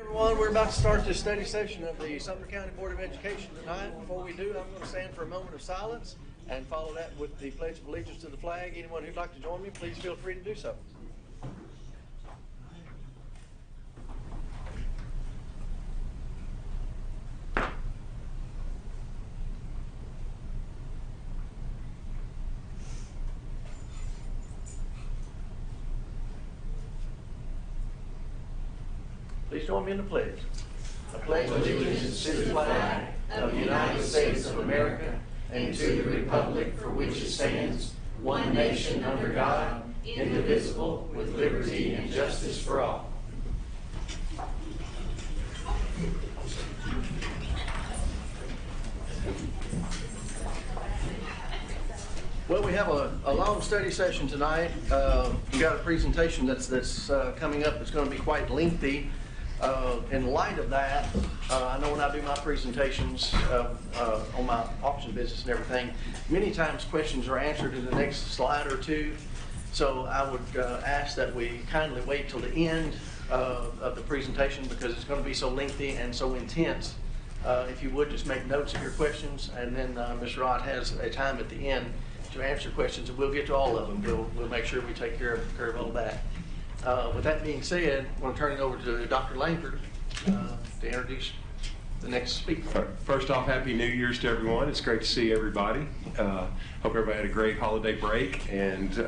Everyone, we're about to start this study session of the Sumner County Board of Education tonight. Before we do, I'm going to stand for a moment of silence and follow that with the Pledge of Allegiance to the flag. Anyone who'd like to join me, please feel free to do so. Please join me in the pledge. I pledge allegiance to the flag of the United States of America and to the republic for which it stands, one nation under God, indivisible, with liberty and justice for all. Well, we have a long study session tonight. We've got a presentation that's coming up that's going to be quite lengthy. In light of that, I know when I do my presentations on my auction business and everything, many times questions are answered in the next slide or two. So I would ask that we kindly wait till the end of the presentation because it's going to be so lengthy and so intense. If you would just make notes of your questions, and then Ms. Rott has a time at the end to answer questions, and we'll get to all of them. We'll make sure we take care of all that. With that being said, I want to turn it over to Dr. Langford to introduce the next speaker. First off, Happy New Year's to everyone. It's great to see everybody. Hope everybody had a great holiday break. And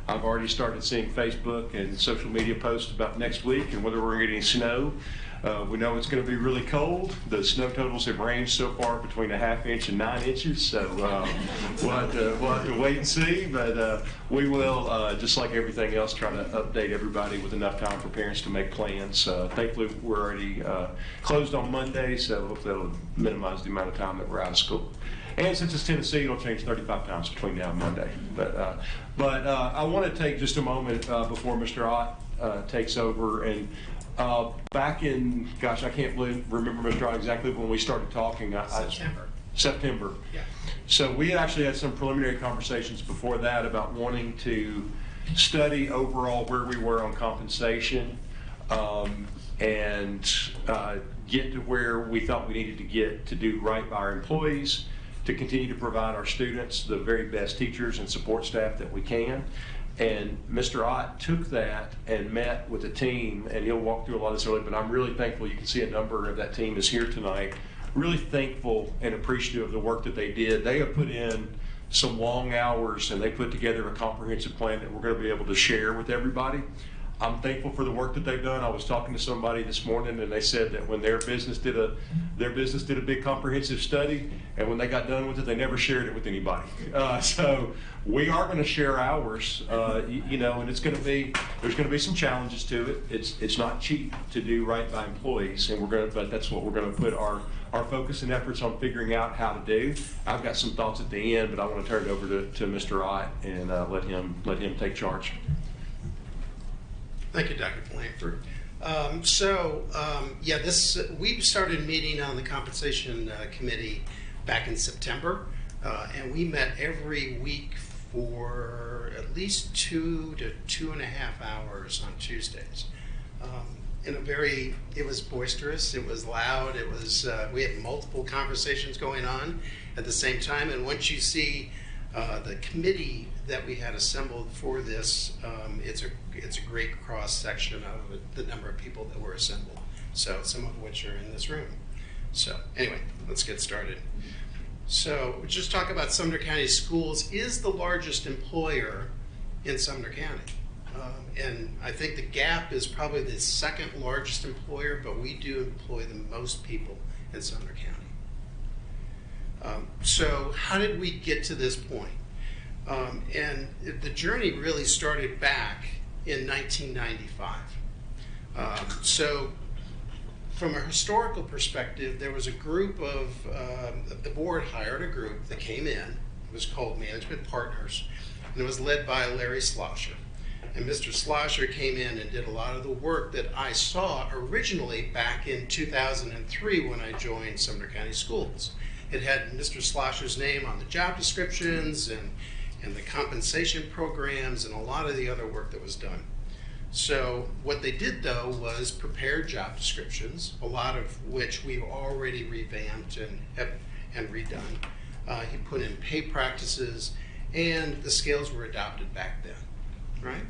I've already started seeing Facebook and social media posts about next week and whether we're getting snow. We know it's going to be really cold. The snow totals have ranged so far between 1/2 inch and 9 inches, so we'll have to wait and see. But we will, just like everything else, try to update everybody with enough time for parents to make plans. Thankfully, we're already closed on Monday, so hopefully that'll minimize the amount of time that we're out of school. And since it's Tennessee, it'll change 35 times between now and Monday. But I want to take just a moment before Mr. Ott takes over and. Back in, gosh, I can't remember, Mr. Ott, exactly when we started talking. September. Yeah. So we had actually had some preliminary conversations before that about wanting to study overall where we were on compensation and get to where we thought we needed to get to do right by our employees, to continue to provide our students the very best teachers and support staff that we can. And Mr. Ott took that and met with a team, and he'll walk through a lot of this early, but I'm really thankful. You can see a number of that team is here tonight. Really thankful and appreciative of the work that they did. They have put in some long hours, and they put together a comprehensive plan that we're going to be able to share with everybody. I'm thankful for the work that they've done. I was talking to somebody this morning, and they said that when their business did a big comprehensive study, and when they got done with it, they never shared it with anybody. So we are going to share ours, and there's going to be some challenges to it. It's not cheap to do right by employees, and but that's what we're going to put our focus and efforts on figuring out how to do. I've got some thoughts at the end, but I want to turn it over to Mr. Ott and let him take charge. Thank you, Dr. Langford. We started meeting on the compensation committee back in September, and we met every week for at least 2 to 2.5 hours on Tuesdays. It was boisterous, it was loud, we had multiple conversations going on at the same time, and once you see the committee that we had assembled for this, it's a great cross section of the number of people that were assembled. So some of which are in this room. So anyway, let's get started. So we'll just talk about Sumner County Schools is the largest employer in Sumner County. And I think the Gap is probably the second largest employer, but we do employ the most people in Sumner County. So how did we get to this point? And the journey really started back in 1995. So from a historical perspective, there was a group of, the board hired a group that came in. It was called Management Partners, and it was led by Larry Schlosser. And Mr. Schlosser came in and did a lot of the work that I saw originally back in 2003 when I joined Sumner County Schools. It had Mr. Schlosser's name on the job descriptions and the compensation programs and a lot of the other work that was done. So what they did though was prepare job descriptions, a lot of which we've already revamped and redone. He put in pay practices, and the scales were adopted back then, right?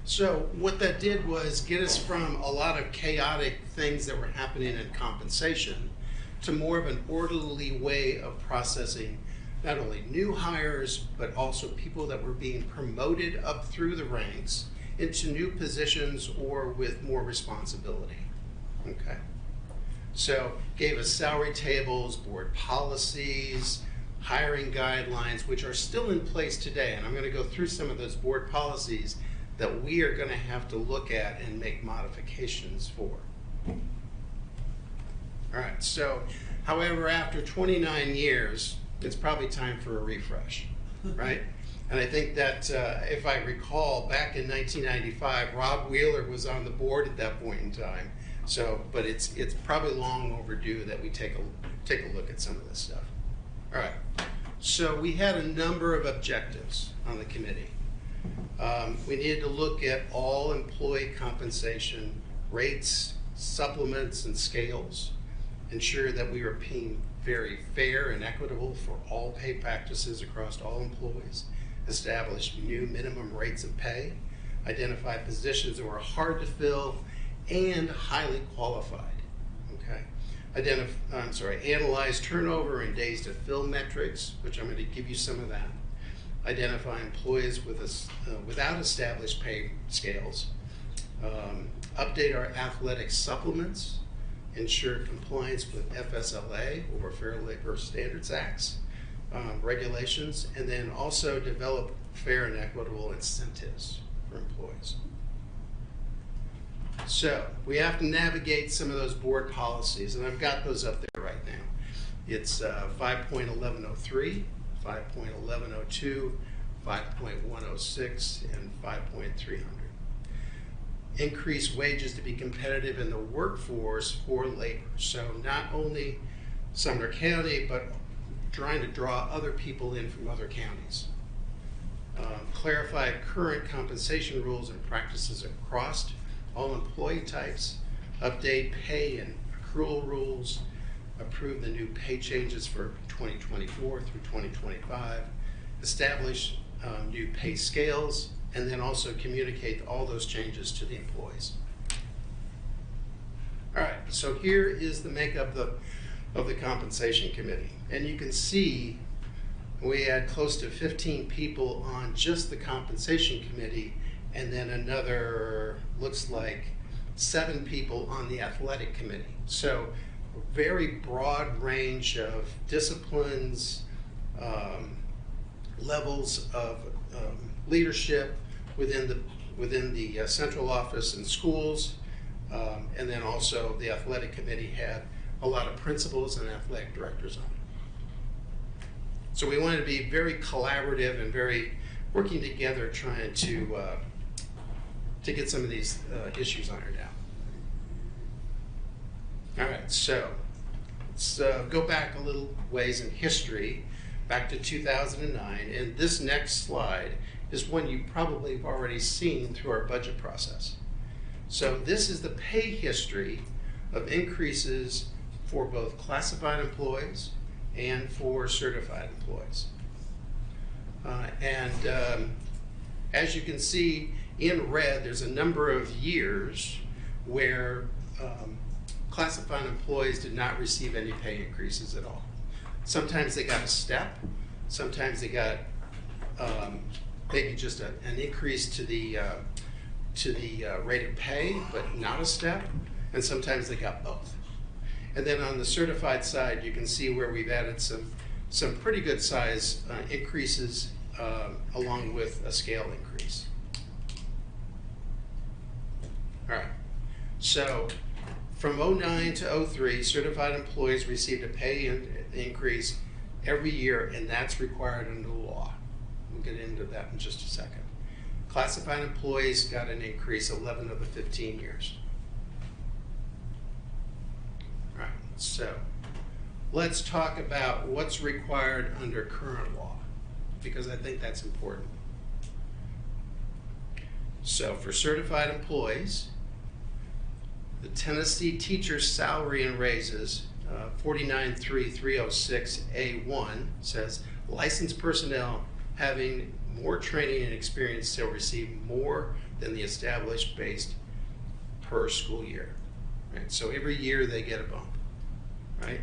So what that did was get us from a lot of chaotic things that were happening in compensation to more of an orderly way of processing not only new hires, but also people that were being promoted up through the ranks into new positions or with more responsibility. Okay. So gave us salary tables, board policies, hiring guidelines, which are still in place today. And I'm going to go through some of those board policies that we are going to have to look at and make modifications for. All right, so however, after 29 years, it's probably time for a refresh, right? And I think that if I recall, back in 1995, Rob Wheeler was on the board at that point in time. So, but it's probably long overdue that we take a look at some of this stuff. All right, so we had a number of objectives on the committee. We needed to look at all employee compensation rates, supplements, and scales, ensure that we were being very fair and equitable for all pay practices across all employees, establish new minimum rates of pay, identify positions that were hard to fill and highly qualified. Okay, analyze turnover and days to fill metrics, which I'm going to give you some of that. Identify employees with without established pay scales. Update our athletic supplements. Ensure compliance with FSLA, or Fair Labor Standards Acts, regulations, and then also develop fair and equitable incentives for employees. So we have to navigate some of those board policies, and I've got those up there right now. It's 5.1103, 5.1102, 5.106, and 5.300. Increase wages to be competitive in the workforce for labor. So not only Sumner County, but trying to draw other people in from other counties. Clarify current compensation rules and practices across all employee types. Update pay and accrual rules. Approve the new pay changes for 2024 through 2025. Establish new pay scales, and then also communicate all those changes to the employees. All right, so here is the makeup of the compensation committee. And you can see we had close to 15 people on just the compensation committee, and then another, looks like 7 people on the athletic committee. So a very broad range of disciplines, levels of leadership within the central office and schools, and then also the athletic committee had a lot of principals and athletic directors on it. So we wanted to be very collaborative and very working together, trying to get some of these issues ironed out. All right, so let's go back a little ways in history, back to 2009, and this next slide is one you probably have already seen through our budget process. So this is the pay history of increases for both classified employees and for certified employees. As you can see in red, there's a number of years where classified employees did not receive any pay increases at all. Sometimes they got a step, sometimes they got maybe just an increase to the rate of pay, but not a step, and sometimes they got both. And then on the certified side, you can see where we've added some pretty good size increases along with a scale increase. All right, so from 09 to 03, certified employees received a pay increase every year, and that's required under the law. We'll get into that in just a second. Classified employees got an increase 11 of the 15 years. All right, so let's talk about what's required under current law, because I think that's important. So for certified employees, the Tennessee teacher's salary and raises, 493306A1 says licensed personnel having more training and experience shall receive more than the established base per school year. Right? So every year they get a bump, right?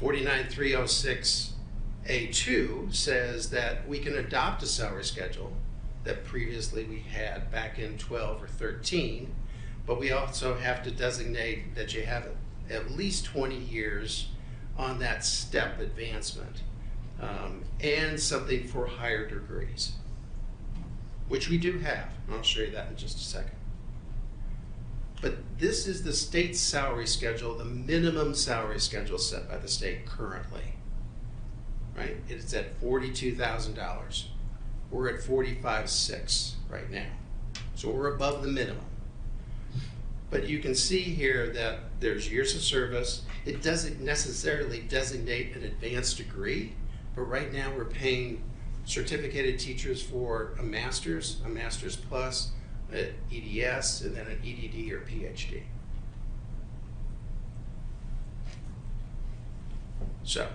49306A2 says that we can adopt a salary schedule that previously we had back in 12 or 13, but we also have to designate that you have at least 20 years on that step advancement, and something for higher degrees, which we do have. I'll show you that in just a second. But this is the state's salary schedule, the minimum salary schedule set by the state currently, right? It's at $42,000. We're at $45,600 right now. So we're above the minimum. But you can see here that there's years of service. It doesn't necessarily designate an advanced degree, but right now we're paying certificated teachers for a master's plus, an EDS, and then an EDD or PhD. So,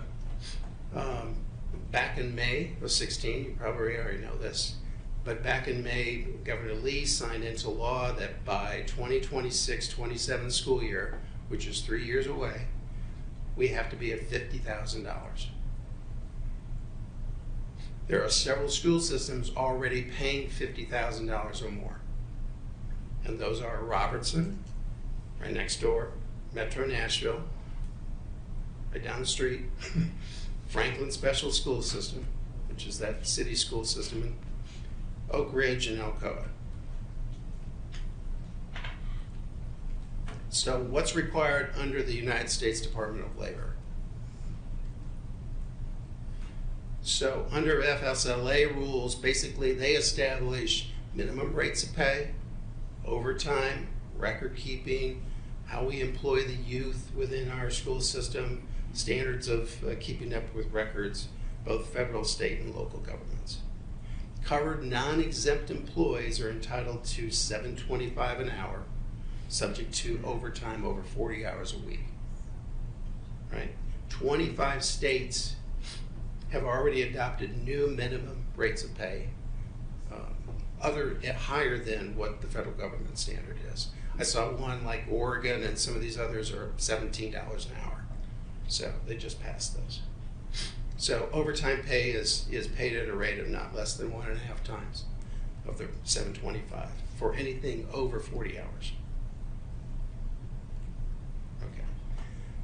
back in May of 16, you probably already know this, but back in May, Governor Lee signed into law that by 2026-27 school year, which is 3 years away, we have to be at $50,000. There are several school systems already paying $50,000 or more. And those are Robertson, right next door, Metro Nashville, right down the street, Franklin Special School System, which is that city school system in Oak Ridge and Alcoa. So what's required under the United States Department of Labor? So under FSLA rules, basically they establish minimum rates of pay, overtime, record keeping, how we employ the youth within our school system, standards of keeping up with records, both federal, state, and local governments. Covered non-exempt employees are entitled to $7.25 an hour, subject to overtime over 40 hours a week. Right? 25 states have already adopted new minimum rates of pay, higher than what the federal government standard is. I saw one like Oregon, and some of these others are $17 an hour. So they just passed those. So overtime pay is paid at a rate of not less than 1.5 times of the $7.25 for anything over 40 hours. Okay.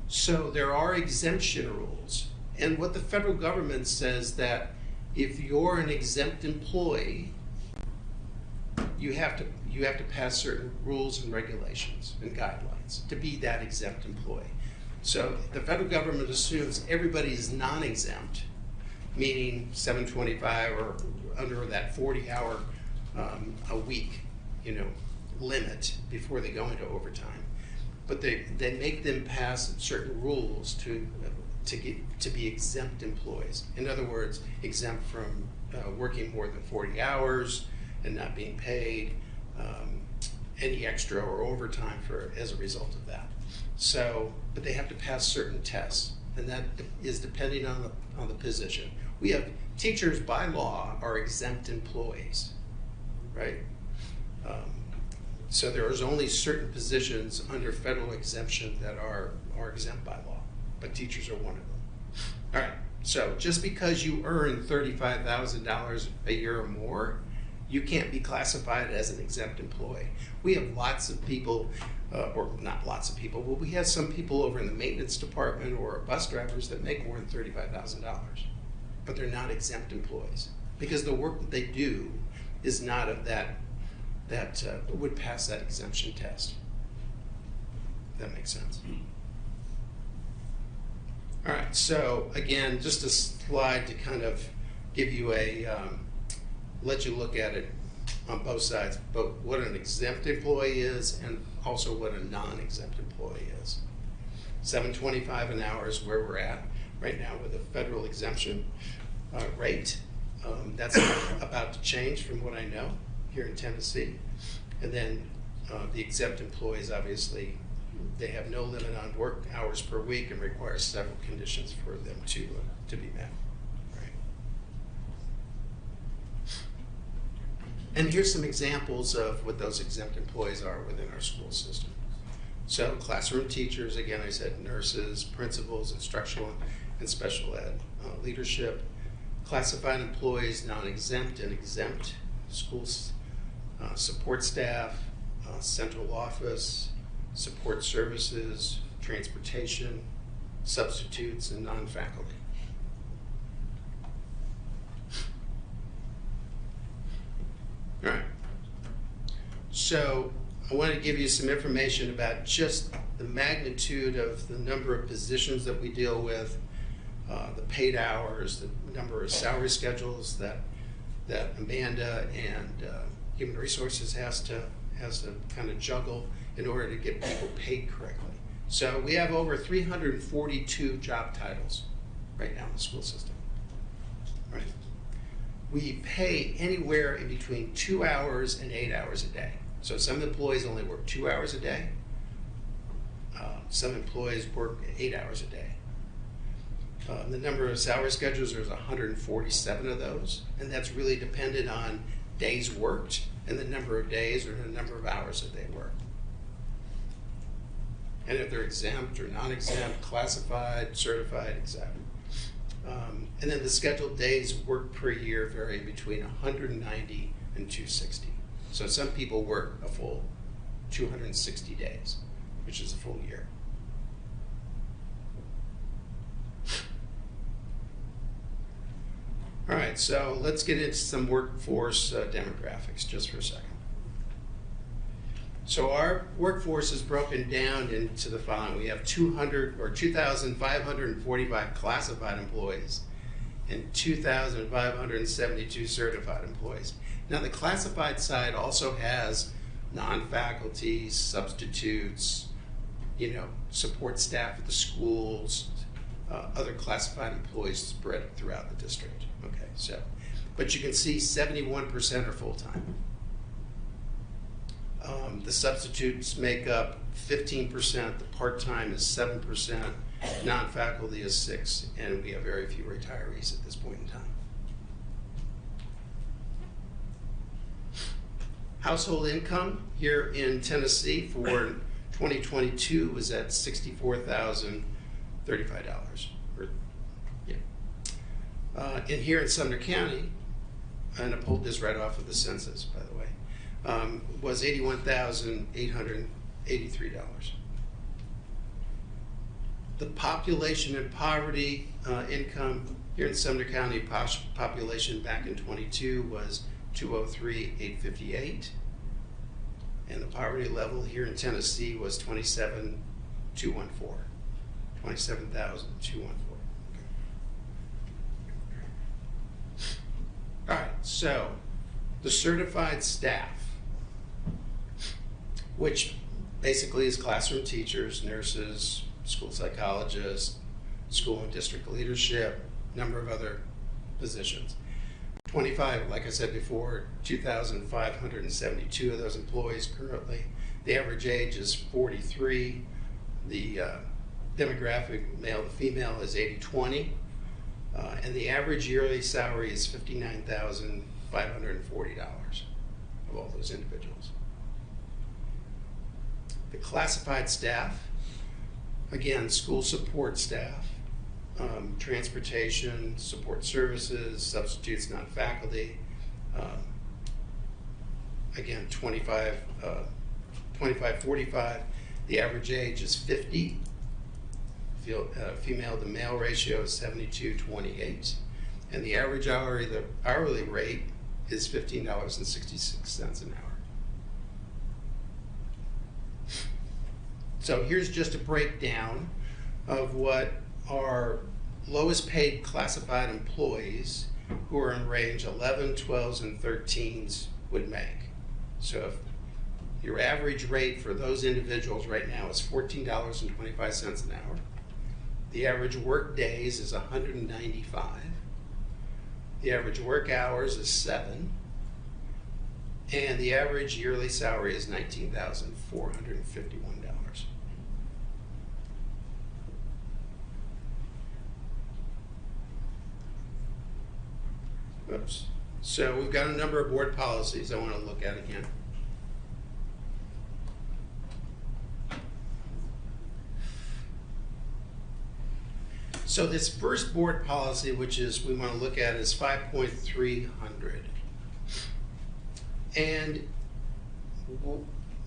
So there are exemption rules. And what the federal government says that if you're an exempt employee, you have to pass certain rules and regulations and guidelines to be that exempt employee. So the federal government assumes everybody is non-exempt, meaning $7.25 or under that 40-hour a week, limit before they go into overtime. But they make them pass certain rules to be exempt employees. In other words, exempt from working more than 40 hours and not being paid any extra or overtime as a result of that. So, but they have to pass certain tests, and that is depending on the position. We have teachers by law are exempt employees, right? So there is only certain positions under federal exemption that are exempt by law, but teachers are one of them. All right, so just because you earn $35,000 a year or more, you can't be classified as an exempt employee. We have lots of people, or not lots of people, but we have some people over in the maintenance department or bus drivers that make more than $35,000, but they're not exempt employees because the work that they do is not of that would pass that exemption test. That makes sense. All right, so again, just a slide to kind of give you let you look at it on both sides, both what an exempt employee is and also what a non-exempt employee is. $7.25 an hour is where we're at right now with a federal exemption rate. That's about to change from what I know here in Tennessee. And then the exempt employees, obviously, they have no limit on work hours per week and require several conditions for them to be met. Right. And here's some examples of what those exempt employees are within our school system. So classroom teachers, again, I said nurses, principals, instructional and special ed leadership, classified employees, non-exempt and exempt, schools, support staff, central office, support services, transportation, substitutes, and non-faculty. All right. So I want to give you some information about just the magnitude of the number of positions that we deal with, the paid hours, the number of salary schedules that Amanda and Human Resources has to kind of juggle in order to get people paid correctly. So we have over 342 job titles right now in the school system. Right? We pay anywhere in between 2 hours and 8 hours a day. So some employees only work 2 hours a day. Some employees work 8 hours a day. The number of salary schedules, there's 147 of those, and that's really dependent on days worked and the number of days or the number of hours that they work. And if they're exempt or non-exempt, classified, certified, exempt. And then the scheduled days worked per year vary between 190 and 260. So some people work a full 260 days, which is a full year. All right, so let's get into some workforce demographics just for a second. So our workforce is broken down into the following. We have 2,545 classified employees and 2,572 certified employees. Now the classified side also has non-faculty, substitutes, support staff at the schools, other classified employees spread throughout the district. Okay, so, but you can see 71% are full-time. The substitutes make up 15%, the part-time is 7%, non-faculty is 6%, and we have very few retirees at this point in time. Household income here in Tennessee for 2022 was at $64,035. And here in Sumner County, and I pulled this right off of the census, by the way, was $81,883. The population and poverty income here in Sumner County, population back in 22 was 203,858. And the poverty level here in Tennessee was 27,214. 27,214. All right, so the certified staff, which basically is classroom teachers, nurses, school psychologists, school and district leadership, number of other positions. 25, like I said before, 2,572 of those employees currently. The average age is 43. The demographic, male to female, is 80-20. And the average yearly salary is $59,540 of all those individuals. The classified staff, again, school support staff, transportation, support services, substitutes, non-faculty. Again, 25-45. The average age is 50. Female to male ratio is 72-28. And the average hourly rate is $15.66 an hour. So here's just a breakdown of what our lowest paid classified employees who are in range 11, 12s, and 13s would make. So if your average rate for those individuals right now is $14.25 an hour. The average work days is 195. The average work hours is 7. And the average yearly salary is $19,451. Oops. So we've got a number of board policies I want to look at again. So this first board policy, which is we want to look at, is 5.300. And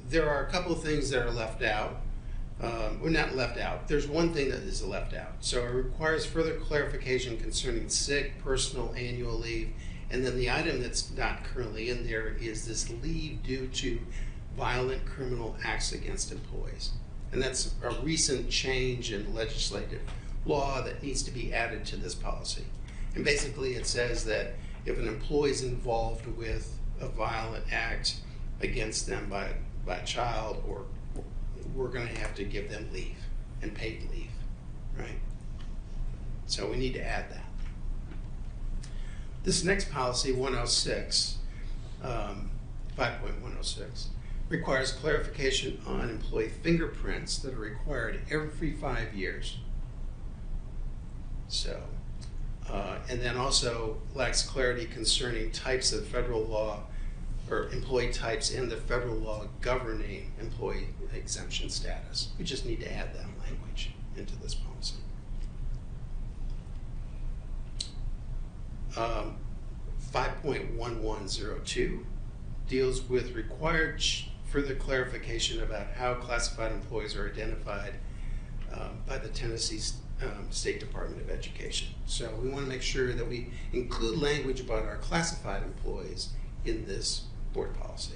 there are a couple of things that are left out. Well, not left out. There's one thing that is left out. So it requires further clarification concerning sick, personal, annual leave. And then the item that's not currently in there is this leave due to violent criminal acts against employees. And that's a recent change in legislative law that needs to be added to this policy. And basically it says that if an employee is involved with a violent act against them by a child, or we're going to have to give them leave and paid leave, right? So we need to add that. This next policy, 106, 5.106, requires clarification on employee fingerprints that are required every 5 years. So, and then also lacks clarity concerning types of federal law or employee types in the federal law governing employee exemption status. We just need to add that language into this policy. 5.1102 deals with required further clarification about how classified employees are identified by the Tennessee State Department of Education. So we want to make sure that we include language about our classified employees in this board policy.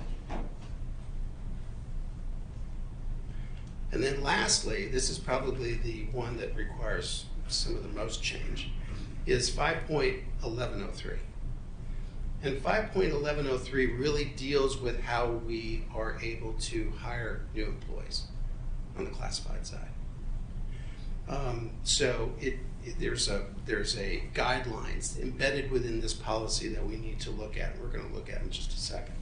And then lastly, this is probably the one that requires some of the most change, is 5.1103. And 5.1103 really deals with how we are able to hire new employees on the classified side. There's a guidelines embedded within this policy that we need to look at. We're going to look at in just a second.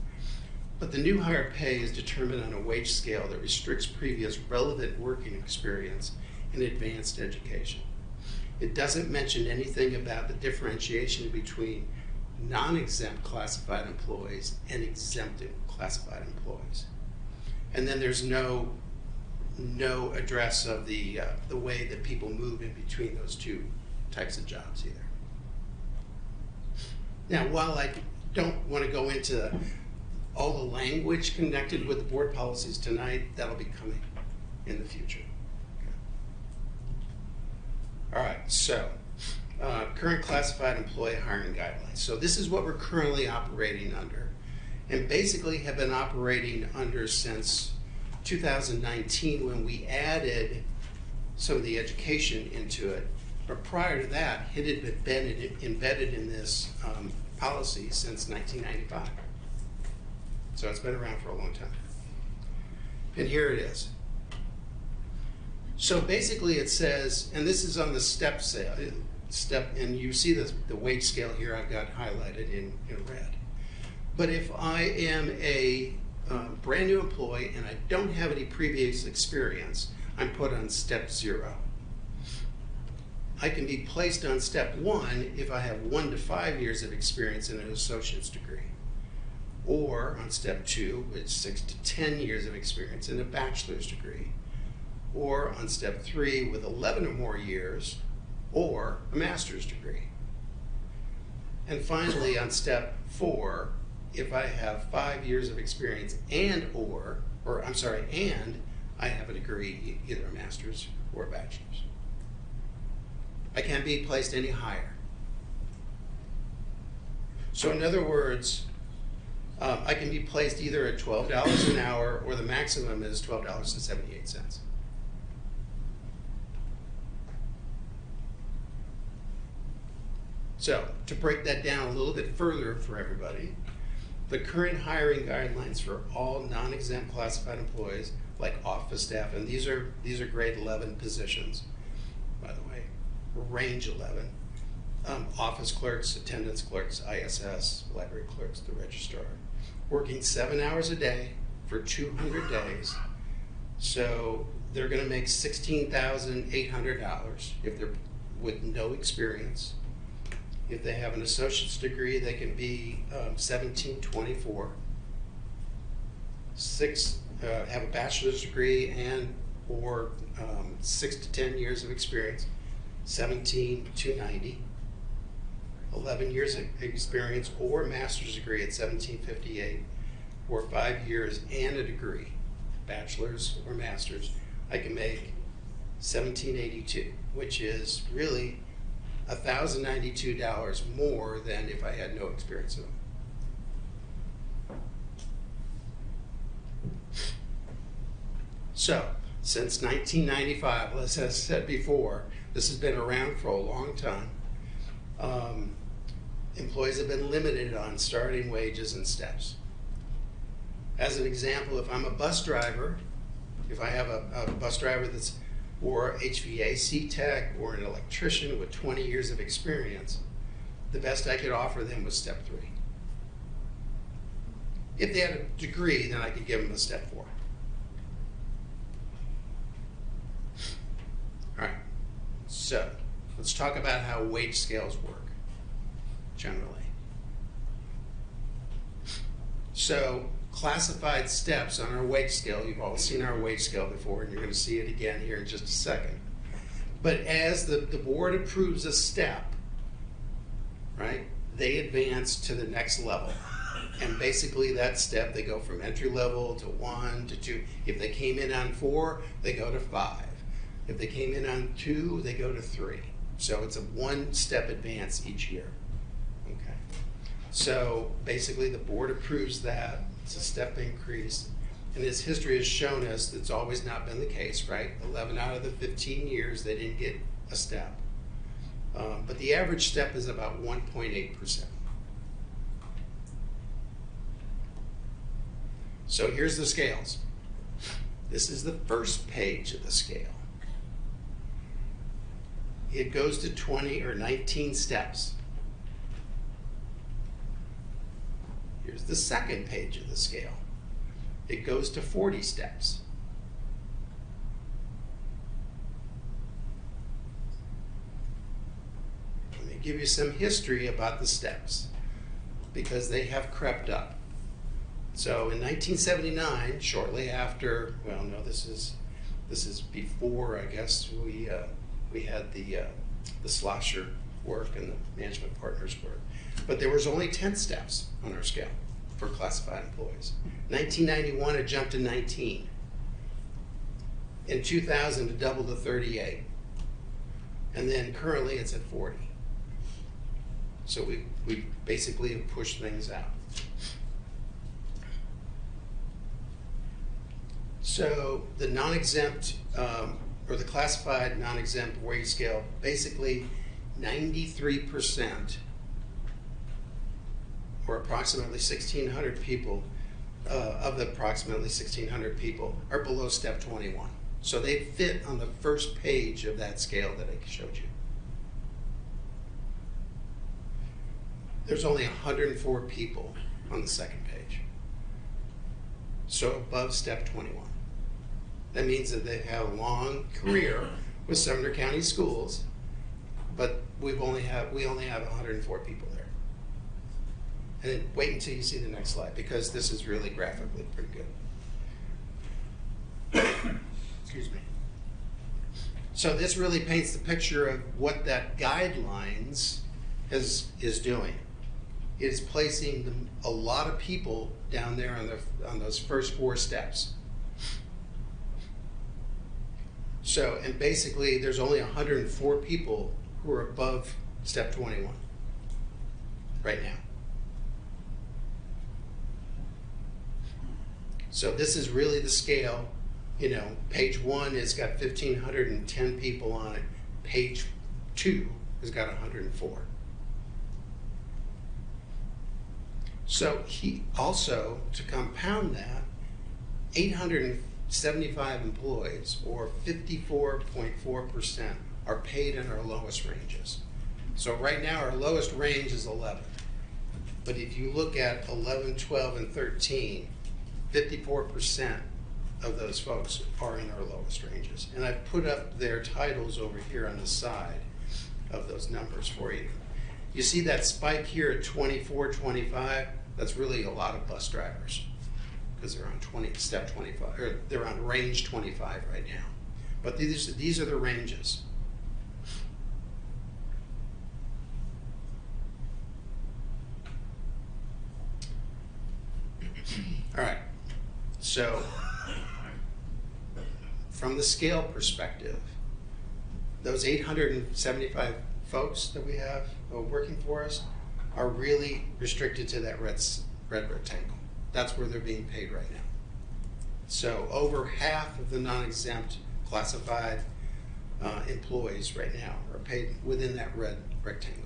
But the new hire pay is determined on a wage scale that restricts previous relevant working experience in advanced education. It doesn't mention anything about the differentiation between non-exempt classified employees and exempted classified employees. And then there's no address of the way that people move in between those two types of jobs either. Now, while I don't want to go into all the language connected with the board policies tonight, that'll be coming in the future. Okay. All right, so current classified employee hiring guidelines. So this is what we're currently operating under, and basically have been operating under since 2019 when we added some of the education into it. But prior to that, it had been embedded in this policy since 1995. So it's been around for a long time. And here it is. So basically it says, and this is on the step, and you see the wage scale here I've got highlighted in red. But if I am a brand new employee and I don't have any previous experience, I'm put on step 0. I can be placed on step 1 if I have 1 to 5 years of experience in an associate's degree. Or on step 2, it's 6 to 10 years of experience in a bachelor's degree. Or on step 3 with 11 or more years, or a master's degree. And finally on step 4, if I have 5 years of experience and I have a degree, either a master's or a bachelor's. I can't be placed any higher. So in other words, I can be placed either at $12 an hour or the maximum is $12.78. So to break that down a little bit further for everybody, the current hiring guidelines for all non-exempt classified employees, like office staff, and these are grade 11 positions, by the way, range 11. office clerks, attendance clerks, ISS, library clerks, the registrar, working 7 hours a day for 200 days. So they're going to make $16,800 if they're with no experience. If they have an associate's degree, they can be $1,724. Have a bachelor's degree and or 6 to 10 years of experience, $17,290. 11 years of experience or a master's degree at $1,758, or 5 years and a degree, bachelor's or master's, I can make $1,782, which is really $1,092 more than if I had no experience at all. So, since 1995, as I said before, this has been around for a long time. Employees have been limited on starting wages and steps. As an example, if I'm a bus driver, if I have a bus driver that's or HVAC tech or an electrician with 20 years of experience, the best I could offer them was step 3. If they had a degree, then I could give them a step 4. All right, so let's talk about how wage scales work generally. So classified steps on our wage scale, you've all seen our wage scale before, and you're going to see it again here in just a second. But as the board approves a step, right, they advance to the next level. And basically that step, they go from entry level to 1 to 2. If they came in on 4, they go to 5. If they came in on 2, they go to 3. So it's a 1-step advance each year. Okay. So basically the board approves that. It's a step increase. And as history has shown us, it's always not been the case, right? 11 out of the 15 years, they didn't get a step. But the average step is about 1.8%. So here's the scales. This is the first page of the scale. It goes to 20 or 19 steps. Here's the second page of the scale. It goes to 40 steps. Let me give you some history about the steps, because they have crept up. So in 1979, shortly after, well, no, this is before, I guess, we had the Schlosser work and the management partners work. But there was only 10 steps on our scale for classified employees. 1991, it jumped to 19. In 2000, it doubled to 38. And then currently it's at 40. So we basically have pushed things out. So the non-exempt, or the classified non-exempt wage scale, basically 93%, or approximately 1,600 people, of the approximately 1,600 people are below step 21. So they fit on the first page of that scale that I showed you. There's only 104 people on the second page. So above step 21. That means that they have a long career with Sumner County Schools, but we only have 104 people there. And then wait until you see the next slide, because this is really graphically pretty good. Excuse me. So this really paints the picture of what that guidelines is doing. It is placing a lot of people down there on those first 4 steps. So, and basically there's only 104 people who are above step 21 right now. So this is really the scale. You know, page 1 has got 1,510 people on it. Page 2 has got 104. So he also, to compound that, 875 employees, or 54.4%, are paid in our lowest ranges. So right now, our lowest range is 11. But if you look at 11, 12, and 13, 54% of those folks are in our lowest ranges. And I've put up their titles over here on the side of those numbers for you. You see that spike here at 24, 25? That's really a lot of bus drivers because they're on step 25, or they're on range 25 right now. But these are the ranges. All right, so from the scale perspective, those 875 folks that we have working for us are really restricted to that red rectangle. That's where they're being paid right now. So over half of the non-exempt classified employees right now are paid within that red rectangle.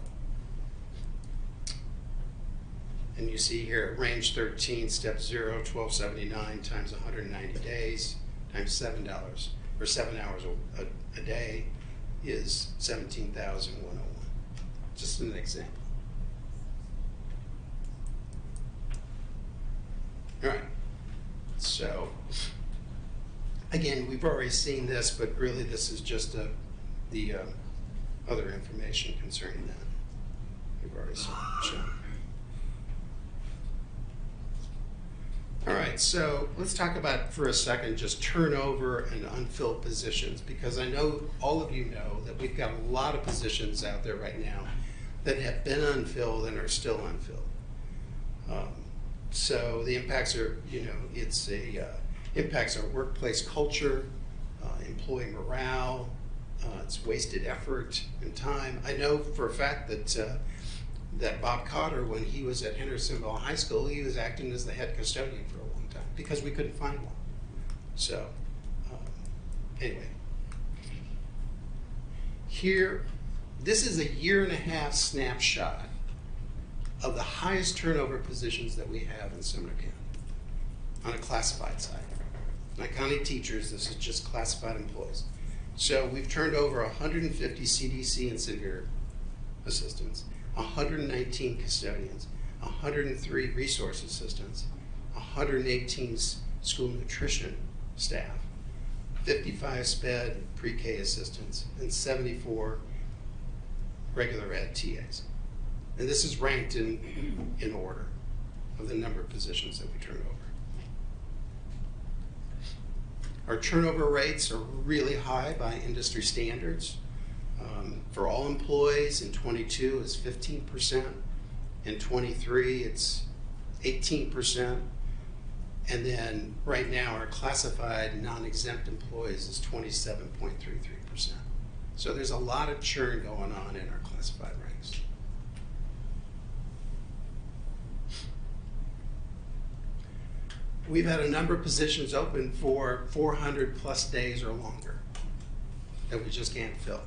And you see here, range 13, step 0, 1279 times 190 days times $7, or 7 hours a day is 17,101. Just an example. All right. So, again, we've already seen this, but really this is just the other information concerning that. We've already shown. All right, so let's talk about for a second just turnover and unfilled positions, because I know all of you know that we've got a lot of positions out there right now that have been unfilled and are still unfilled. So the impacts are, impacts our workplace culture, employee morale, it's wasted effort and time. I know for a fact that Bob Cotter, when he was at Hendersonville High School, he was acting as the head custodian for a long time because we couldn't find one. So, anyway. Here, this is a 1.5-year snapshot of the highest turnover positions that we have in Seminole County on a classified side. Not counting teachers, this is just classified employees. So we've turned over 150 CDC and severe assistants, 119 custodians, 103 resource assistants, 118 school nutrition staff, 55 SPED pre-K assistants, and 74 regular ed TAs. And this is ranked in order of the number of positions that we turn over. Our turnover rates are really high by industry standards. For all employees in 22, it's 15%. In 23, it's 18%. And then right now, our classified non-exempt employees is 27.33%. So there's a lot of churn going on in our classified ranks. We've had a number of positions open for 400 plus days or longer that we just can't fill.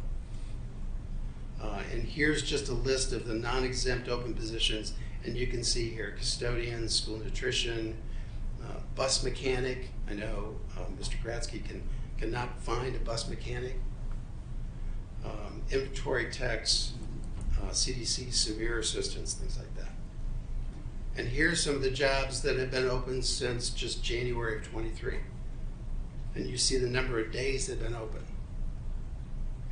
And here's just a list of the non-exempt open positions, and you can see here custodian, school nutrition, bus mechanic. I know Mr. Gratzky cannot find a bus mechanic. Inventory techs, CDC severe assistants, things like that. And here's some of the jobs that have been open since just January of 23. And you see the number of days they've been open.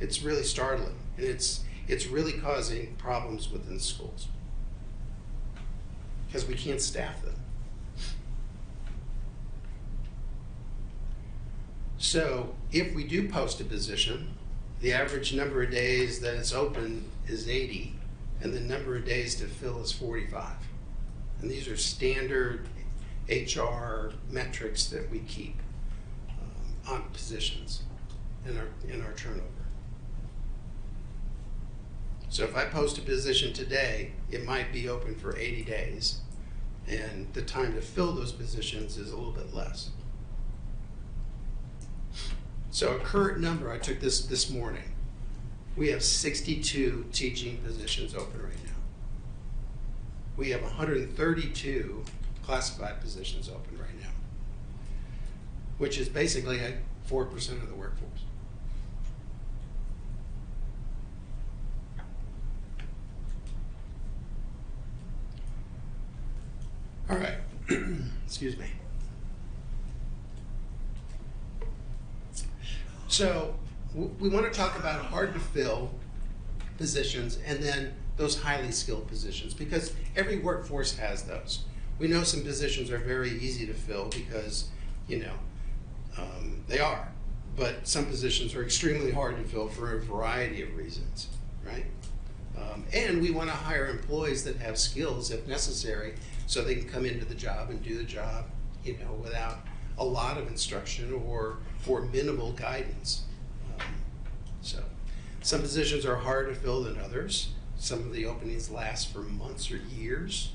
It's really startling, and it's really causing problems within the schools because we can't staff them. So if we do post a position, the average number of days that it's open is 80, and the number of days to fill is 45. And these are standard HR metrics that we keep on positions in our turnover. So if I post a position today, it might be open for 80 days, and the time to fill those positions is a little bit less. So a current number, I took this morning, we have 62 teaching positions open right now. We have 132 classified positions open right now, which is basically 4% of the workforce. Excuse me. So we want to talk about hard to fill positions and then those highly skilled positions, because every workforce has those. We know some positions are very easy to fill because, you know, they are, but some positions are extremely hard to fill for a variety of reasons, right? And we want to hire employees that have skills if necessary so they can come into the job and do the job, you know, without a lot of instruction or minimal guidance. So some positions are harder to fill than others. Some of the openings last for months or years.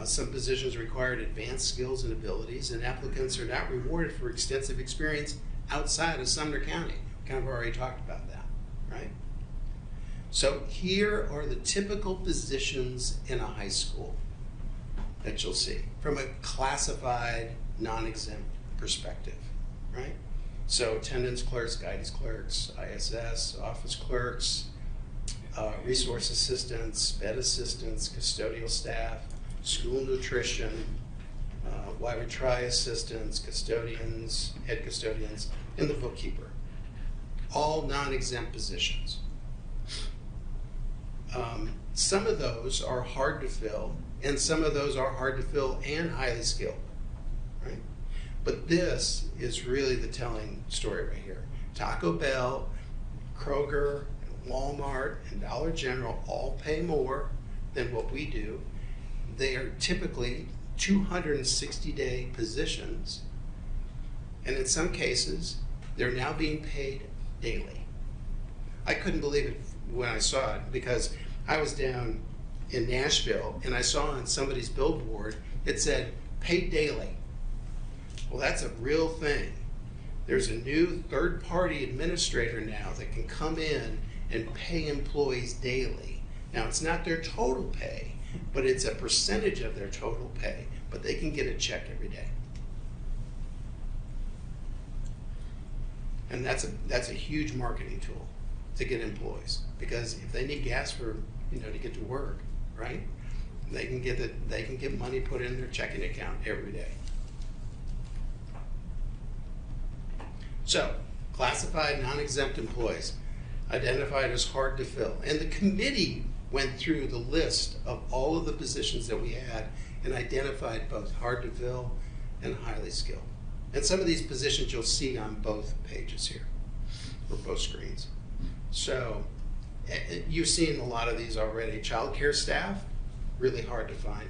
Some positions required advanced skills and abilities, and applicants are not rewarded for extensive experience outside of Sumner County. Kind of already talked about that, right? So here are the typical positions in a high school that you'll see from a classified, non-exempt perspective, right? So attendance clerks, guidance clerks, ISS, office clerks, resource assistants, bed assistants, custodial staff, school nutrition, YWTRI assistants, custodians, head custodians, and the bookkeeper. All non-exempt positions. Some of those are hard to fill, and some of those are hard to fill and highly skilled, right? But this is really the telling story right here. Taco Bell, Kroger, Walmart, and Dollar General all pay more than what we do. They are typically 260-day positions, and in some cases, they're now being paid daily. I couldn't believe it when I saw it, because I was down in Nashville and I saw on somebody's billboard, it said, paid daily. Well, that's a real thing. There's a new third-party administrator now that can come in and pay employees daily. Now, it's not their total pay, but it's a percentage of their total pay, but they can get a check every day. And that's a huge marketing tool to get employees, because if they need gas for, you know, to get to work, right? They can get money put in their checking account every day. So, classified non-exempt employees, identified as hard to fill. And the committee went through the list of all of the positions that we had and identified both hard to fill and highly skilled. And some of these positions you'll see on both pages here, or both screens. So, you've seen a lot of these already. Child care staff, really hard to find.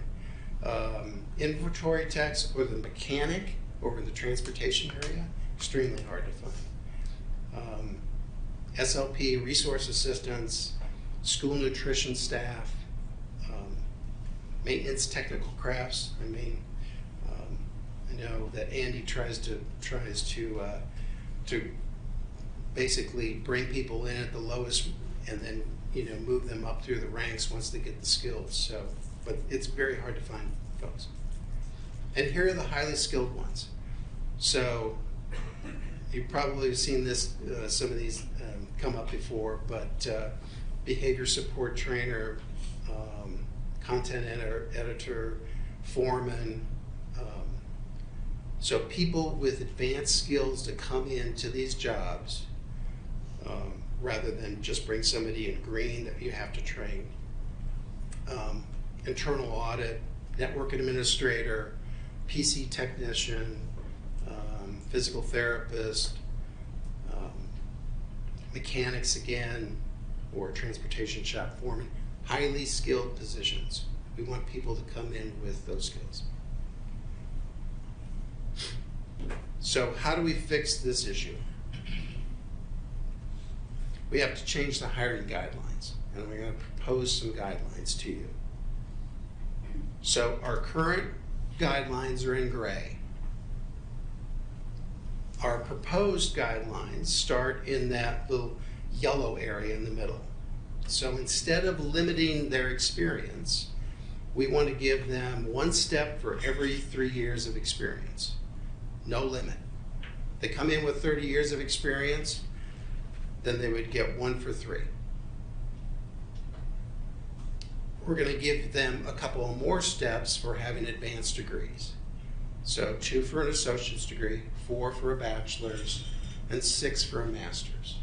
Inventory techs or the mechanic over in the transportation area, extremely hard to find. SLP, resource assistants, school nutrition staff, maintenance technical crafts. I mean, I know that Andy tries to basically bring people in at the lowest and then, you know, move them up through the ranks once they get the skills. So, but it's very hard to find folks. And here are the highly skilled ones. So you've probably seen this, some of these come up before, but behavior support trainer, content editor, foreman. So people with advanced skills to come into these jobs, rather than just bring somebody in green that you have to train. Internal audit, network administrator, PC technician, physical therapist, mechanics again, or transportation shop foreman. Highly skilled positions. We want people to come in with those skills. So how do we fix this issue? We have to change the hiring guidelines, and we're going to propose some guidelines to you. So our current guidelines are in gray. Our proposed guidelines start in that little yellow area in the middle. So instead of limiting their experience, we want to give them one step for every 3 years of experience. No limit. They come in with 30 years of experience, then they would get 1 for 3. We're going to give them a couple of more steps for having advanced degrees. So 2 for an associate's degree, 4 for a bachelor's, and 6 for a master's.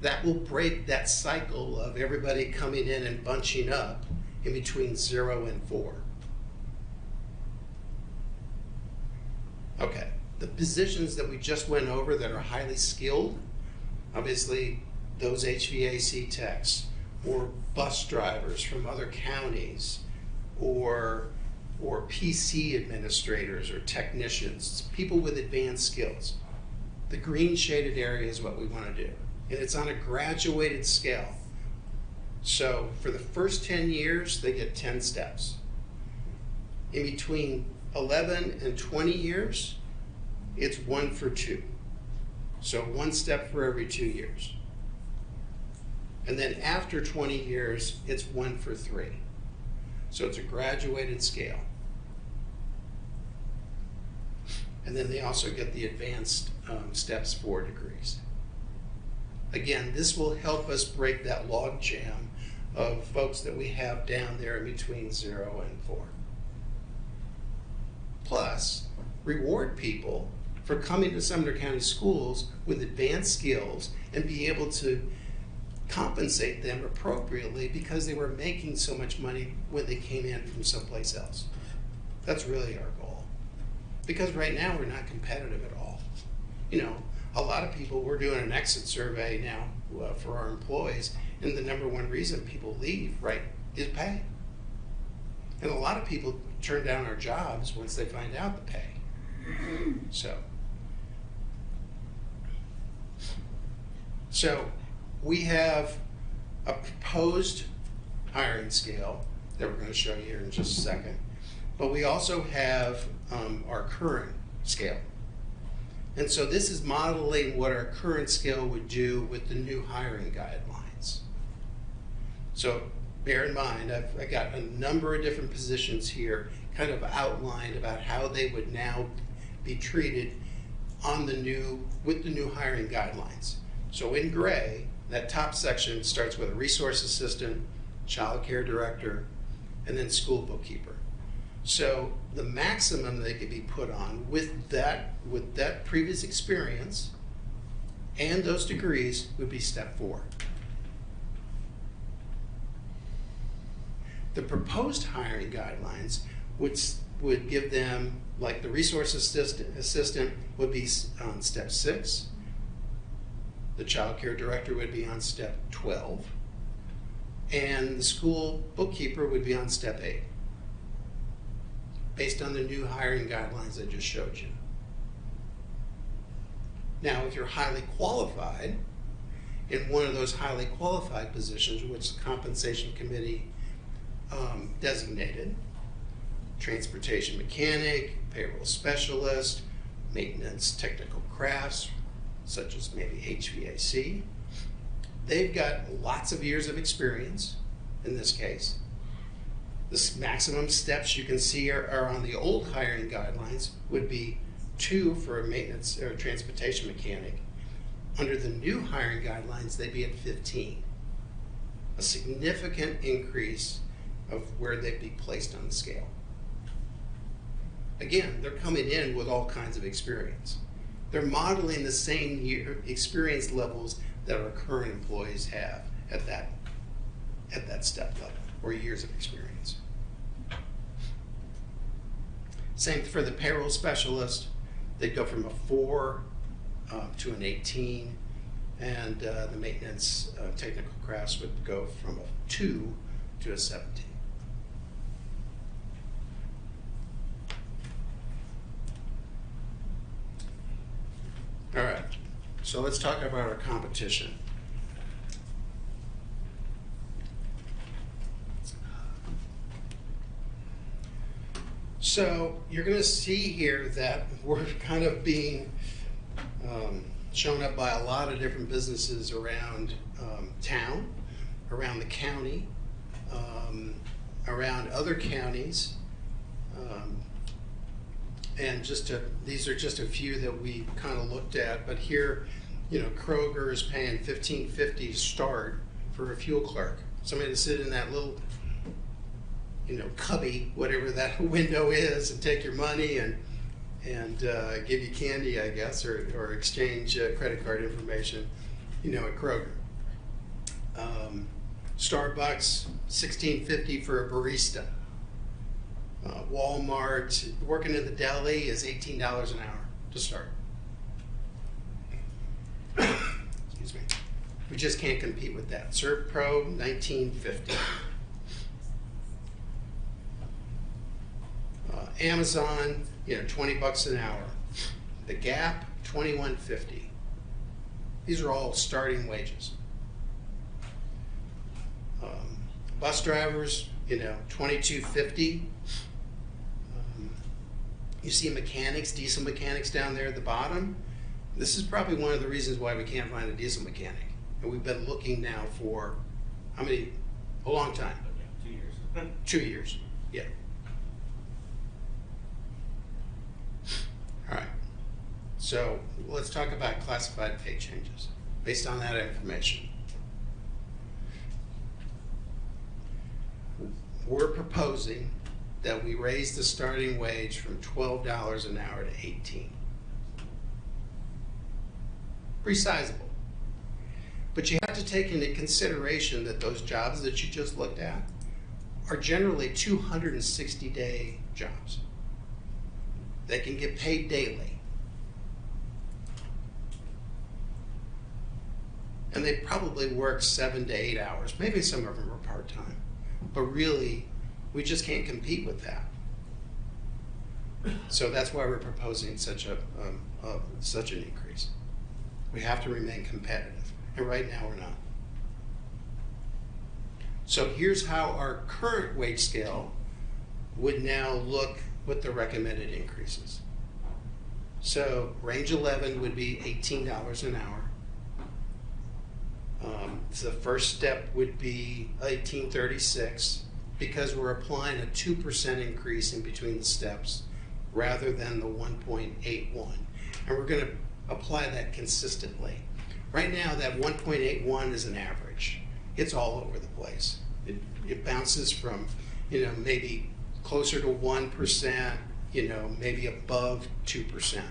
That will break that cycle of everybody coming in and bunching up in between 0 and 4. Okay, the positions that we just went over that are highly skilled, obviously those HVAC techs or bus drivers from other counties or PC administrators or technicians, people with advanced skills. The green shaded area is what we want to do. And it's on a graduated scale. So for the first 10 years, they get 10 steps. In between 11 and 20 years, it's 1 for 2. So 1 step for every 2 years. And then after 20 years, it's 1 for 3. So it's a graduated scale. And then they also get the advanced steps 4 degrees. Again, this will help us break that log jam of folks that we have down there in between 0 and 4. Plus, reward people for coming to Sumner County Schools with advanced skills and be able to compensate them appropriately because they were making so much money when they came in from someplace else. That's really our goal. Because right now we're not competitive at all. You know, a lot of people, we're doing an exit survey now for our employees, and the number one reason people leave, right, is pay. And a lot of people turn down our jobs once they find out the pay. So we have a proposed hiring scale that we're going to show you here in just a second, but we also have our current scale. And so this is modeling what our current scale would do with the new hiring guidelines. So bear in mind, I got a number of different positions here kind of outlined about how they would now be treated on with the new hiring guidelines. So in gray, that top section starts with a resource assistant, child care director, and then school bookkeeper. So the maximum they could be put on with that previous experience and those degrees would be step 4. The proposed hiring guidelines would give them, like the resource assistant would be on step 6. The child care director would be on step 12. And the school bookkeeper would be on step 8. Based on the new hiring guidelines I just showed you. Now, if you're highly qualified, in one of those highly qualified positions, which the compensation committee designated, transportation mechanic, payroll specialist, maintenance technical crafts, such as maybe HVAC, they've got lots of years of experience in this case. The maximum steps you can see are on the old hiring guidelines would be 2 for a maintenance or transportation mechanic. Under the new hiring guidelines, they'd be at 15. A significant increase of where they'd be placed on the scale. Again, they're coming in with all kinds of experience. They're modeling the same experience levels that our current employees have at that step level, or years of experience. Same for the payroll specialist. They'd go from a 4 to an 18, and the maintenance technical crafts would go from a 2 to a 17. All right, so let's talk about our competition. So you're going to see here that we're kind of being shown up by a lot of different businesses around town, around the county, around other counties, and these are just a few that we kind of looked at. But here, you know, Kroger is paying $15.50 to start for a fuel clerk, somebody to sit in that little cubby, whatever that window is, and take your money and give you candy, I guess, or exchange credit card information, at Kroger. Starbucks, $16.50 for a barista. Walmart, working in the deli is $18 an hour to start. Excuse me. We just can't compete with that. ServPro, $19.50. Amazon, $20 an hour. The Gap, $21.50. These are all starting wages. Bus drivers, $22.50. You see mechanics, diesel mechanics down there at the bottom. This is probably one of the reasons why we can't find a diesel mechanic. And we've been looking now for a long time. 2 years. 2 years, yeah. All right, so let's talk about classified pay changes based on that information. We're proposing that we raise the starting wage from $12 an hour to $18. Pretty sizable. But you have to take into consideration that those jobs that you just looked at are generally 260-day jobs. They can get paid daily. And they probably work 7 to 8 hours. Maybe some of them are part-time. But really, we just can't compete with that. So that's why we're proposing such an increase. We have to remain competitive. And right now we're not. So here's how our current wage scale would now look with the recommended increases. So range 11 would be $18 an hour. The first step would be $18.36 because we're applying a 2% increase in between the steps rather than the 1.81. And we're going to apply that consistently. Right now, that 1.81 is an average. It's all over the place. It bounces from, maybe closer to 1%, maybe above 2%.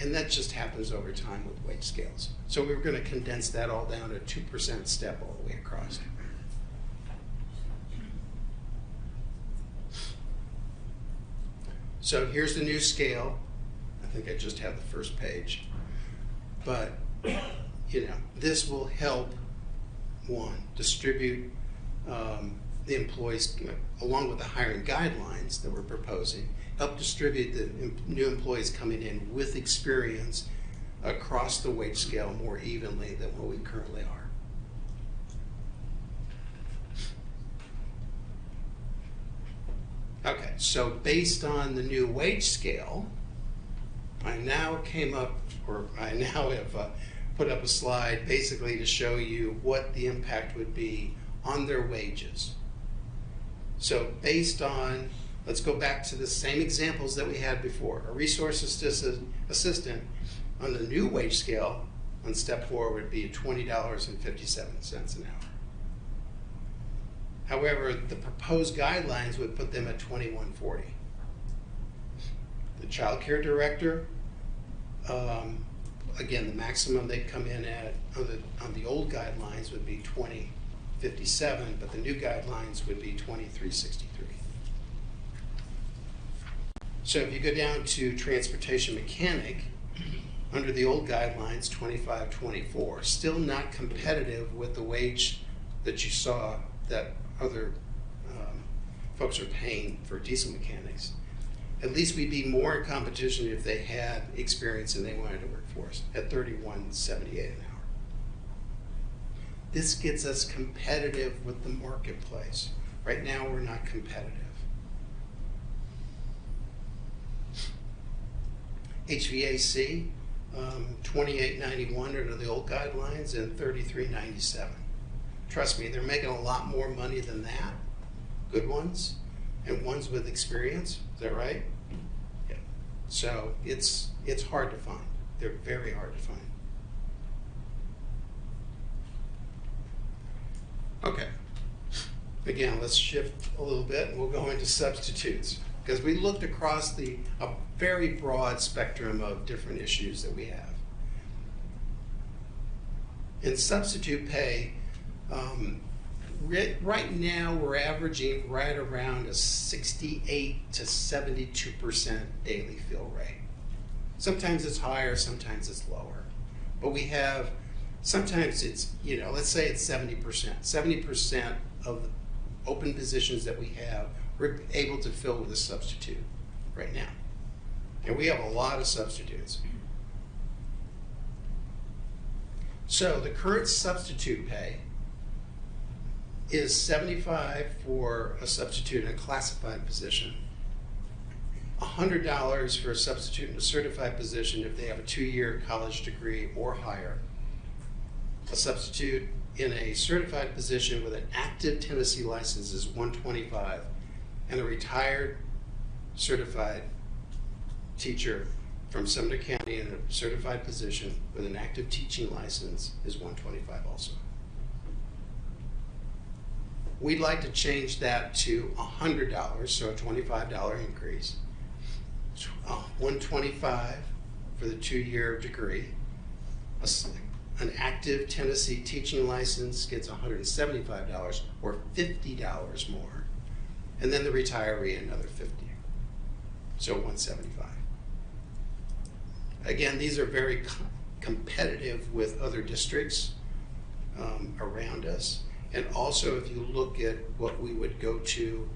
And that just happens over time with wage scales. So we're going to condense that all down to 2% step all the way across. So here's the new scale. I think I just have the first page. But, this will help, one, distribute the employees, along with the hiring guidelines that we're proposing, help distribute the new employees coming in with experience across the wage scale more evenly than what we currently are. Okay, so based on the new wage scale, I now have put up a slide basically to show you what the impact would be on their wages. So based on, let's go back to the same examples that we had before. A resource assistant on the new wage scale on step 4 would be $20.57 an hour. However, the proposed guidelines would put them at $21.40. The child care director, again, the maximum they'd come in at on the old guidelines would be $20.57, but the new guidelines would be $23.63. So if you go down to transportation mechanic, under the old guidelines, $25.24, still not competitive with the wage that you saw that other folks are paying for diesel mechanics. At least we'd be more in competition if they had experience and they wanted to work for us at $31.78 an hour. This gets us competitive with the marketplace. Right now, we're not competitive. HVAC, $28.91 under the old guidelines and $33.97. Trust me, they're making a lot more money than that. Good ones, and ones with experience. Is that right? Yeah. So it's hard to find. They're very hard to find. Okay. Again, let's shift a little bit and we'll go into substitutes, because we looked across a very broad spectrum of different issues that we have. In substitute pay, right now we're averaging right around a 68 to 72% daily fill rate. Sometimes it's higher, sometimes it's lower. But we have, sometimes it's, let's say it's 70%. 70% of the open positions that we have, we're able to fill with a substitute right now. And we have a lot of substitutes. So the current substitute pay is $75 for a substitute in a classified position, $100 for a substitute in a certified position if they have a 2-year college degree or higher. A substitute in a certified position with an active Tennessee license is $125, and a retired certified teacher from Sumner County in a certified position with an active teaching license is $125 also. We'd like to change that to $100, so a $25 increase. $125 for the 2-year degree. An active Tennessee teaching license gets $175 or $50 more. And then the retiree another $50. So $175. Again, these are very competitive with other districts around us. And also, if you look at what we would go to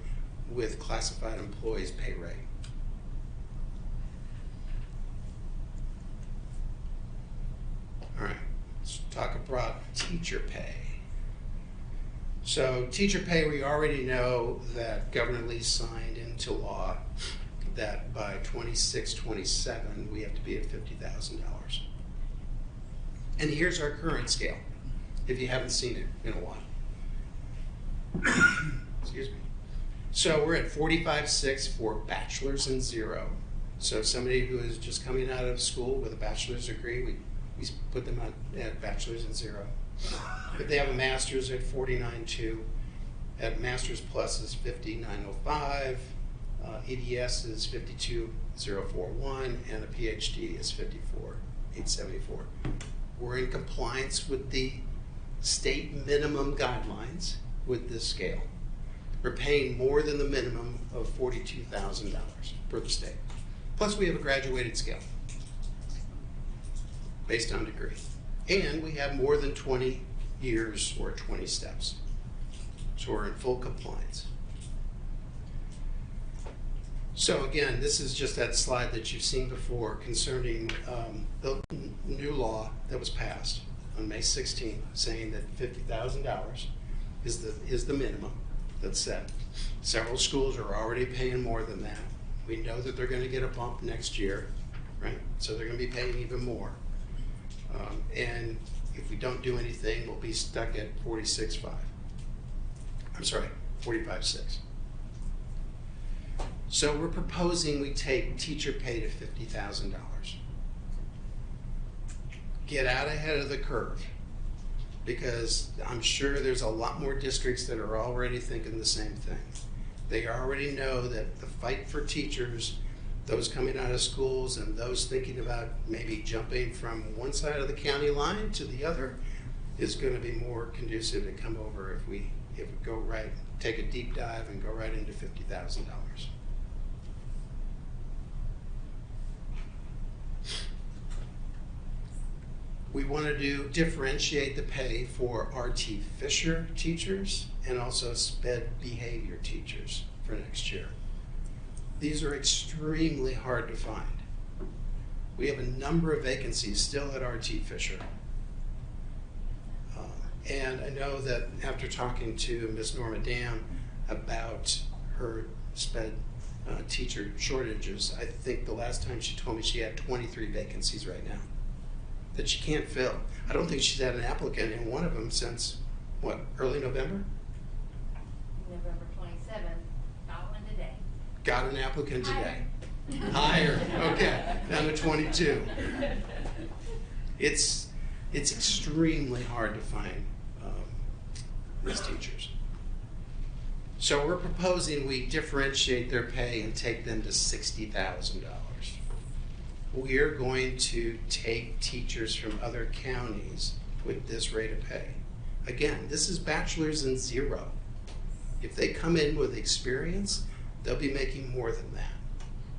with classified employees' pay rate. All right, let's talk about teacher pay. So teacher pay, we already know that Governor Lee signed into law that by 26-27, we have to be at $50,000. And here's our current scale, if you haven't seen it in a while. Excuse me. So we're at 45.6 for bachelor's and 0. So somebody who is just coming out of school with a bachelor's degree, we put them at bachelor's and 0. If they have a master's at 49.2, at master's plus is 59.05, EDS is 52.041, and a PhD is 54.874. We're in compliance with the state minimum guidelines with this scale. We're paying more than the minimum of $42,000 per the state. Plus we have a graduated scale based on degree. And we have more than 20 years or 20 steps. So we're in full compliance. So again, this is just that slide that you've seen before concerning the new law that was passed on May 16th, saying that $50,000 is the minimum that's set. Several schools are already paying more than that. We know that they're going to get a bump next year, right? So they're going to be paying even more. And if we don't do anything, we'll be stuck at 46.5. I'm sorry, 45.6. So we're proposing we take teacher pay to $50,000. Get out ahead of the curve, because I'm sure there's a lot more districts that are already thinking the same thing. They already know that the fight for teachers, those coming out of schools and those thinking about maybe jumping from one side of the county line to the other, is going to be more conducive to come over if we go right, take a deep dive and go right into $50,000. We want to differentiate the pay for RT Fisher teachers and also SPED behavior teachers for next year. These are extremely hard to find. We have a number of vacancies still at RT Fisher. And I know that after talking to Ms. Norma Dam about her SPED teacher shortages, I think the last time she told me she had 23 vacancies right now that she can't fill. I don't think she's had an applicant in one of them since, what, early November? November 27th, got one today. Got an applicant today. Higher, okay, down to 22. It's extremely hard to find these teachers. So we're proposing we differentiate their pay and take them to $60,000. We are going to take teachers from other counties with this rate of pay. Again, this is bachelor's in zero. If they come in with experience, they'll be making more than that.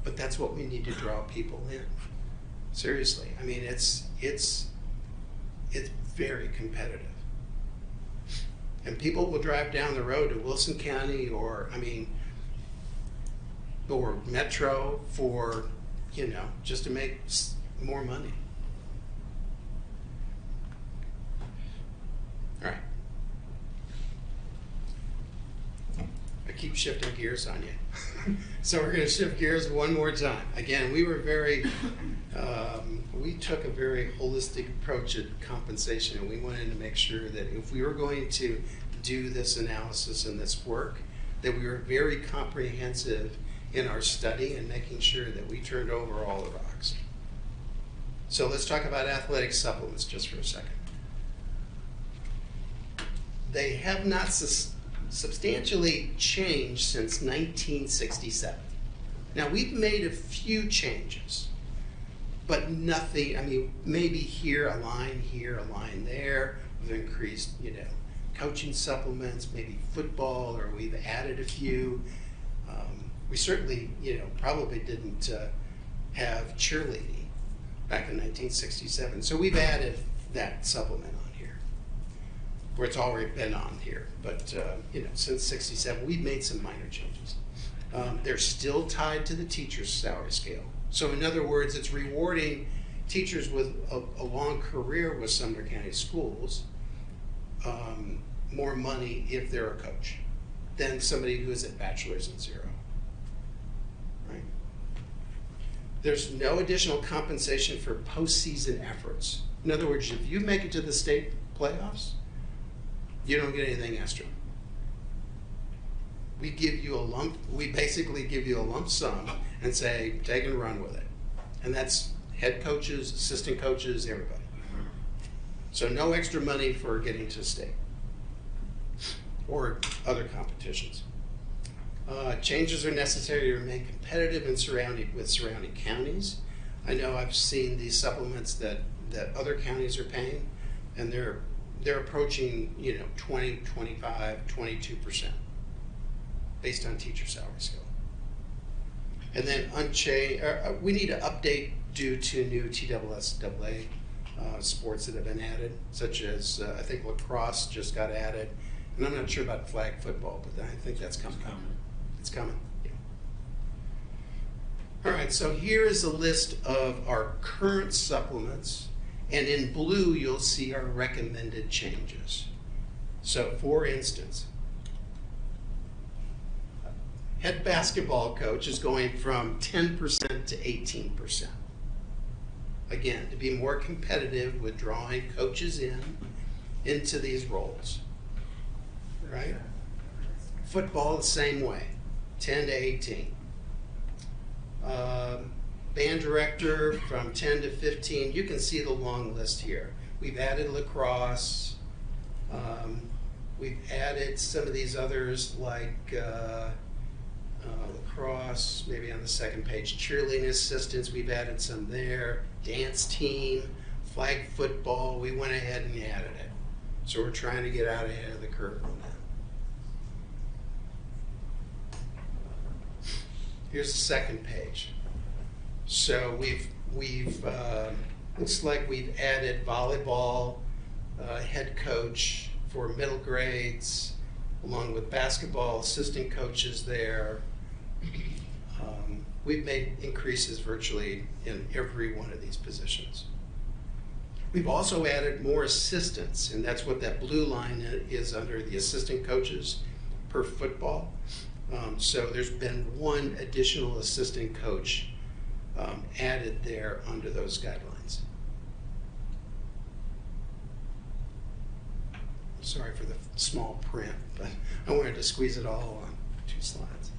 But that's what we need to draw people in. Seriously, I mean, it's very competitive. And people will drive down the road to Wilson County or Metro for, just to make more money. All right. I keep shifting gears on you. So we're going to shift gears one more time. Again, we were we took a very holistic approach at compensation, and we wanted to make sure that if we were going to do this analysis and this work, that we were very comprehensive in our study and making sure that we turned over all the rocks. So let's talk about athletic supplements just for a second. They have not substantially changed since 1967. Now, we've made a few changes, but nothing, maybe here, a line there. We've increased, coaching supplements, maybe football, or we've added a few. We certainly, probably didn't have cheerleading back in 1967. So we've added that supplement on here, where it's already been on here. But, since 67, we've made some minor changes. They're still tied to the teacher's salary scale. So in other words, it's rewarding teachers with a long career with Sumner County Schools more money if they're a coach than somebody who is at bachelor's in zero. Right? There's no additional compensation for postseason efforts. In other words, if you make it to the state playoffs, you don't get anything extra. We basically give you a lump sum and say, take and run with it. And that's head coaches, assistant coaches, everybody. So no extra money for getting to state or other competitions. Changes are necessary to remain competitive with surrounding counties. I know I've seen these supplements that other counties are paying, and they're approaching 20, 25, 22% based on teacher salary scale. And then we need to update due to new TSSAA sports that have been added, such as I think lacrosse just got added, and I'm not sure about flag football, but I think that's coming. It's coming. Yeah. All right, so here is a list of our current supplements, and in blue you'll see our recommended changes. So for instance, head basketball coach is going from 10% to 18%. Again, to be more competitive with drawing coaches into these roles. Right? Football the same way, 10 to 18. Band director from 10 to 15. You can see the long list here. We've added lacrosse. We've added some of these others like lacrosse, maybe on the second page. Cheerleading assistants, we've added some there. Dance team, flag football, we went ahead and added it. So we're trying to get out ahead of the curve on that. Here's the second page. So we've looks like we've added volleyball, head coach for middle grades, along with basketball assistant coaches there. We've made increases virtually in every one of these positions. We've also added more assistants, and that's what that blue line is under the assistant coaches per football. So there's been one additional assistant coach added there under those guidelines. Sorry for the small print, but I wanted to squeeze it all on 2 slides.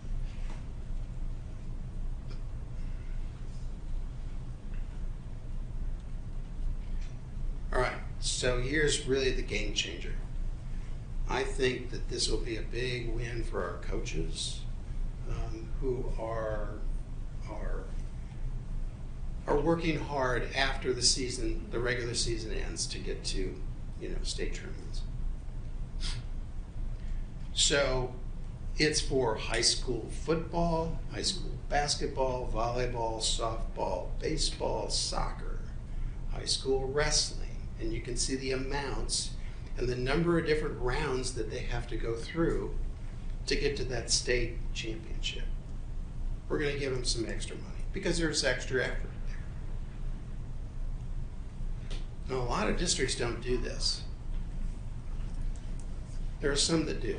All right, so here's really the game changer. I think that this will be a big win for our coaches, who are working hard after the season, the regular season ends, to get to, state tournaments. So it's for high school football, high school basketball, volleyball, softball, baseball, soccer, high school wrestling, and you can see the amounts and the number of different rounds that they have to go through to get to that state championship. We're going to give them some extra money because there's extra effort there. Now, a lot of districts don't do this. There are some that do.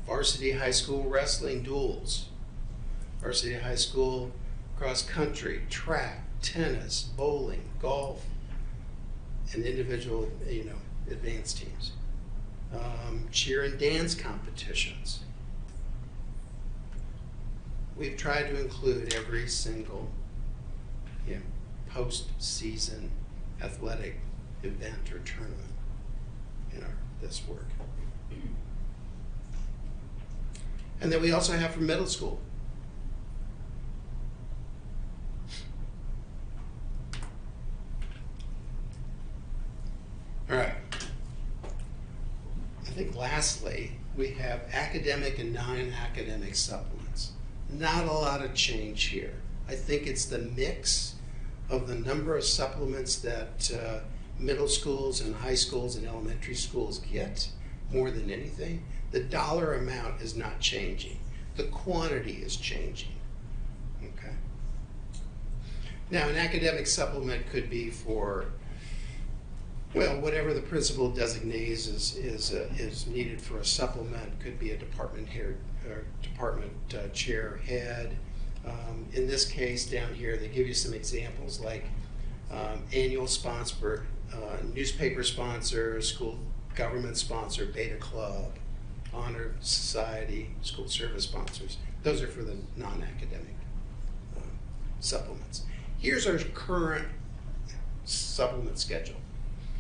Varsity high school wrestling duels, varsity high school cross country, track, tennis, bowling, golf, and individual, advanced teams. Cheer and dance competitions. We've tried to include every single post-season athletic event or tournament in this work. And then we also have for middle school. All right. I think lastly, we have academic and non-academic supplements. Not a lot of change here. I think it's the mix of the number of supplements that middle schools and high schools and elementary schools get more than anything. The dollar amount is not changing. The quantity is changing. Okay. Now, an academic supplement could be for, well, whatever the principal designates is needed for a supplement. Could be a department head or department chair head. In this case, down here, they give you some examples like annual sponsor, newspaper sponsor, school government sponsor, Beta Club, Honor Society, school service sponsors. Those are for the non-academic supplements. Here's our current supplement schedule.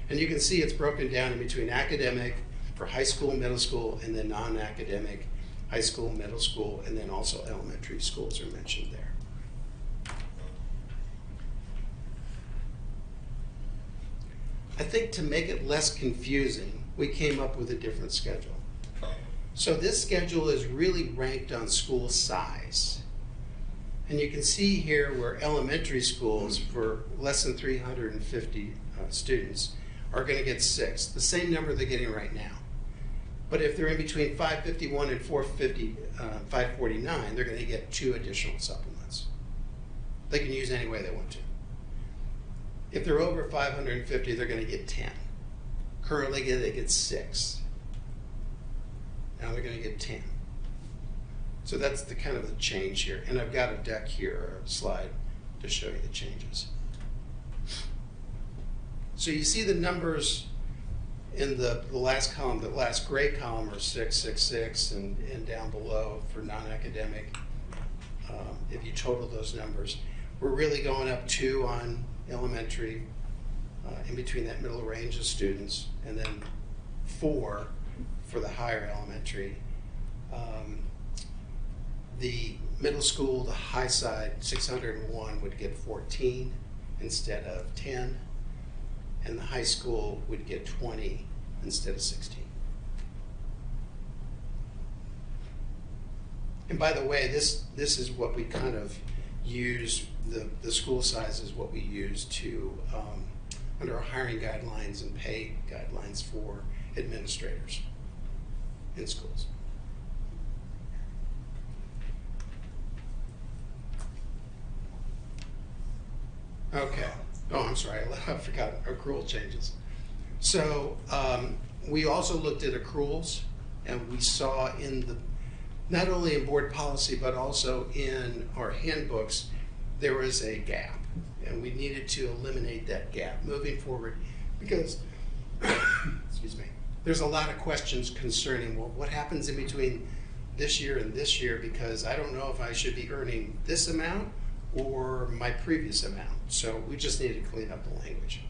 And you can see it's broken down in between academic for high school, middle school, and then non-academic, high school, middle school, and then also elementary schools are mentioned there. I think to make it less confusing, we came up with a different schedule. So this schedule is really ranked on school size. And you can see here where elementary schools for less than 350 students are going to get 6, the same number they're getting right now. But if they're in between 551 and 549, they're going to get 2 additional supplements. They can use any way they want to. If they're over 550, they're going to get 10. Currently, they get 6. Now they're going to get 10. So that's the kind of the change here. And I've got a deck here, a slide, to show you the changes. So you see the numbers in the last column, the last gray column are 6, 6, 6, and down below for non-academic. If you total those numbers, we're really going up 2 on elementary, in between that middle range of students, and then 4 for the higher elementary. The middle school, the high side, 601 would get 14 instead of 10, and the high school would get 20 instead of 16. And by the way, this is what we kind of use, the school size is what we use to, under our hiring guidelines and pay guidelines for administrators in schools. Okay. Oh, I'm sorry. I forgot accrual changes. So we also looked at accruals, and we saw in the, not only in board policy, but also in our handbooks, there was a gap, and we needed to eliminate that gap moving forward because, excuse me, there's a lot of questions concerning, well, what happens in between this year and this year, because I don't know if I should be earning this amount or my previous amount. So we just need to clean up the language.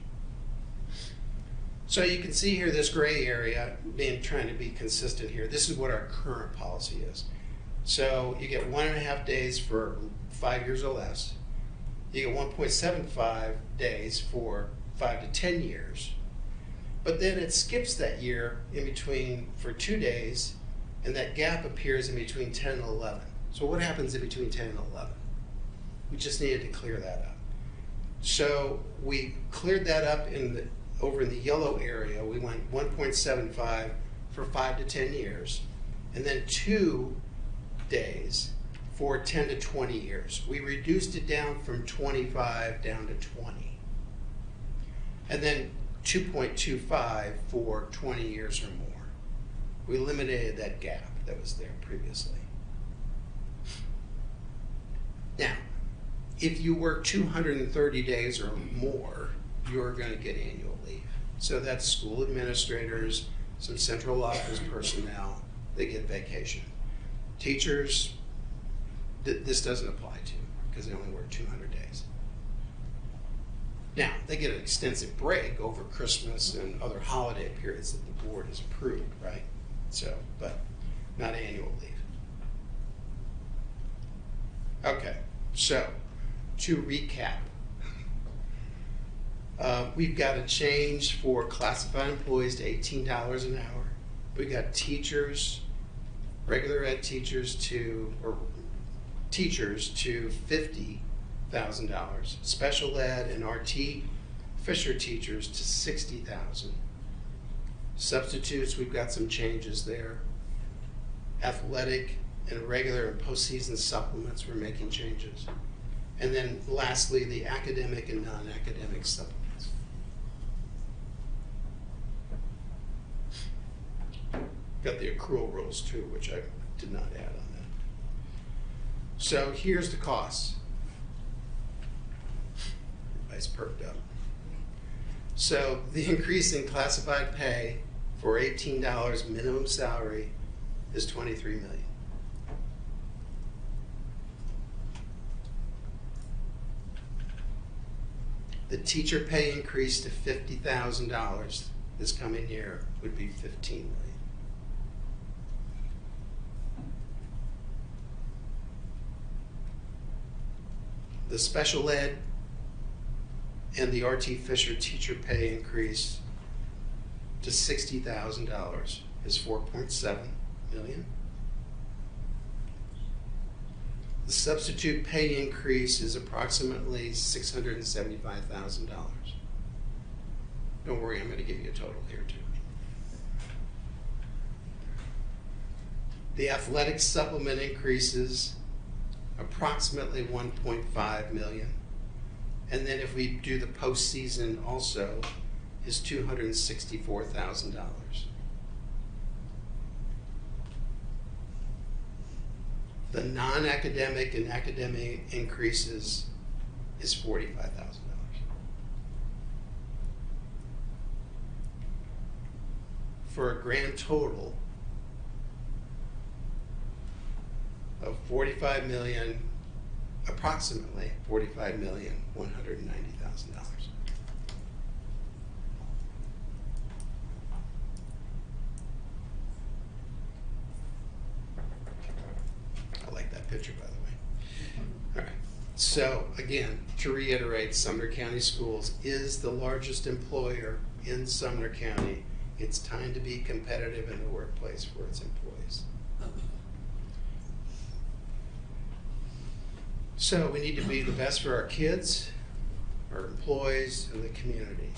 So you can see here this gray area, trying to be consistent here. This is what our current policy is. So you get 1.5 days for 5 years or less. You get 1.75 days for 5 to 10 years. But then it skips that year in between for 2 days, and that gap appears in between 10 and 11. So what happens in between 10 and 11? We just needed to clear that up. So we cleared that up over in the yellow area. We went 1.75 for 5 to 10 years, and then 2 days for 10 to 20 years. We reduced it down from 25 down to 20. And then 2.25 for 20 years or more. We eliminated that gap that was there previously. Now, if you work 230 days or more, you're going to get annual leave. So that's school administrators, some central office personnel, they get vacation. Teachers, this doesn't apply to because they only work 200 days. Now, they get an extensive break over Christmas and other holiday periods that the board has approved, right? So, but not annual leave. Okay, so to recap, we've got a change for classified employees to $18 an hour. We got teachers, regular ed teachers to $50,000, special ed and RT Fisher teachers to $60,000. Substitutes, we've got some changes there. Athletic and regular and postseason supplements, we're making changes. And then lastly, the academic and non-academic supplements. Got the accrual rules too, which I did not add on that. So here's the costs. Everybody's perked up. So the increase in classified pay for $18 minimum salary is $23 million. The teacher pay increase to $50,000 this coming year would be $15 million. The special ed and the RT Fisher teacher pay increase to $60,000 is $4.7 million. The substitute pay increase is approximately $675,000. Don't worry, I'm going to give you a total here too. The athletic supplement increases approximately $1.5 million. And then if we do the postseason also, is $264,000. The non-academic and academic increases is $45,000. For a grand total of approximately $45,190,000. I like that picture, by the way. All right. So again, to reiterate, Sumner County Schools is the largest employer in Sumner County. It's time to be competitive in the workplace for its employees. So we need to be the best for our kids, our employees, and the community.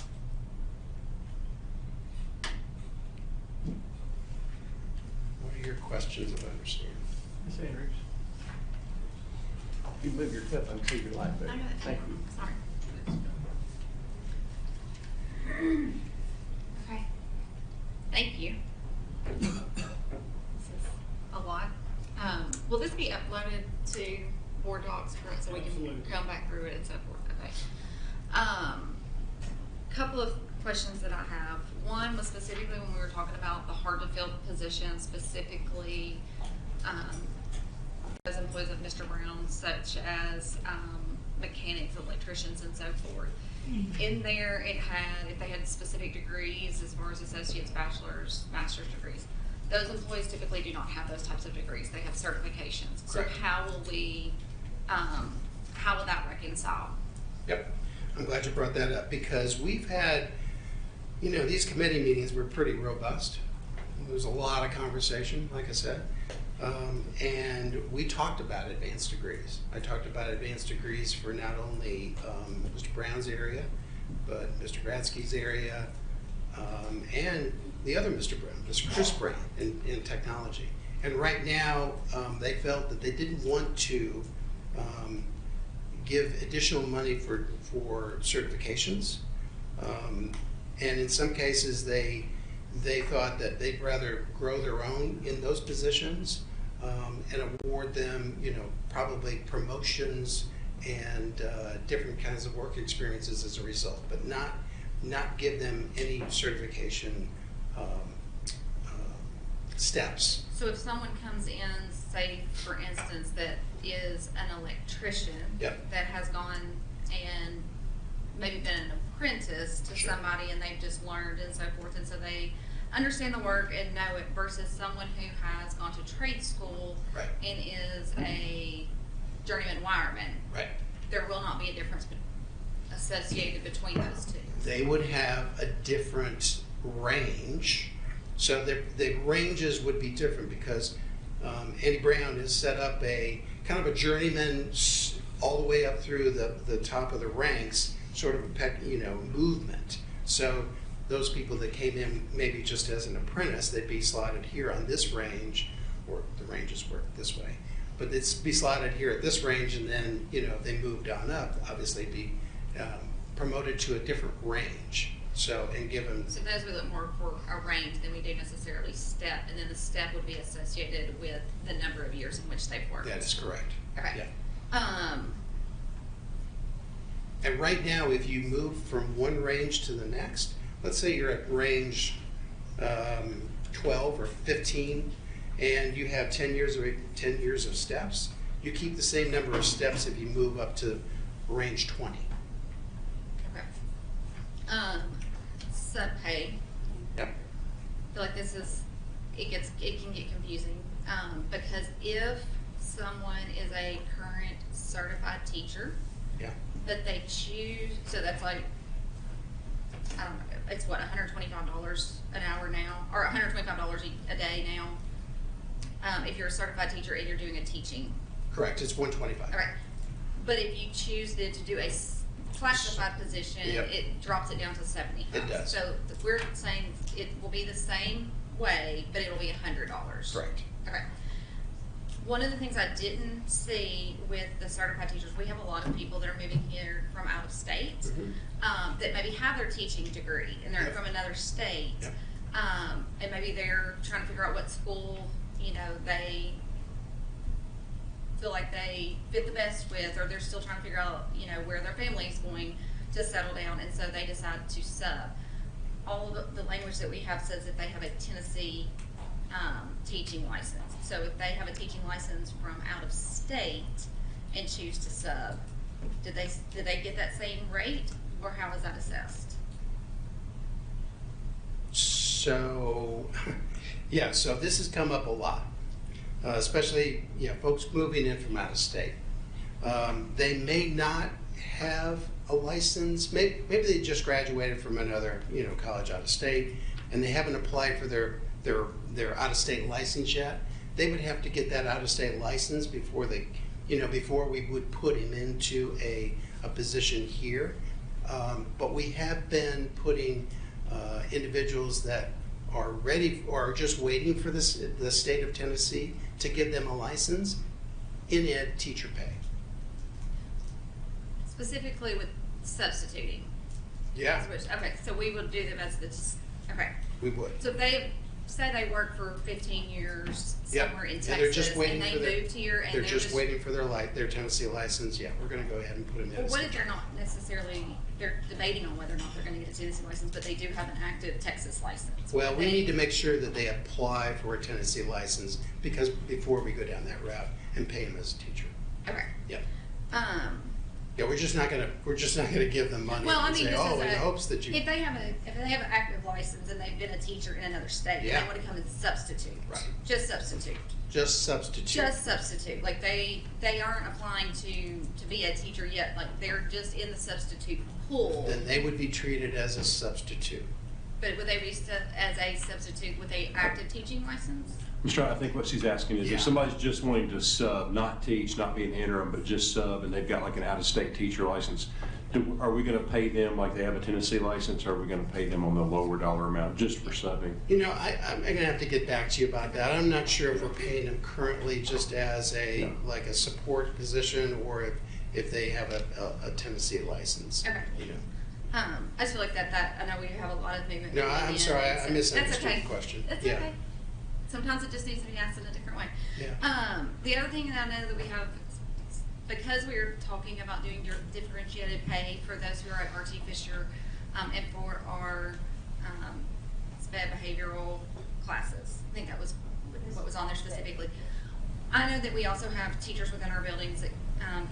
What are your questions of understanding? Ms. Andrews? You move your cup and keep your light there. Thank you. Sorry. Okay. Thank you. This is a lot. Will this be uploaded to Board Docs so we can come back through it and so forth? Okay. Couple of questions that I have. One was specifically when we were talking about the hard to fill positions, specifically those employees of Mr. Brown, such as mechanics, electricians, and so forth. In there, it had, if they had specific degrees as far as associates, bachelor's, master's degrees. Those employees typically do not have those types of degrees. They have certifications. So Correct. how will we, how will that reconcile? Yep, I'm glad you brought that up, because we've had, these committee meetings were pretty robust. There was a lot of conversation, like I said, and we talked about advanced degrees. I talked about advanced degrees for not only Mr. Brown's area, but Mr. Gradsky's area, and the other Mr. Brown, Mr. Chris Brown in technology. And right now, they felt that they didn't want to give additional money for certifications. And in some cases, they thought that they'd rather grow their own in those positions and award them, probably promotions and different kinds of work experiences as a result, but not give them any certification steps. So if someone comes in, say, for instance, that is an electrician Yep. that has gone and maybe been an apprentice to Sure. somebody and they've just learned and so forth, and so they understand the work and know it, versus someone who has gone to trade school Right. and is a journeyman wireman, Right. there will not be a difference associated between those two. They would have a different range. So the ranges would be different, because Andy Brown has set up a kind of a journeyman all the way up through the top of the ranks, sort of a movement. So those people that came in maybe just as an apprentice, they'd be slotted here on this range, or the ranges work this way, but they'd be slotted here at this range, and then if they moved on up, obviously be promoted to a different range. So, and given, So those we look more for a range than we do necessarily step, and then the step would be associated with the number of years in which they've worked. that is correct. Okay. Yeah. And right now, if you move from one range to the next, let's say you're at range 12 or 15, and you have 10 years of steps, you keep the same number of steps if you move up to range 20. Okay. Sub-pay. Yep. I feel like it can get confusing, because if someone is a current certified teacher, Yeah. but they choose, so that's like, I don't know, it's what, $125 an hour now, or $125 a day now, if you're a certified teacher and you're doing a teaching. Correct. It's 125. All right, but if you choose to do a classified position, Yep. it drops it down to 75. It does. So we're saying it will be the same way, but it'll be $100. Correct. Okay. One of the things I didn't see with the certified teachers, we have a lot of people that are moving here from out of state, Mhm. that maybe have their teaching degree and they're Yep. from another state, Yep. and maybe they're trying to figure out what school they feel like they fit the best with, or they're still trying to figure out where their family is going to settle down, and so they decide to sub. All the language that we have says that they have a Tennessee teaching license. So if they have a teaching license from out of state and choose to sub, did they get that same rate, or how is that assessed? So, yeah, so this has come up a lot, especially folks moving in from out of state. They may not have a license. Maybe they just graduated from another college out of state, and they haven't applied for their out of state license yet. They would have to get that out of state license before before we would put him into a position here. But we have been putting individuals that are ready or are just waiting for the state of Tennessee to give them a license in ed teacher pay. Specifically with substituting. Yeah, Okay, so we would do them as okay. we would. So if they say they work for 15 years Yeah, somewhere in and Texas, they're just waiting and for they moved here, and they're just waiting for their Tennessee license. Yeah, we're going to go ahead and put them in. Well, as what if teacher. they're not necessarily, they're debating on whether or not they're going to get a Tennessee license, but they do have an active Texas license? Well, we need to make sure that they apply for a Tennessee license before we go down that route and pay them as a teacher. Okay. Yep. Yeah, we're just not gonna give them money Well, I and mean, say, this oh, is in a, hopes that you. if they have an active license and they've been a teacher in another state, Yeah. they want to come and substitute. Right. Just substitute. Just substitute. Just substitute. Like they aren't applying to be a teacher yet. Like they're just in the substitute pool. Then they would be treated as a substitute. But would they be as a substitute with a active teaching license? Mr. I think what she's asking is Yeah. if somebody's just wanting to sub, not teach, not be an interim, but just sub, and they've got like an out-of-state teacher license, are we gonna pay them like they have a Tennessee license, or are we gonna pay them on the lower dollar amount just for subbing? You know, I'm gonna have to get back to you about that. I'm not sure if we're paying them currently just as a, like a support position, or if they have a Tennessee license. Okay. You know. I just feel like that I know we have a lot of movement. No, going I'm in, sorry, and I so- misunderstood that's okay. the question. That's Yeah. okay. Sometimes it just needs to be asked in a different way. Yeah. The other thing that I know that we have, because we are talking about doing differentiated pay for those who are at RT Fisher, and for our SPED behavioral classes. I think that was what was on there specifically. I know that we also have teachers within our buildings that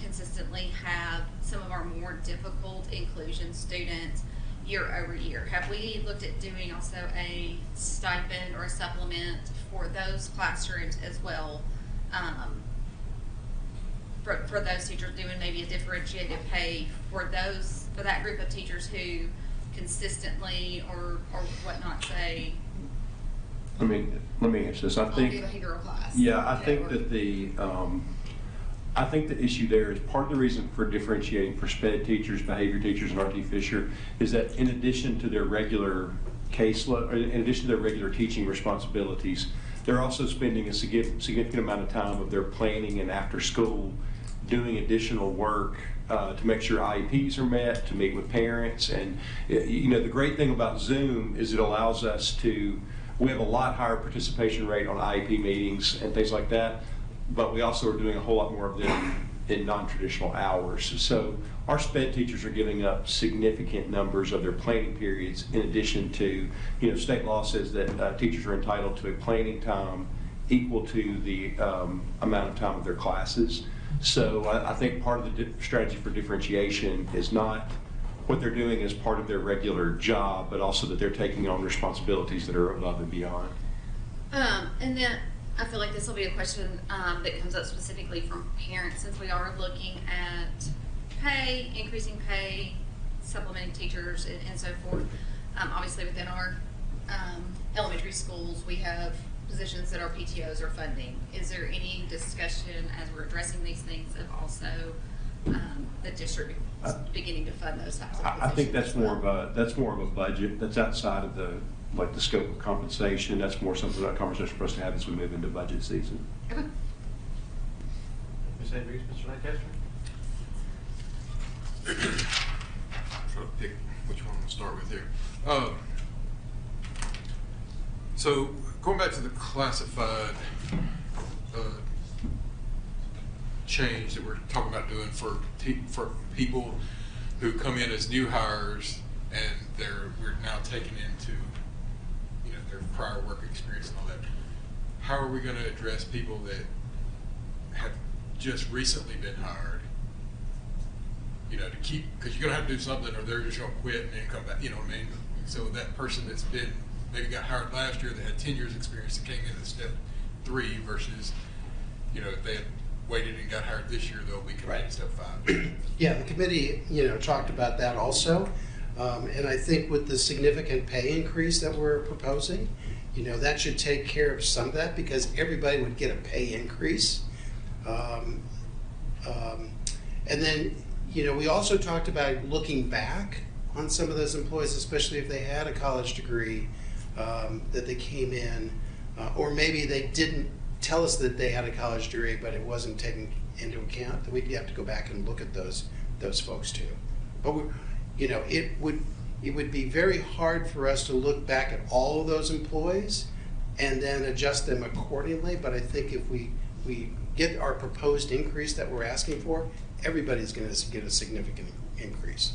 consistently have some of our more difficult inclusion students year over year. Have we looked at doing also a stipend or a supplement for those classrooms as well? For those teachers, doing maybe a differentiated pay for that group of teachers who consistently or whatnot say, Let me answer this. I I'll think. do behavioral class. Yeah, I You think know, that I think the issue there is part of the reason for differentiating for SPED teachers, behavior teachers, and RT Fisher is that in addition to their regular caseload, or in addition to their regular teaching responsibilities, they're also spending a significant amount of time of their planning and after school doing additional work to make sure IEPs are met, to meet with parents. And you know, the great thing about Zoom is it allows us to, we have a lot higher participation rate on IEP meetings and things like that, but we also are doing a whole lot more of them in non-traditional hours. So our SPED teachers are giving up significant numbers of their planning periods in addition to, you know, state law says that teachers are entitled to a planning time equal to the amount of time of their classes. So I think part of the strategy for differentiation is not what they're doing as part of their regular job, but also that they're taking on responsibilities that are above and beyond. and then I feel like this will be a question that comes up specifically from parents, since we are looking at pay, increasing pay, supplementing teachers, and so forth. Obviously, within our elementary schools, we have positions that our PTOs are funding. Is there any discussion as we're addressing these things of also the district beginning to fund those types of positions? I think that's more of a budget. That's outside of the scope of compensation. That's more something that conversation for us to have as we move into budget season. Okay. Ms. Andrews, Mr. Lancaster? Try to pick which one to start with here. So going back to the classified change that we're talking about doing for people who come in as new hires and we're now taking into, you know, their prior work experience and all that. How are we going to address people that have just recently been hired? You know, to keep, because you're gonna have to do something, or they're just gonna quit and then come back. You know what I mean? So that person that's been maybe got hired last year that had 10 years experience that came in at step 3 versus, you know, if they had waited and got hired this year, they'll be coming in step 5. Yeah, the committee, you know, talked about that also. And I think with the significant pay increase that we're proposing, you know, that should take care of some of that because everybody would get a pay increase. And then, you know, we also talked about looking back on some of those employees, especially if they had a college degree, that they came in, or maybe they didn't tell us that they had a college degree, but it wasn't taken into account, that we'd have to go back and look at those folks too. But you know, it would be very hard for us to look back at all of those employees and then adjust them accordingly. But I think if we get our proposed increase that we're asking for, everybody's going to get a significant increase,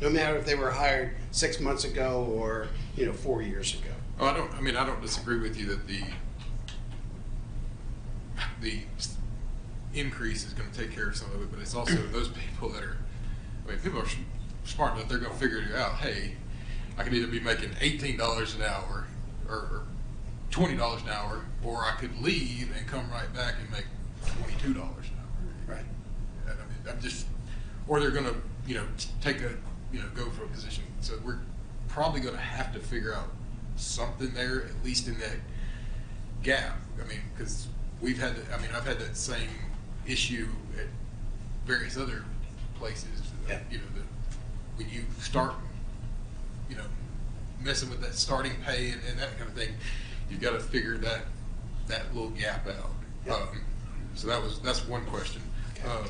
no matter if they were hired 6 months ago or, you know, 4 years ago. Oh, I don't disagree with you that the increase is going to take care of some of it, but it's also those people that are I mean, people are smart enough, they're gonna figure it out, hey, I could either be making $18 an hour or $20 an hour, or I could leave and come right back and make $22 an hour. Right. I mean, I'm just, or they're gonna, take a, go for a position. So we're probably gonna have to figure out something there, at least in that gap. I mean, because I've had that same issue at various other places. Yeah. That when you start, messing with that starting pay and that kind of thing, you've got to figure that little gap out. Yeah. So that's one question. Okay.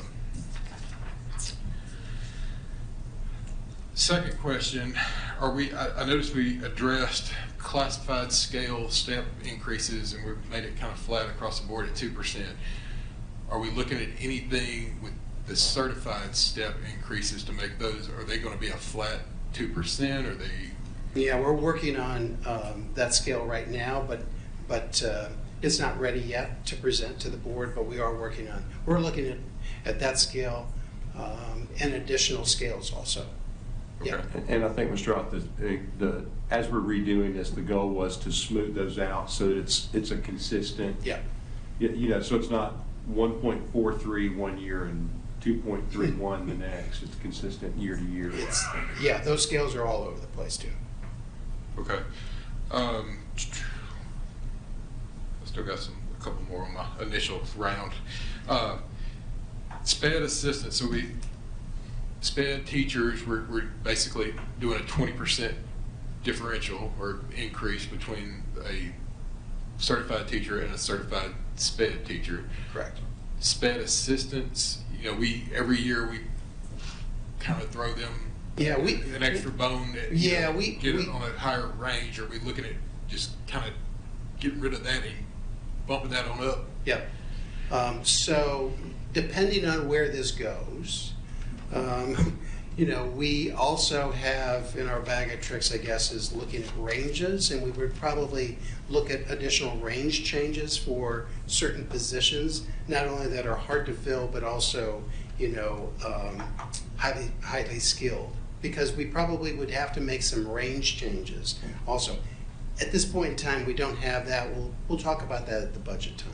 Second question, I noticed we addressed classified scale step increases and we've made it kind of flat across the board at 2%. Are we looking at anything with the certified step increases to make those, are they going to be a flat 2%? Are they? Yeah, we're working on that scale right now, but it's not ready yet to present to the board, but we are working on, we're looking at that scale and additional scales also. Yeah. And I think, Mr. Ott, as we're redoing this, the goal was to smooth those out so that it's a consistent. Yeah. So it's not 1.43 one year and 2.31 the next. It's consistent year to year. Yeah, those scales are all over the place too. Okay. I still got a couple more on my initial round. SPED assistants. So SPED teachers, we're basically doing a 20% differential or increase between a certified teacher and a certified SPED teacher. Correct. SPED assistants, every year we kind of throw them an extra bone. We get it on a higher range. Are we looking at just kind of getting rid of that and bumping that on up? Yeah. So depending on where this goes, we also have in our bag of tricks, I guess, is looking at ranges, and we would probably look at additional range changes for certain positions, not only that are hard to fill, but also, highly skilled, because we probably would have to make some range changes also. At this point in time, we don't have that. We'll talk about that at the budget time.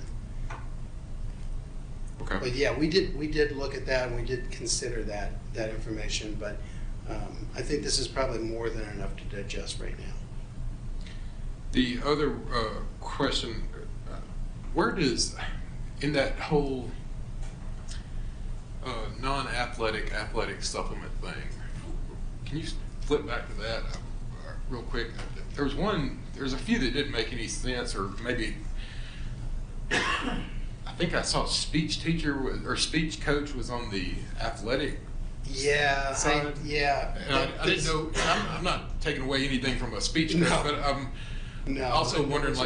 Okay. But yeah, we did look at that and we did consider that information, but I think this is probably more than enough to digest right now. The other question, where does, in that whole non-athletic athletic supplement thing, can you flip back to that real quick? There's a few that didn't make any sense, or maybe I think I saw speech teacher or speech coach was on the athletic. Yeah, side. And I didn't know. I'm not taking away anything from a speech coach, No. but I'm also wondering,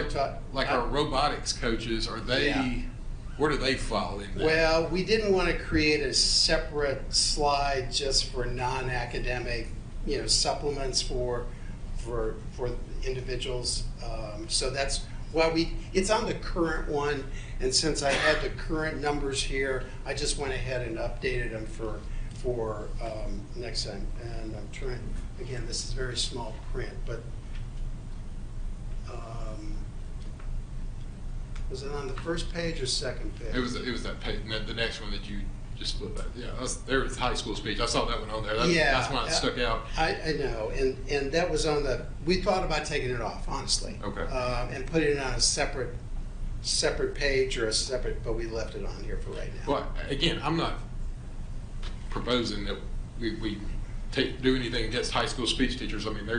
like our robotics coaches, are they? Yeah. Where do they fall in that? Well, we didn't want to create a separate slide just for non-academic, supplements for individuals. So that's why it's on the current one, and since I had the current numbers here, I just went ahead and updated them for next time. And I'm trying, again, this is very small print, but was it on the first page or second page? It was that page, the next one that you just flipped back. Yeah, there was high school speech. I saw that one on there. That's why it stuck out. I know, and that was on the. We thought about taking it off, honestly. Okay. And putting it on a separate page or but we left it on here for right now. Well, again, I'm not proposing that we do anything against high school speech teachers. I mean,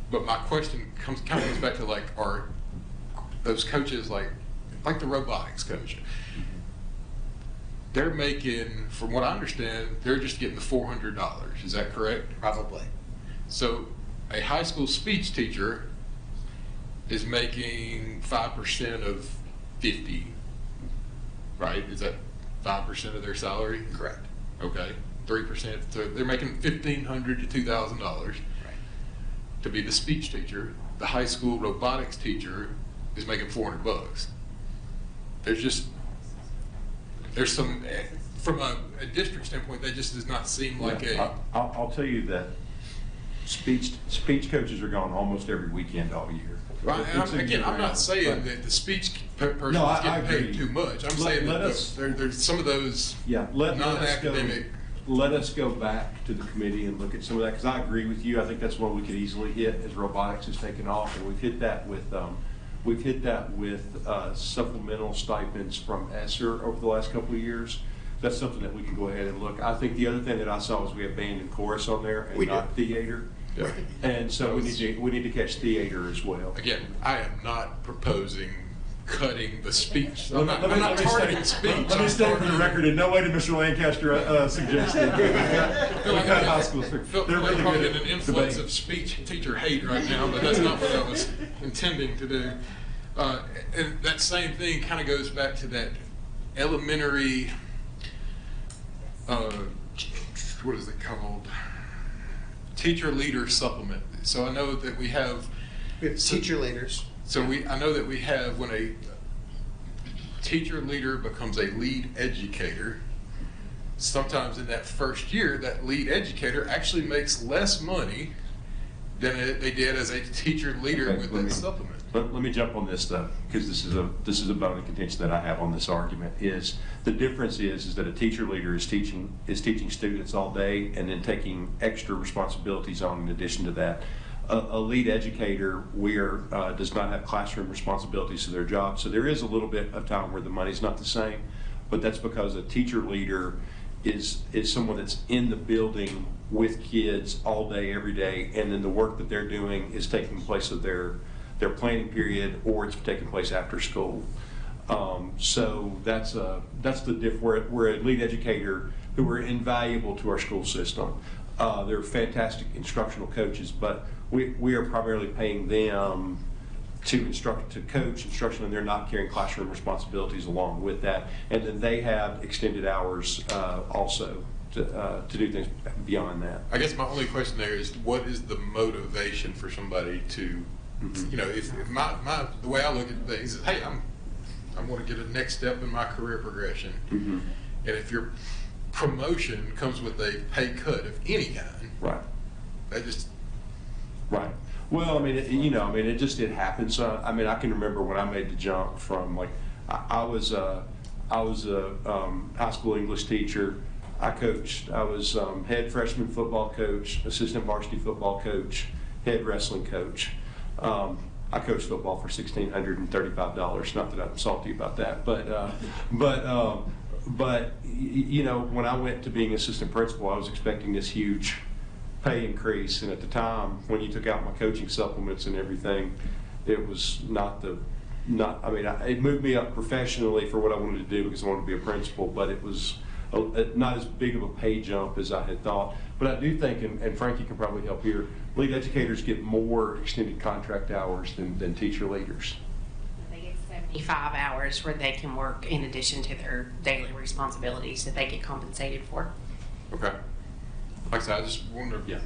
but my question comes back to, like, are those coaches like the robotics coach? They're making, from what I understand, they're just getting the $400. Is that correct? Probably. So a high school speech teacher is making 5% of 50, right? Is that 5% of their salary? Correct. Okay, 3%. So they're making $1,500 to $2,000 Right. to be the speech teacher. The high school robotics teacher is making $400. There's some from a district standpoint, that just does not seem like a. I'll tell you that speech coaches are gone almost every weekend all year. Right, and It's a again, I'm not year-round, saying but- that the speech person No, is I getting paid agree. too much. I'm saying let that us- there's some of those Let us non-academic. let us go back to the committee and look at some of that, because I agree with you. I think that's one we could easily hit as robotics has taken off, and we've hit that with supplemental stipends from ESSER over the last couple of years. That's something that we can go ahead and look. I think the other thing that I saw was we have band and chorus on there and We not theater. Yeah. And so we need to catch theater as well. Again, I am not proposing cutting the speech. I'm Let me- not let me targeting state- speech. Let me I'm state for the targeting- record, in no way did Mr. Lancaster suggest that. feel like Cut I'm high school speech. They're really probably good in an at influx debating. of speech teacher hate right now, but that's not what I was intending to do. And that same thing kind of goes back to that elementary, what is it called? Teacher leader supplement. So I know that we have. We have teacher leaders. So I know that we have, when a teacher leader becomes a lead educator, sometimes in that first year, that lead educator actually makes less money than they did as a teacher leader Okay, with let that me- supplement. Let me jump on this though, because this is a bone of contention that I have on this argument. Is the difference is that a teacher leader is teaching students all day and then taking extra responsibilities on in addition to that. A lead educator does not have classroom responsibilities to their job, so there is a little bit of time where the money's not the same, but that's because a teacher leader is someone that's in the building with kids all day, every day, and then the work that they're doing is taking place of their planning period, or it's taking place after school. So that's the diff. We're a lead educator who are invaluable to our school system. They're fantastic instructional coaches, but we are primarily paying them to coach instruction, and they're not carrying classroom responsibilities along with that. And then they have extended hours also to do things beyond that. I guess my only question there is, what is the motivation for somebody to, you know, if the way I look at things is, hey, I'm going to get a next step in my career progression, Mm-hmm. and if your promotion comes with a pay cut of any kind, Right. that just. Right. Well, I mean, it happens. I mean, I can remember when I made the jump from I was a high school English teacher. I coached. I was head freshman football coach, assistant varsity football coach, head wrestling coach. I coached football for $1,635. Not that I'm salty about that, but you know, when I went to being assistant principal, I was expecting this huge pay increase, and at the time when you took out my coaching supplements and everything, it was it moved me up professionally for what I wanted to do because I wanted to be a principal, but it was not as big of a pay jump as I had thought. But I do think, and Frankie can probably help here, lead educators get more extended contract hours than teacher leaders. They get 75 hours where they can work in addition to their daily responsibilities that they get compensated for. Okay. Like I said, I just wonder, Yeah.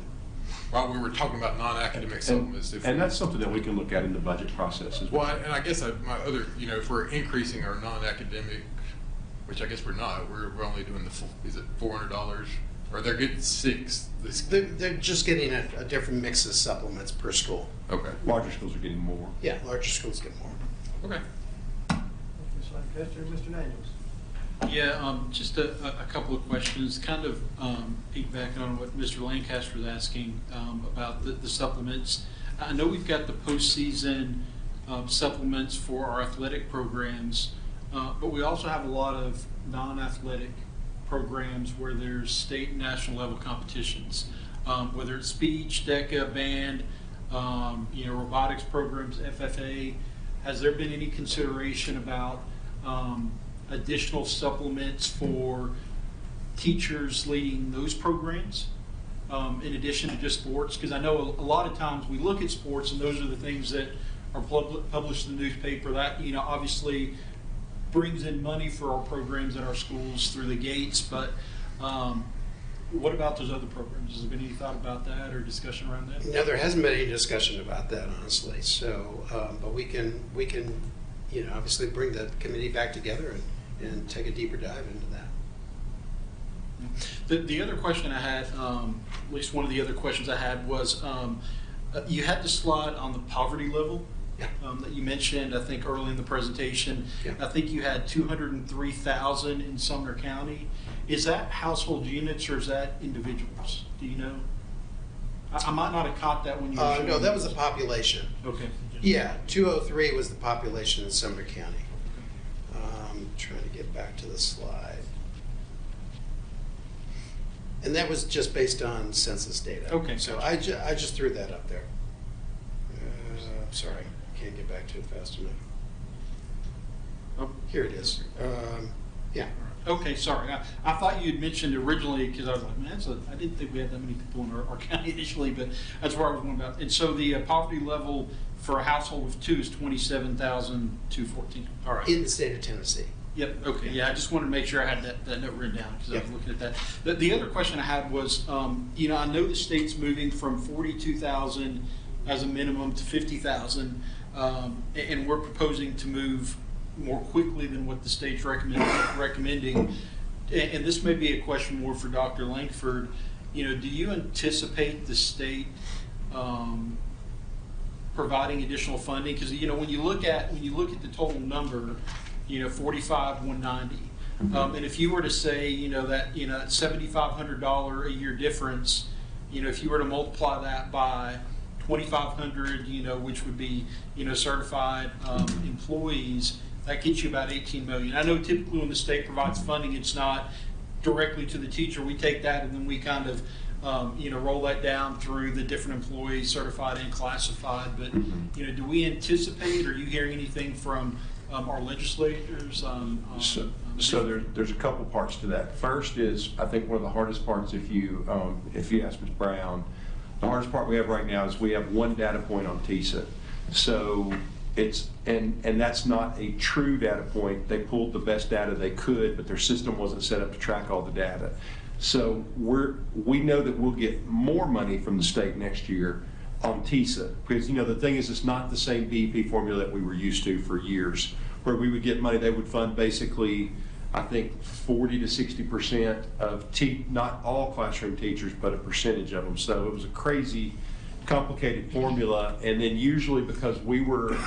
while we were talking about non-academic supplements, And that's something that we can look at in the budget process as well. well, and I guess my other, you know, if we're increasing our non-academic, which I guess we're not, we're only doing is it $400, or they're getting $6? They're just getting a different mix of supplements per school. Okay. Larger schools are getting more. Yeah, larger schools get more. Okay. Ms. Lancaster, Mr. Daniels. Yeah, just a couple of questions, kind of piggybacking on what Mr. Lancaster was asking about the supplements. I know we've got the postseason supplements for our athletic programs, but we also have a lot of non-athletic programs where there's state and national level competitions, whether it's speech, DECA, band, robotics programs, FFA. Has there been any consideration about additional supplements for teachers leading those programs in addition to just sports? Because I know a lot of times we look at sports and those are the things that are published in the newspaper. That, obviously brings in money for our programs in our schools through the gates, but what about those other programs? Has there been any thought about that or discussion around that? No, there hasn't been any discussion about that, honestly. So, but we can, obviously bring the committee back together and take a deeper dive into that. The other question I had, at least one of the other questions I had was, you had the slide on the poverty level. Yeah. That you mentioned, I think early in the presentation. Yeah. I think you had 203,000 in Sumner County. Is that household units or is that individuals? Do you know? I might not have caught that when you were showing. No, that was the population. Okay. Yeah, 203 was the population in Sumner County. Trying to get back to the slide. And that was just based on census data. Okay, So gotcha. I just threw that up there. Sorry, can't get back to it fast enough. Oh. Here it is. Yeah. Okay, sorry. I thought you had mentioned originally, because I was like, man, I didn't think we had that many people in our county initially, but that's where I was going about. And so the poverty level for a household with two is 27,214. All right. In the state of Tennessee. Yep, okay, yeah, I just wanted to make sure I had that note written down, because I was Yep. looking at that. The other question I had was, you know, I know the state's moving from 42,000 as a minimum to 50,000, and we're proposing to move more quickly than what the state's recommending. And this may be a question more for Dr. Langford. You know, do you anticipate the state providing additional funding? Because, you know, when you look at the total number, you know, 45,190. And if you were to say, you know, that $7,500 a year difference, you know, if you were to multiply that by 2,500, you know, which would be, you know, certified employees, that gets you about 18 million. I know typically when the state provides funding, it's not directly to the teacher. We take that and then we kind of, you know, roll that down through the different employees, certified and classified. But, you know, do we anticipate, or are you hearing anything from our legislators? So there's a couple parts to that. First is, I think one of the hardest parts, if you ask Ms. Brown, the hardest part we have right now is we have one data point on TISA. So it's, and that's not a true data point. They pulled the best data they could, but their system wasn't set up to track all the data. So we know that we'll get more money from the state next year on TISA, because, you know, the thing is, it's not the same BEP formula that we were used to for years, where we would get money. They would fund basically, I think, 40 to 60% of not all classroom teachers, but a percentage of them. So it was a crazy, complicated formula. And then usually, because we were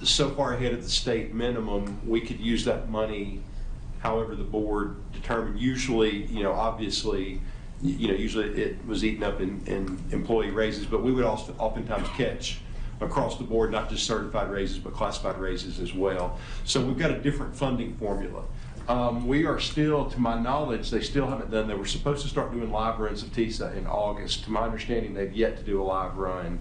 so far ahead of the state minimum, we could use that money however the board determined. Usually, you know, obviously, you know, usually it was eaten up in employee raises, but we would also oftentimes catch across the board, not just certified raises, but classified raises as well. So we've got a different funding formula. We are still, to my knowledge, they still haven't done, they were supposed to start doing live runs of TISA in August. To my understanding, they've yet to do a live run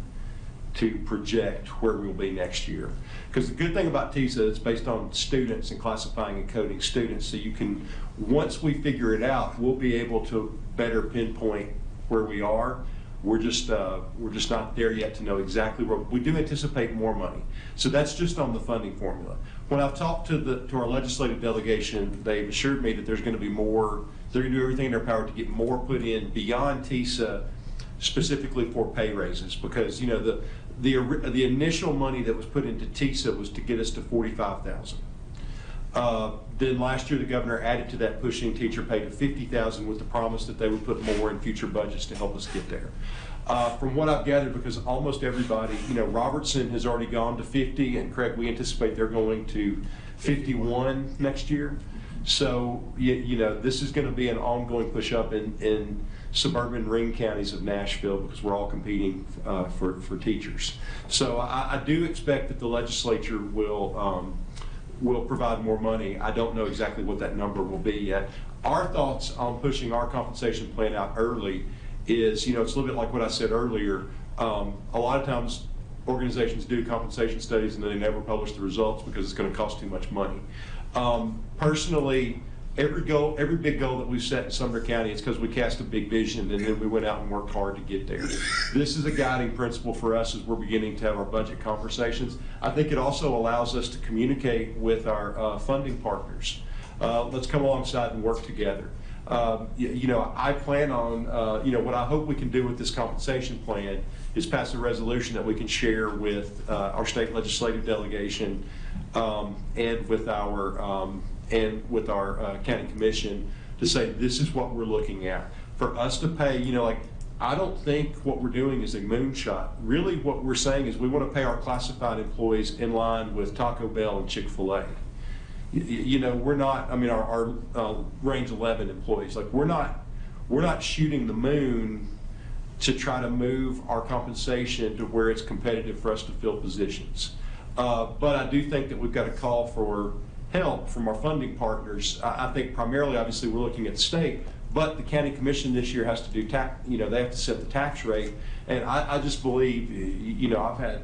to project where we'll be next year. Because the good thing about TISA, it's based on students and classifying and coding students, so you can, once we figure it out, we'll be able to better pinpoint where we are. We're just not there yet to know exactly where. We do anticipate more money. So that's just on the funding formula. When I've talked to our legislative delegation, they've assured me that there's going to be more, they're going to do everything in their power to get more put in beyond TISA, specifically for pay raises, because, you know, the initial money that was put into TISA was to get us to 45,000. Then last year the governor added to that, pushing teacher pay to 50,000 with the promise that they would put more in future budgets to help us get there. From what I've gathered, because almost everybody, you know, Robertson has already gone to 50, and Craig, we anticipate they're going to 51 next year. So, you know, this is going to be an ongoing push up in suburban ring counties of Nashville, because we're all competing for teachers. So I do expect that the legislature will provide more money. I don't know exactly what that number will be yet. Our thoughts on pushing our compensation plan out early is, you know, it's a little bit like what I said earlier. A lot of times organizations do compensation studies and then they never publish the results because it's going to cost too much money. Personally, every big goal that we've set in Sumner County, it's because we cast a big vision and then we went out and worked hard to get there. This is a guiding principle for us as we're beginning to have our budget conversations. I think it also allows us to communicate with our funding partners. Let's come alongside and work together. You know, I plan on, you know, what I hope we can do with this compensation plan is pass a resolution that we can share with our state legislative delegation and with our county commission to say, this is what we're looking at. For us to pay, you know, like, I don't think what we're doing is a moonshot. Really, what we're saying is we want to pay our classified employees in line with Taco Bell and Chick-fil-A. You know, we're not, I mean, our range 11 employees, like, we're not shooting the moon to try to move our compensation to where it's competitive for us to fill positions. But I do think that we've got to call for help from our funding partners. I think primarily, obviously, we're looking at the state, but the county commission this year has to do tax, you know, they have to set the tax rate. And I just believe, you know, I've had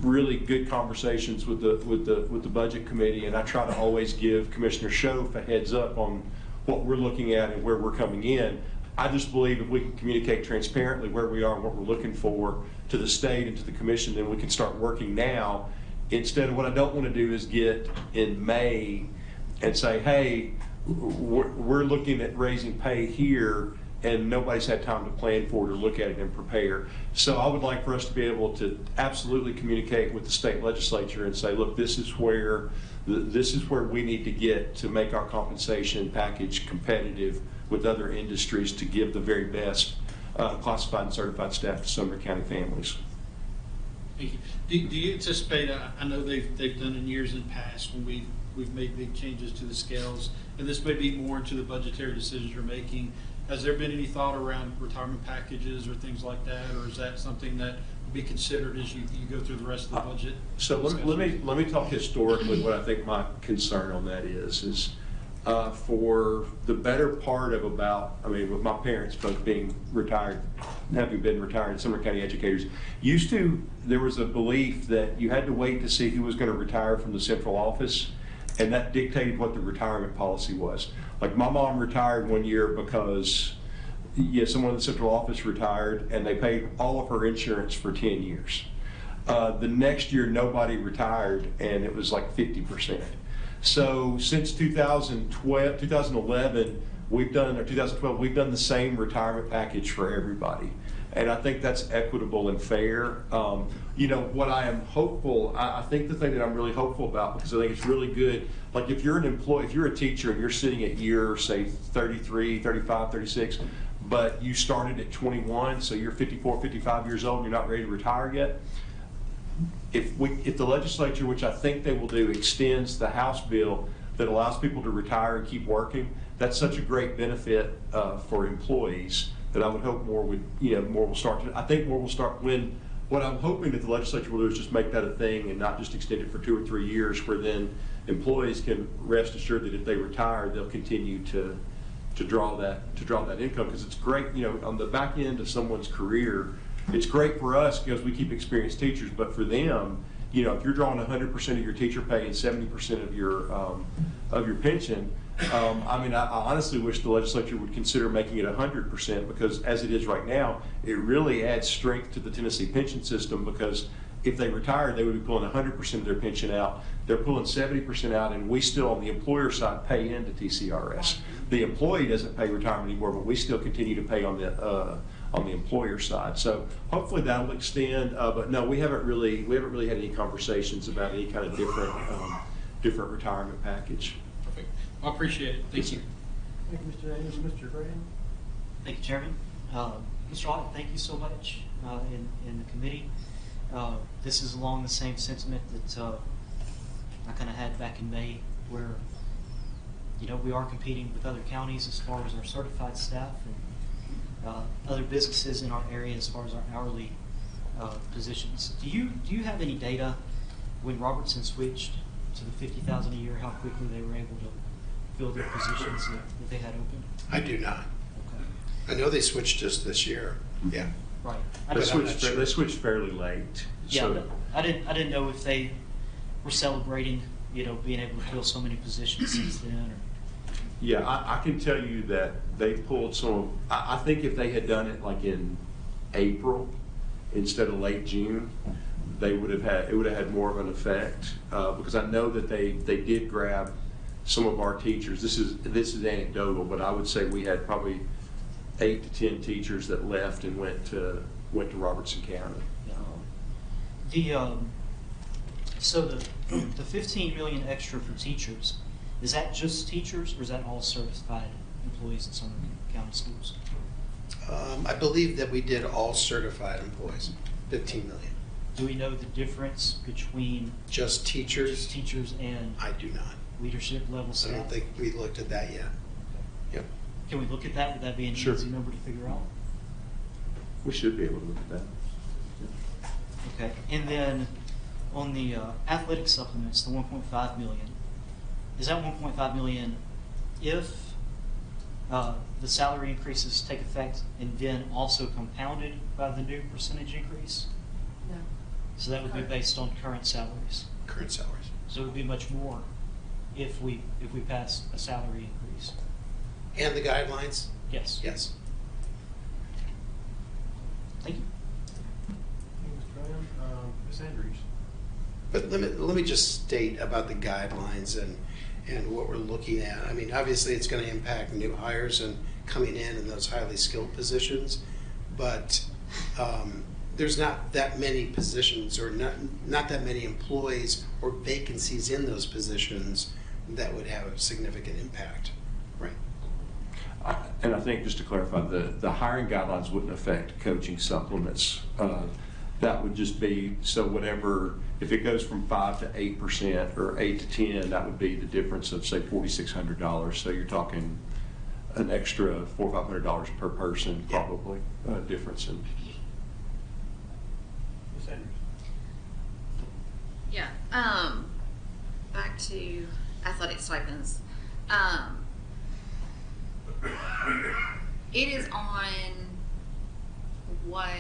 really good conversations with the budget committee, and I try to always give Commissioner Schoaf a heads up on what we're looking at and where we're coming in. I just believe if we can communicate transparently where we are and what we're looking for to the state and to the commission, then we can start working now. Instead of, what I don't want to do is get in May and say, hey, we're looking at raising pay here, and nobody's had time to plan for it or look at it and prepare. So I would like for us to be able to absolutely communicate with the state legislature and say, look, this is where we need to get to make our compensation package competitive with other industries to give the very best classified and certified staff to Sumner County families. Thank you. Do you anticipate, I know they've done in years in the past when we've made big changes to the scales, and this may be more into the budgetary decisions you're making. Has there been any thought around retirement packages or things like that, or is that something that will be considered as you go through the rest of the budget? So let me talk historically. What I think my concern on that is for the better part of about, I mean, with my parents both being retired, having been retired Sumner County educators, there was a belief that you had to wait to see who was going to retire from the central office, and that dictated what the retirement policy was. Like, my mom retired one year because someone in the central office retired, and they paid all of her insurance for 10 years. The next year, nobody retired, and it was like 50%. So since 2011, or 2012, we've done the same retirement package for everybody. And I think that's equitable and fair. You know, what I am hopeful, I think the thing that I'm really hopeful about, because I think it's really good, like, if you're an employee, if you're a teacher and you're sitting at year, say, 33, 35, 36, but you started at 21, so you're 54, 55 years old and you're not ready to retire yet, if the legislature, which I think they will do, extends the House bill that allows people to retire and keep working, that's such a great benefit for employees that I would hope more will start to, I think more will start when, what I'm hoping that the legislature will do is just make that a thing and not just extend it for 2 or 3 years, where then employees can rest assured that if they retire, they'll continue to draw that income, because it's great, you know, on the back end of someone's career. It's great for us because we keep experienced teachers, but for them, you know, if you're drawing 100% of your teacher pay and 70% of your pension, I mean, I honestly wish the legislature would consider making it 100%, because as it is right now, it really adds strength to the Tennessee pension system, because if they retire, they would be pulling 100% of their pension out. They're pulling 70% out, and we still, on the employer side, pay into TCRS. The employee doesn't pay retirement anymore, but we still continue to pay on the employer side. So hopefully that'll extend. But no, we haven't really had any conversations about any kind of different retirement package. Perfect. I appreciate it. Thank you. Thank you, Mr. Daniels. Mr. Graham? Thank you, Chairman. Mr. Ott, thank you so much in the committee. This is along the same sentiment that I kind of had back in May, where, you know, we are competing with other counties as far as our certified staff and other businesses in our area as far as our hourly positions. Do you have any data when Robertson switched to the $50,000 a year, how quickly they were able to fill their positions that they had open? I do not. Okay. I know they switched just this year. Yeah. Right. They switched fairly late. Yeah, So, but I didn't know if they were celebrating, you know, being able to fill so many positions since then. Or... yeah, I can tell you that they pulled some. I think if they had done it like in April instead of late June, it would have had more of an effect, because I know that they did grab some of our teachers. This is anecdotal, but I would say we had probably 8 to 10 teachers that left and went to Robertson County. So the $15 million extra for teachers, Is that just teachers, or is that all certified employees in Sumner County Schools? I believe that we did all certified employees, 15 million. Do we know the difference between Just teachers? teachers and I do not. leadership level I staff? don't think we looked at that yet. Yep. Can we look at that? Would that be an Sure. easy number to figure out? We should be able to look at that. Okay, and then on the athletic supplements, the 1.5 million, is that 1.5 million if the salary increases take effect and then also compounded by the new percentage increase? No. So that would be based on current salaries. Current salaries. So it would be much more if we pass a salary increase. And the guidelines? Yes. Yes. Thank you. Ms. Andrews. But let me just state about the guidelines and what we're looking at. I mean, obviously, it's going to impact new hires and coming in those highly skilled positions, but there's not that many positions or not that many employees or vacancies in those positions that would have a significant impact. Right. And I think, just to clarify, the hiring guidelines wouldn't affect coaching supplements. That would just be, so whatever, if it goes from 5 to 8% or 8 to 10, that would be the difference of, say, $4,600. So you're talking an extra $400 or $500 per person, probably, difference in. Ms. Andrews. Yeah, back to athletic stipends. It is on what,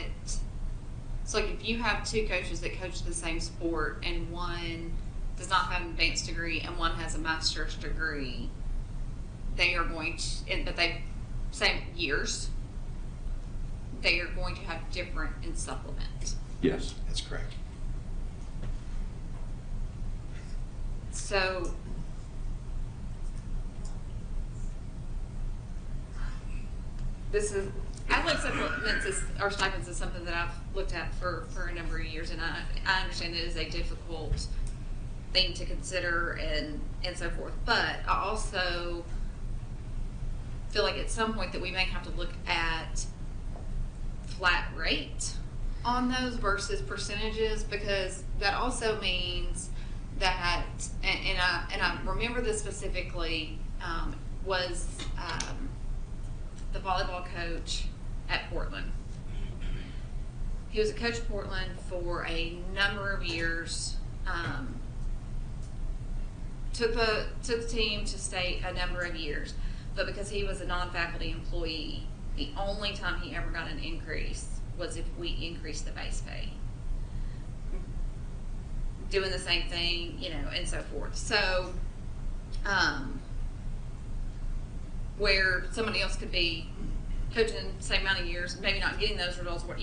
so like if you have two coaches that coach the same sport and one does not have an advanced degree and one has a master's degree, they are going to, but they, same years, they are going to have different in supplement. Yes. That's correct. So this is athletic supplements or stipends is something that I've looked at for a number of years, and I understand it is a difficult thing to consider and so forth. But I also feel like at some point that we may have to look at flat rate on those versus percentages, because that also means that, and I remember this specifically, was the volleyball coach at Portland. He was a coach at Portland for a number of years. Took the team to state a number of years, but because he was a non-faculty employee, the only time he ever got an increase was if we increased the base pay. Doing the same thing, and so forth. So, where somebody else could be coaching the same amount of years, maybe not getting those results, but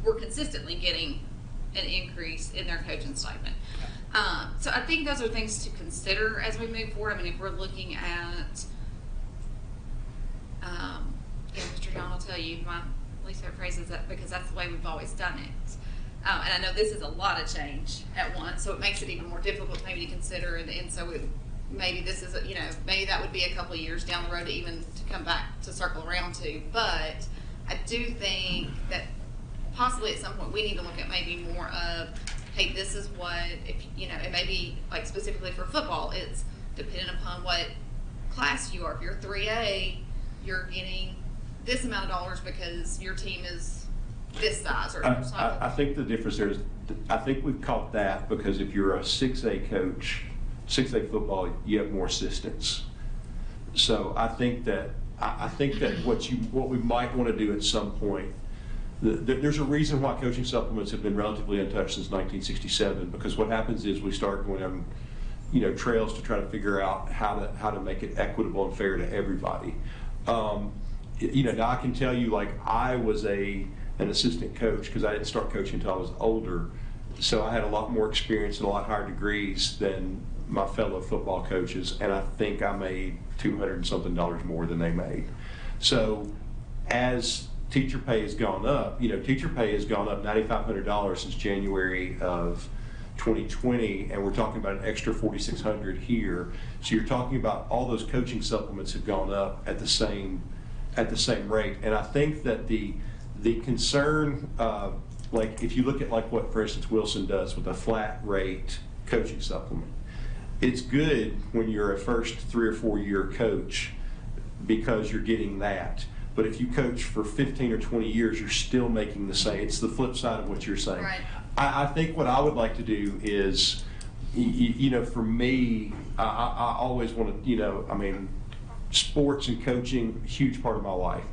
we're consistently getting an increase in their coaching stipend. So I think those are things to consider as we move forward. I mean, if we're looking at, Mr. John will tell you, my least favorite phrase is that because that's the way we've always done it. And I know this is a lot of change at once, so it makes it even more difficult maybe to consider. And so maybe this is, maybe that would be a couple of years down the road to even to come back to circle around to. But I do think that possibly at some point we need to look at maybe more of, hey, this is what, if it may be like specifically for football, it's dependent upon what class you are. If you're 3A, you're getting this amount of dollars because your team is this size or something. I think the difference there is, I think we've caught that because if you're a 6A coach, 6A football, you have more assistants. So I think that what we might want to do at some point, there's a reason why coaching supplements have been relatively untouched since 1967, because what happens is we start going on, trails to try to figure out how to make it equitable and fair to everybody. Now I can tell you, like, I was an assistant coach because I didn't start coaching until I was older, so I had a lot more experience and a lot higher degrees than my fellow football coaches, and I think I made $200 and something more than they made. So as teacher pay has gone up, teacher pay has gone up $9,500 since January of 2020, and we're talking about an extra 4,600 here. So you're talking about all those coaching supplements have gone up at the same rate. And I think that the concern, like if you look at like what, for instance, Wilson does with a flat rate coaching supplement, it's good when you're a first 3 or 4 year coach because you're getting that. But if you coach for 15 or 20 years, you're still making the same. It's the flip side of what you're saying. Right. I think what I would like to do is, you know, for me, I always want to, you know, I mean, sports and coaching, huge part of my life.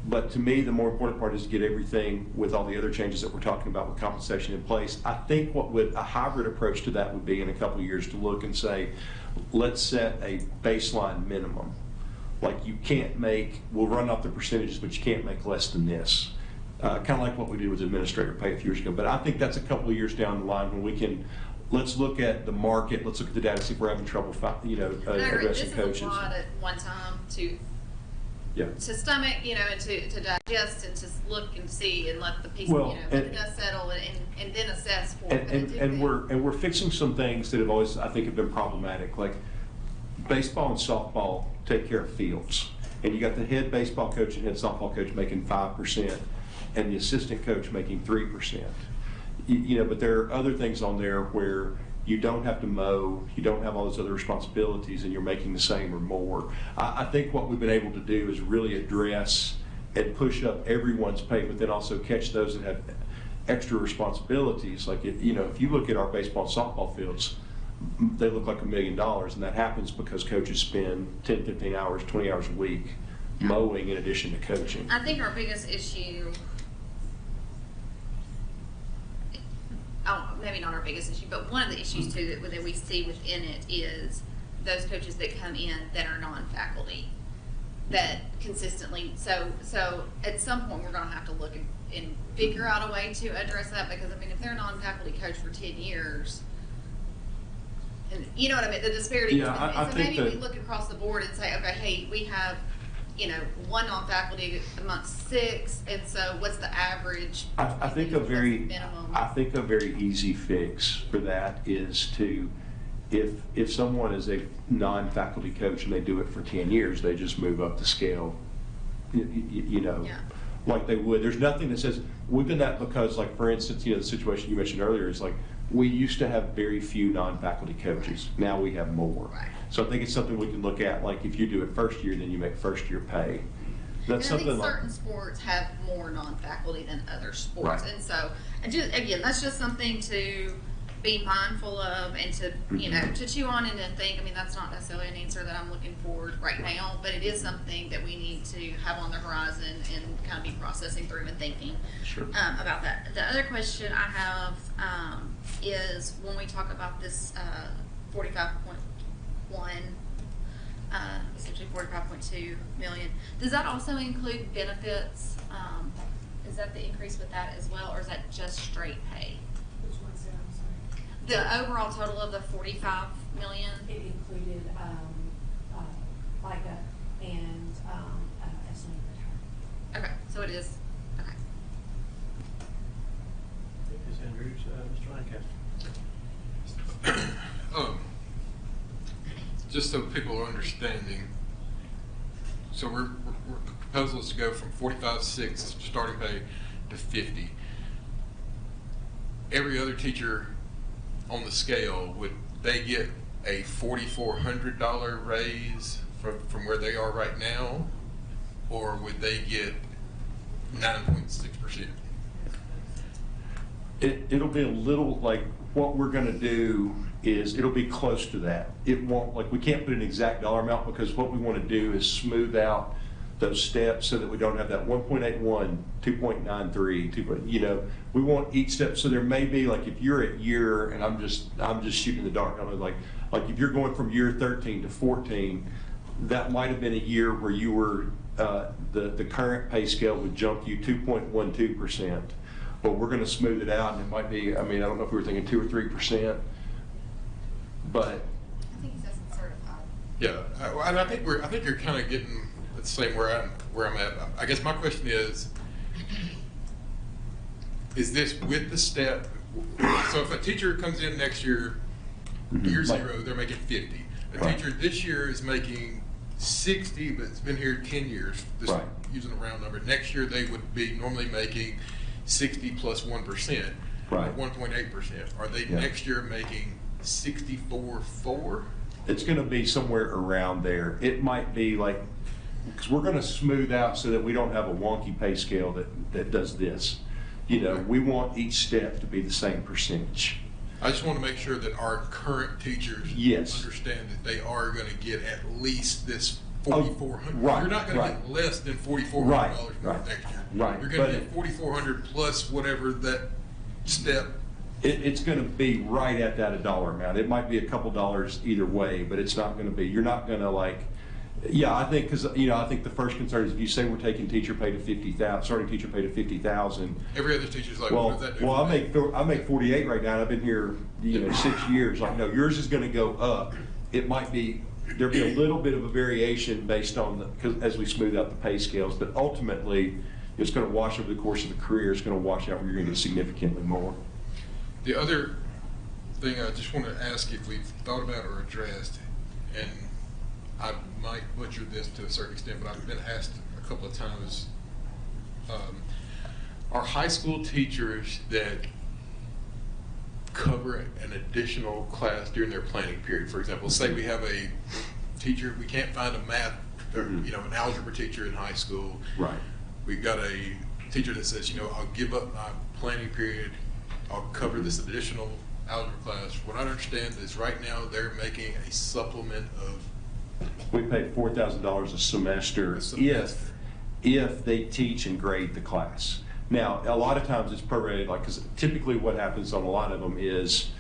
But to me, the more important part is to get everything with all the other changes that we're talking about with compensation in place. I think what would a hybrid approach to that would be in a couple of years to look and say, let's set a baseline minimum. Like you can't make, we'll run off the percentages, but you can't make less than this. Kind of like what we did with administrator pay a few years ago. But I think that's a couple of years down the line when we can, let's look at the market, let's look at the data, see if we're having trouble, you know, addressing coaches. This is a lot at one time to Yeah. stomach, you know, and to digest and to look and see and let the piece, Well, you know, let the dust settle and then assess for it. And we're fixing some things that have always, I think, have been problematic. Like baseball and softball take care of fields, and you got the head baseball coach and head softball coach making 5%, and the assistant coach making 3%. You know, but there are other things on there where you don't have to mow, you don't have all those other responsibilities, and you're making the same or more. I think what we've been able to do is really address and push up everyone's pay, but then also catch those that have extra responsibilities. Like, you know, if you look at our baseball and softball fields, they look like $1 million, and that happens because coaches spend 10, 15 hours, 20 hours a week mowing in addition to coaching. I think our biggest issue, maybe not our biggest issue, but one of the issues too that we see within it is those coaches that come in that are non-faculty, that consistently, so at some point we're gonna have to look and figure out a way to address that, because I mean, if they're a non-faculty coach for 10 years, and you know what I mean, the disparity. Yeah, I so think maybe that we look across the board and say, okay, hey, we have, you know, one non-faculty amongst 6, and so what's the average? I think a very, minimum? I think a very easy fix for that is to, if someone is a non-faculty coach and they do it for 10 years, they just move up the scale, you know, Yeah. like they would. There's nothing that says, we've done that because, like, for instance, you know, the situation you mentioned earlier is like, we used to have very few non-faculty coaches. Now we have more. Right. So I think it's something we can look at, like if you do it first year, then you make first year pay. That's And I something think like. certain sports have more non-faculty than other sports, Right. and so, and just, again, that's just something to be mindful of and to, you know, to chew on and to think. I mean, that's not necessarily an answer that I'm looking for right now, but it is something that we need to have on the horizon and kind of be processing through and thinking Sure. about that. The other question I have is when we talk about this 45.1, essentially 45.2 million, does that also include benefits? Is that the increase with that as well, or is that just straight pay? Which one's that? I'm sorry. The overall total of the 45 million? It included, FICA and, estimated retirement. Okay, so it is, okay. Ms. Andrews, Mr. Lancaster. Just so people are understanding, so the proposal is to go from 45.6 starting pay to 50. Every other teacher on the scale, would they get a $4,400 raise from where they are right now, or would they get 9.6%? It'll be a little, like, what we're gonna do is, it'll be close to that. It won't, like, we can't put an exact dollar amount, because what we wanna do is smooth out those steps so that we don't have that 1.81, 2.93, you know, we want each step, so there may be, like, if you're at year, and I'm just shooting in the dark, I don't know, like if you're going from year 13 to 14, that might have been a year where you were, the current pay scale would jump you 2.12%. But we're going to smooth it out, and it might be, I mean, I don't know if we were thinking 2 or 3%, but. I think he says it's certified. Yeah, and I think you're kind of getting the same where I'm at. I guess my question is this with the step So if a teacher comes in next year, year Like- 0, they're making 50. A Right. teacher this year is making 60, but it's been here 10 years, just Right. using a round number. Next year, they would be normally making 60 plus 1%, Right. 1.8%. Are they Yeah. next year making 64.4? It's going to be somewhere around there. It might be like, because we're going to smooth out so that we don't have a wonky pay scale that does this. You know, we want each step to be the same percentage. I just want to make sure that our current teachers Yes. understand that they are going to get at least this Oh, 4,400. right, You're not going right. to get less than $4,400 Right, more right, next year. right. You're going to But get 4,400 plus whatever that step. It's going to be right at that a dollar amount. It might be a couple dollars either way, but it's not going to be, you're not going to like, yeah, I think, because, you know, I think the first concern is if you say we're taking teacher pay to 50,000, starting teacher pay to 50,000. Every other teacher's like, what Well, does that do? well, for me? I make 48 right now, and I've been here, you know, 6 years. Like, no, yours is going to go up. It might be, there'll be a little bit of a variation based on the, because as we smooth out the pay scales, but ultimately, it's going to wash over the course of the career. It's going to wash out where you're going to get significantly more. The other thing I just want to ask if we've thought about or addressed, and I might butcher this to a certain extent, but I've been asked a couple of times, are high school teachers that cover an additional class during their planning period? For example, say we have a teacher, we can't find a math, or, you know, an algebra teacher in high school. Right. We've got a teacher that says, you know, I'll give up my planning period, I'll cover this additional algebra class. What I understand is right now they're making a supplement of. We pay $4,000 a semester if they teach and grade the class. Now, a lot of times it's prorated, like, because typically what happens on a lot of them is,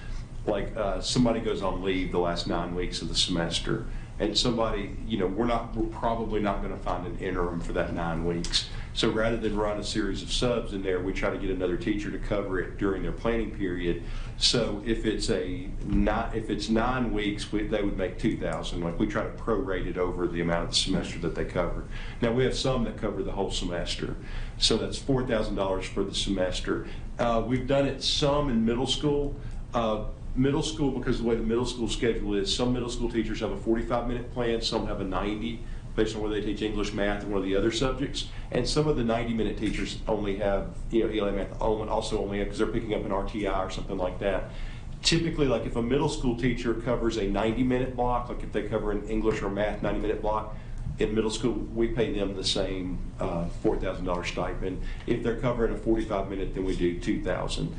like, somebody goes on leave the last 9 weeks of the semester, and somebody, you know, we're probably not going to find an interim for that 9 weeks. So rather than run a series of subs in there, we try to get another teacher to cover it during their planning period. So if it's 9 weeks, they would make $2,000. Like, we try to prorate it over the amount of the semester that they cover. Now, we have some that cover the whole semester, so that's $4,000 for the semester. We've done it some in middle school. Middle school, because of the way the middle school schedule is, some middle school teachers have a 45-minute plan, some have a 90, based on whether they teach English, math, and one of the other subjects. And some of the 90-minute teachers only have, you know, ELA math also only have, because they're picking up an RTI or something like that. Typically, like if a middle school teacher covers a 90-minute block, like if they cover an English or math 90-minute block, in middle school, we pay them the same $4,000 stipend. If they're covering a 45-minute, then we do $2,000.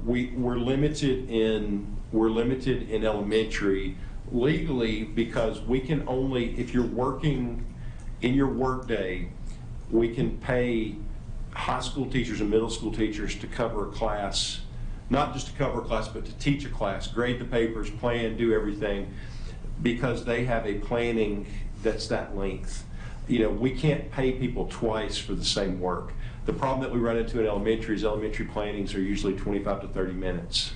We're limited in elementary legally because we can only, if you're working in your workday, we can pay high school teachers and middle school teachers to cover a class, not just to cover a class, but to teach a class, grade the papers, plan, do everything, because they have a planning that's that length. You know, we can't pay people twice for the same work. The problem that we run into in elementary is elementary plannings are usually 25 to 30 minutes.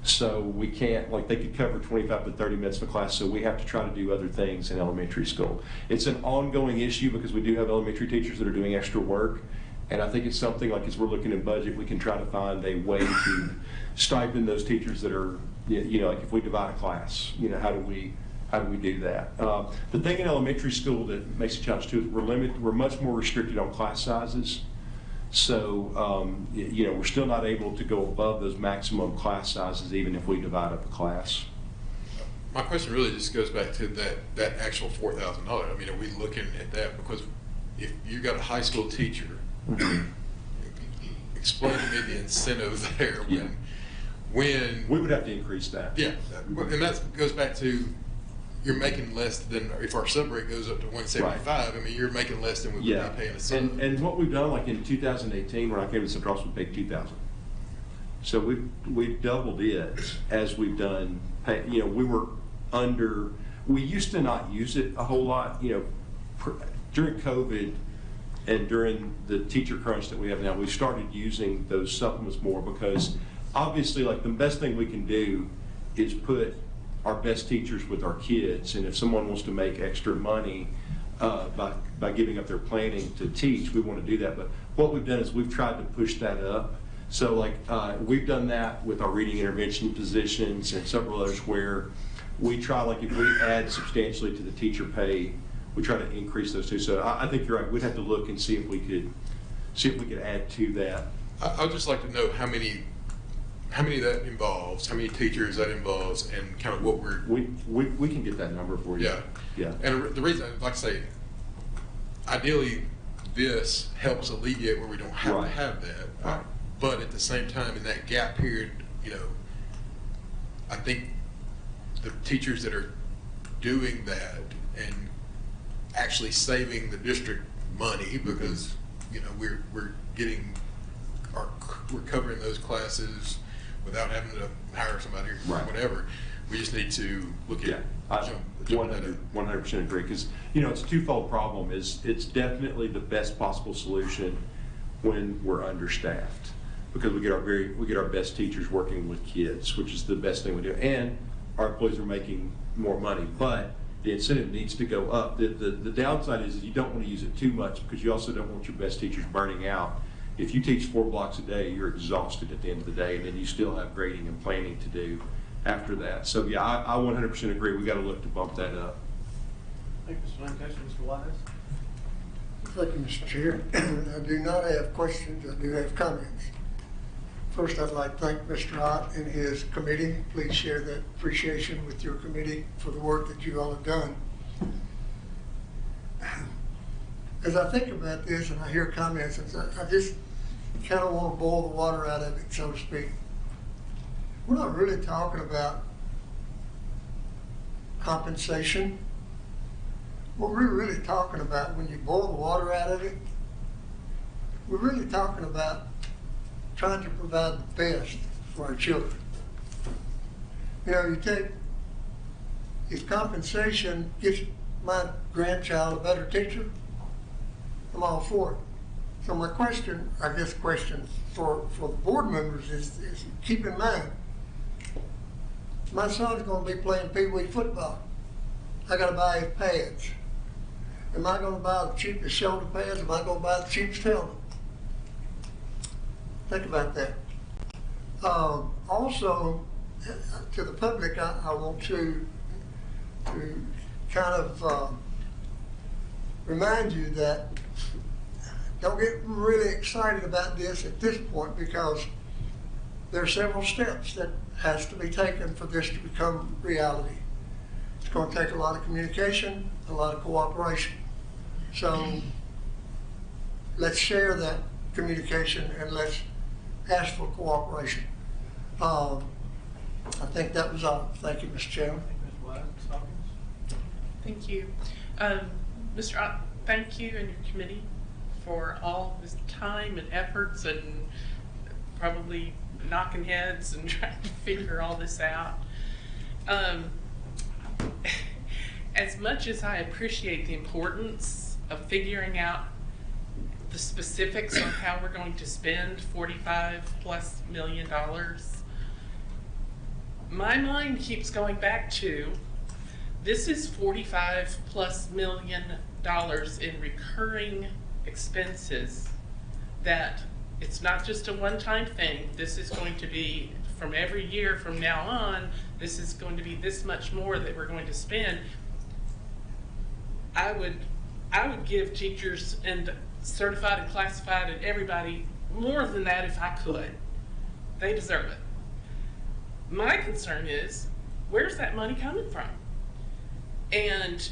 So we can't, like, they could cover 25 to 30 minutes of a class, so we have to try to do other things in elementary school. It's an ongoing issue because we do have elementary teachers that are doing extra work, and I think it's something like, as we're looking at budget, we can try to find a way to stipend those teachers that are, you know, like if we divide a class, you know, how do we do that? The thing in elementary school that makes it challenge too is we're much more restricted on class sizes. So, you know, we're still not able to go above those maximum class sizes even if we divide up a class. My question really just goes back to that actual $4,000. I mean, are we looking at that? Because if you got a high school teacher, explain to me the incentive there when we would have to increase that. Yeah, and that goes back to you're making less than, if our sub rate goes up to 175, right. I mean, you're making less than we would be paying a sub. And what we've done, like in 2018, when I came to Central Ross, we paid $2,000. So we've doubled it as we've done. You know, we used to not use it a whole lot. You know, during COVID and during the teacher crunch that we have now, we started using those supplements more because obviously, like, the best thing we can do is put our best teachers with our kids, and if someone wants to make extra money by giving up their planning to teach, we want to do that. But what we've done is we've tried to push that up So like, we've done that with our reading intervention positions and several others where we try, like if we add substantially to the teacher pay, we try to increase those too. So I think you're right. We'd have to look and see if we could add to that. I'd just like to know how many that involves, how many teachers that involves, and kind of what we're. We can get that number for you. Yeah. Yeah. And the reason, like I say, ideally, this helps alleviate where we don't have to have that. Right. But at the same time, in that gap period, I think the teachers that are doing that and actually saving the district money, because we're getting we're covering those classes without having to hire somebody or whatever. We just need to look at. I 100% agree, because it's a twofold problem. It's definitely the best possible solution when we're understaffed, because we get our best teachers working with kids, which is the best thing we do, and our employees are making more money. But the incentive needs to go up. The downside is you don't want to use it too much, because you also don't want your best teachers burning out. If you teach 4 blocks a day, you're exhausted at the end of the day, and then you still have grading and planning to do after that. So yeah, I 100% agree. We got to look to bump that up. Thank you, Mr. Lancaster. Mr. Wise? Thank you, Mr. Chair. I do not have questions. I do have comments. First, I'd like to thank Mr. Ott and his committee. Please share that appreciation with your committee for the work that you all have done. As I think about this and I hear comments, I just kind of want to boil the water out of it, so to speak. We're not really talking about compensation. What we're really talking about, when you boil the water out of it, we're really talking about trying to provide the best for our children. If compensation gets my grandchild a better teacher, I'm all for it. So my question, for the board members is keep in mind, my son's going to be playing pee-wee football. I got to buy his pads. Am I going to buy the cheapest shoulder pads? Am I going to buy the cheapest helmet? Think about that. Also, to the public, I want to kind of remind you that don't get really excited about this at this point, because there are several steps that has to be taken for this to become reality. It's going to take a lot of communication, a lot of cooperation. So let's share that communication and let's ask for cooperation. I think that was all. Thank you, Mr. Chairman. Ms. Wise, Ms. Hawkins? Thank you. Mr. Ott, thank you and your committee for all this time and efforts and probably knocking heads and trying to figure all this out. As much as I appreciate the importance of figuring out the specifics on how we're going to spend $45+ million, my mind keeps going back to, this is $45+ million in recurring expenses that it's not just a one-time thing. This is going to be from every year from now on. This is going to be this much more that we're going to spend. I would give teachers and certified and classified and everybody more than that if I could. They deserve it. My concern is, where's that money coming from? And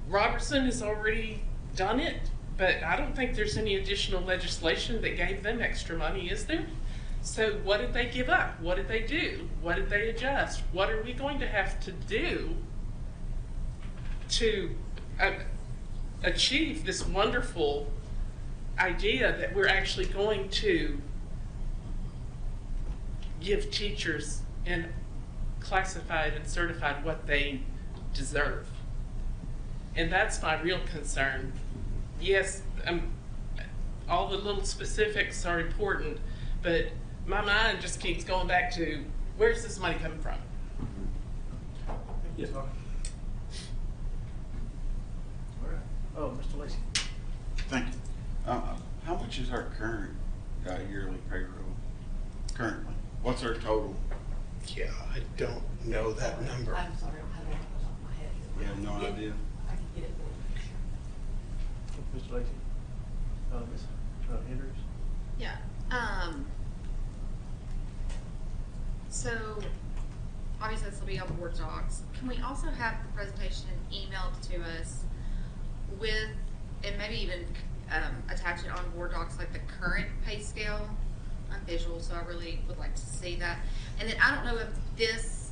Robertson has already done it, but I don't think there's any additional legislation that gave them extra money, is there? So what did they give up? What did they do? What did they adjust? What are we going to have to do to achieve this wonderful idea that we're actually going to give teachers and classified and certified what they deserve? And that's my real concern. Yes, all the little specifics are important, but my mind just keeps going back to, where's this money coming from? Yeah. All right. Oh, Mr. Lacy. Thank you. How much is our current yearly payroll? currently? What's our total? Yeah, I don't know that number. I'm sorry, I don't have it off the top of my head. You have no idea? I can get it for you. Mr. Lacy? Ms. Hendricks? Yeah, so, obviously this will be on board docs. Can we also have the presentation emailed to us with, and maybe even, attach it on board docs, like the current pay scale? I'm visual, so I really would like to see that. And then I don't know if this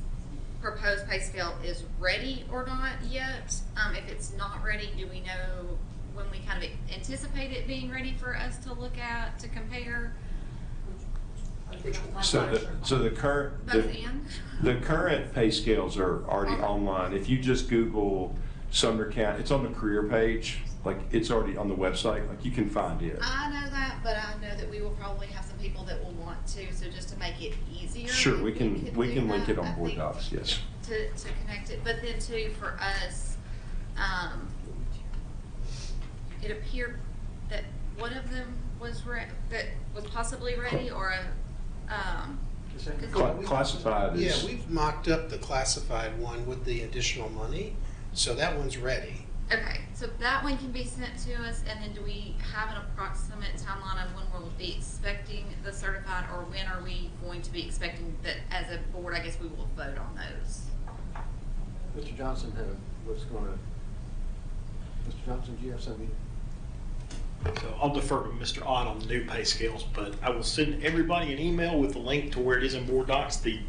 proposed pay scale is ready or not yet. If it's not ready, do we know when we kind of anticipate it being ready for us to look at, to compare? So the current, Both and? the current pay scales are already online. If you just Google Sumner County, it's on the career page, like it's already on the website, like you can find it. I know that, but I know that we will probably have some people that will want to, so just to make it easier. Sure, we could can do link that, it on I board think, docs, yes. To connect it, but then too, for us, it appeared that one of them was that was possibly ready, or a, 'cause Classified Yeah, is, we've mocked up the classified one with the additional money, so that one's ready. okay, so that one can be sent to us, and then do we have an approximate timeline of when we'll be expecting the certified, or when are we going to be expecting that as a board, I guess we will vote on those? Mr. Johnson was gonna, Mr. Johnson, do you have something? So I'll defer to Mr. Ott on the new pay scales, but I will send everybody an email with the link to where it is in board docs. The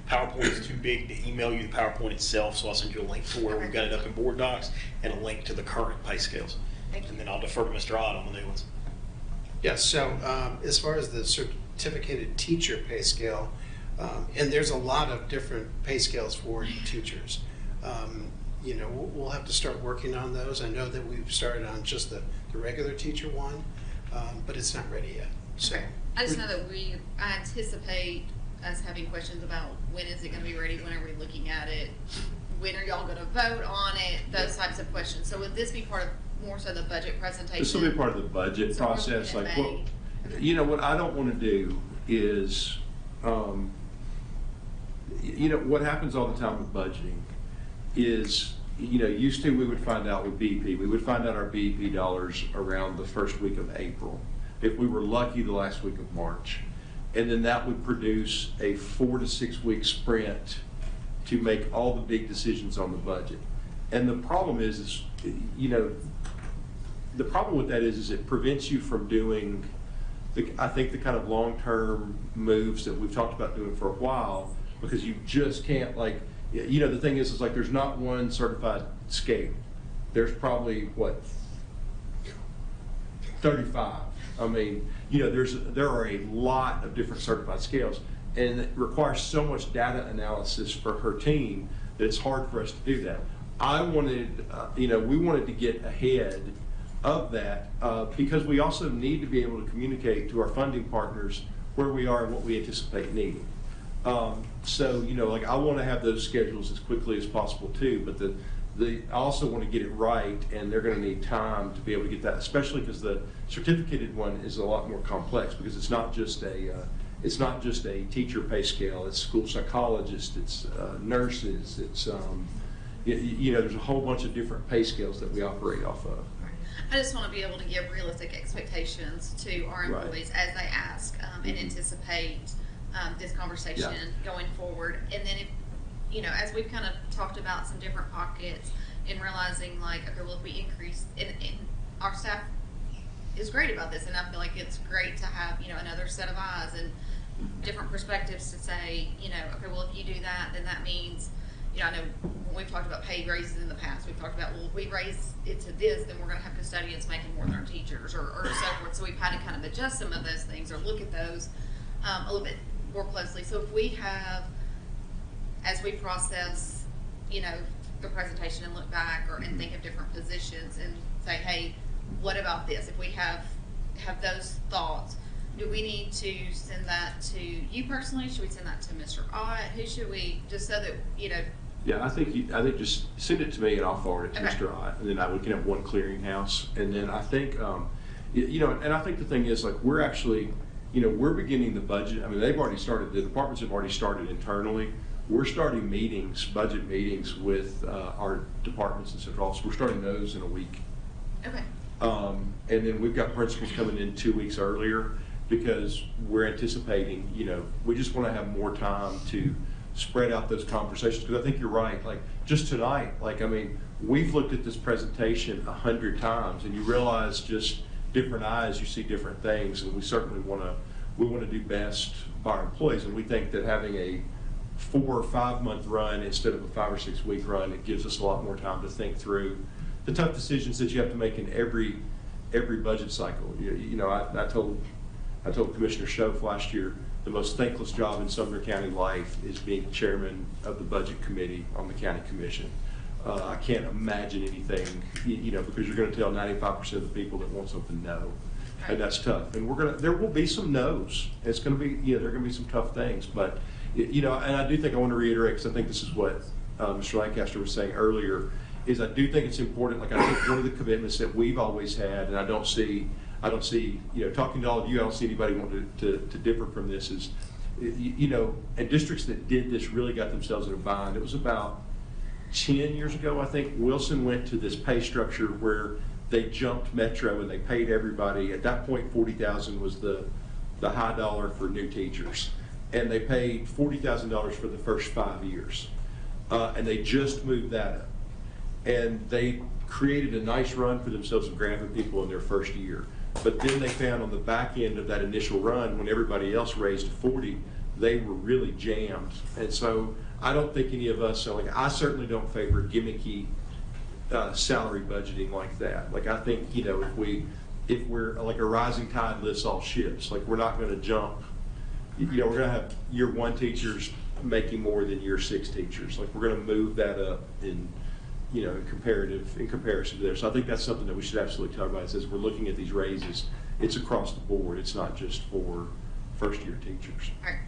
PowerPoint is too big to email you the PowerPoint itself, so I'll send you a link to where we've got it up in board docs and a link to the current pay scales. Thank you. And then I'll defer to Mr. Ott on the new ones. Yes, so as far as the certificated teacher pay scale, and there's a lot of different pay scales for teachers. You know, we'll have to start working on those. I know that we've started on just the regular teacher one, but it's not ready yet. So I just know that I anticipate us having questions about when is it gonna be ready, when are we looking at it, when are y'all gonna vote on it, those types of questions. So would this be part of more so the budget presentation? this will be part of the budget So we're process, looking like at what, May. you know, what I don't wanna do is, you know, what happens all the time with budgeting is, you know, used to we would find out with BEP, we would find out our BEP dollars around the first week of April. If we were lucky, the last week of March. And then that would produce a 4 to 6 week sprint to make all the big decisions on the budget. And the problem is, you know, the problem with that is it prevents you from doing, I think, the kind of long-term moves that we've talked about doing for a while, because you just can't, like, you know, the thing is like there's not one certified scale. There's probably, what, 35. I mean, you know, there are a lot of different certified scales, and it requires so much data analysis for her team that it's hard for us to do that. I wanted, you know, we wanted to get ahead of that because we also need to be able to communicate to our funding partners where we are and what we anticipate needing. So, you know, like I want to have those schedules as quickly as possible too, but I also want to get it right, and they're going to need time to be able to get that, especially because the certificated one is a lot more complex, because it's not just a teacher pay scale. It's school psychologists, it's nurses, it's you know, there's a whole bunch of different pay scales that we operate off of. I just want to be able to give realistic expectations to our employees as they ask and anticipate this conversation going forward. And then if, you know, as we've kind of talked about some different pockets and realizing like, okay, well, if we increase, and our staff is great about this, and I feel like it's great to have, you know, another set of eyes and different perspectives to say, you know, okay, well, if you do that, then that means, you know, I know when we've talked about pay raises in the past, we've talked about, well, if we raise it to this, then we're going to have custodians making more than our teachers, or so forth. So we've had to kind of adjust some of those things or look at those a little bit more closely. So if we have, as we process, you know, the presentation and look back and think of different positions and say, hey, what about this? If we have those thoughts, do we need to send that to you personally? Should we send that to Mr. Ott? Who should we, just so that, you know? Yeah, I think just send it to me and I'll forward it to Okay. Mr. Ott, and then we can have one clearinghouse. And then I think, you know, and I think the thing is, like, we're actually, we're beginning the budget. I mean, they've already started, the departments have already started internally. We're starting meetings, budget meetings with our departments and central office. We're starting those in a week. Okay. And then we've got principals coming in 2 weeks earlier because we're anticipating, we just want to have more time to spread out those conversations. Because I think you're right, like just tonight, we've looked at this presentation 100 times and you realize just different eyes, you see different things, and we certainly want to do best by our employees. And we think that having a 4 or 5 month run instead of a 5 or 6 week run, it gives us a lot more time to think through the tough decisions that you have to make in every budget cycle. I told Commissioner Schoaf last year, the most thankless job in Sumner County life is being chairman of the budget committee on the county commission. I can't imagine anything, because you're going to tell 95% of the people that want something no, and that's tough. And there will be some no's. It's going to be, there are going to be some tough things, but and I do think I want to reiterate, because I think this is what Mr. Lancaster was saying earlier, is I do think it's important. Like, I think one of the commitments that we've always had, and I don't see, talking to all of you, I don't see anybody wanting to differ from this, is, and districts that did this really got themselves in a bind. It was about 10 years ago, I think, Wilson went to this pay structure where they jumped Metro and they paid everybody. At that point, $40,000 was the high dollar for new teachers. And they paid $40,000 for the first 5 years. And they just moved that up. And they created a nice run for themselves of grabbing people in their first year. But then they found on the back end of that initial run, when everybody else raised to 40, they were really jammed. And so I don't think any of us, I certainly don't favor gimmicky salary budgeting like that. Like, I think, if we're like a rising tide lifts all ships, like we're not going to jump. We're going to have year 1 teachers making more than year 6 teachers. Like, we're going to move that up in comparison to there. So I think that's something that we should absolutely talk about. It says we're looking at these raises. It's across the board. It's not just for first-year teachers. Right.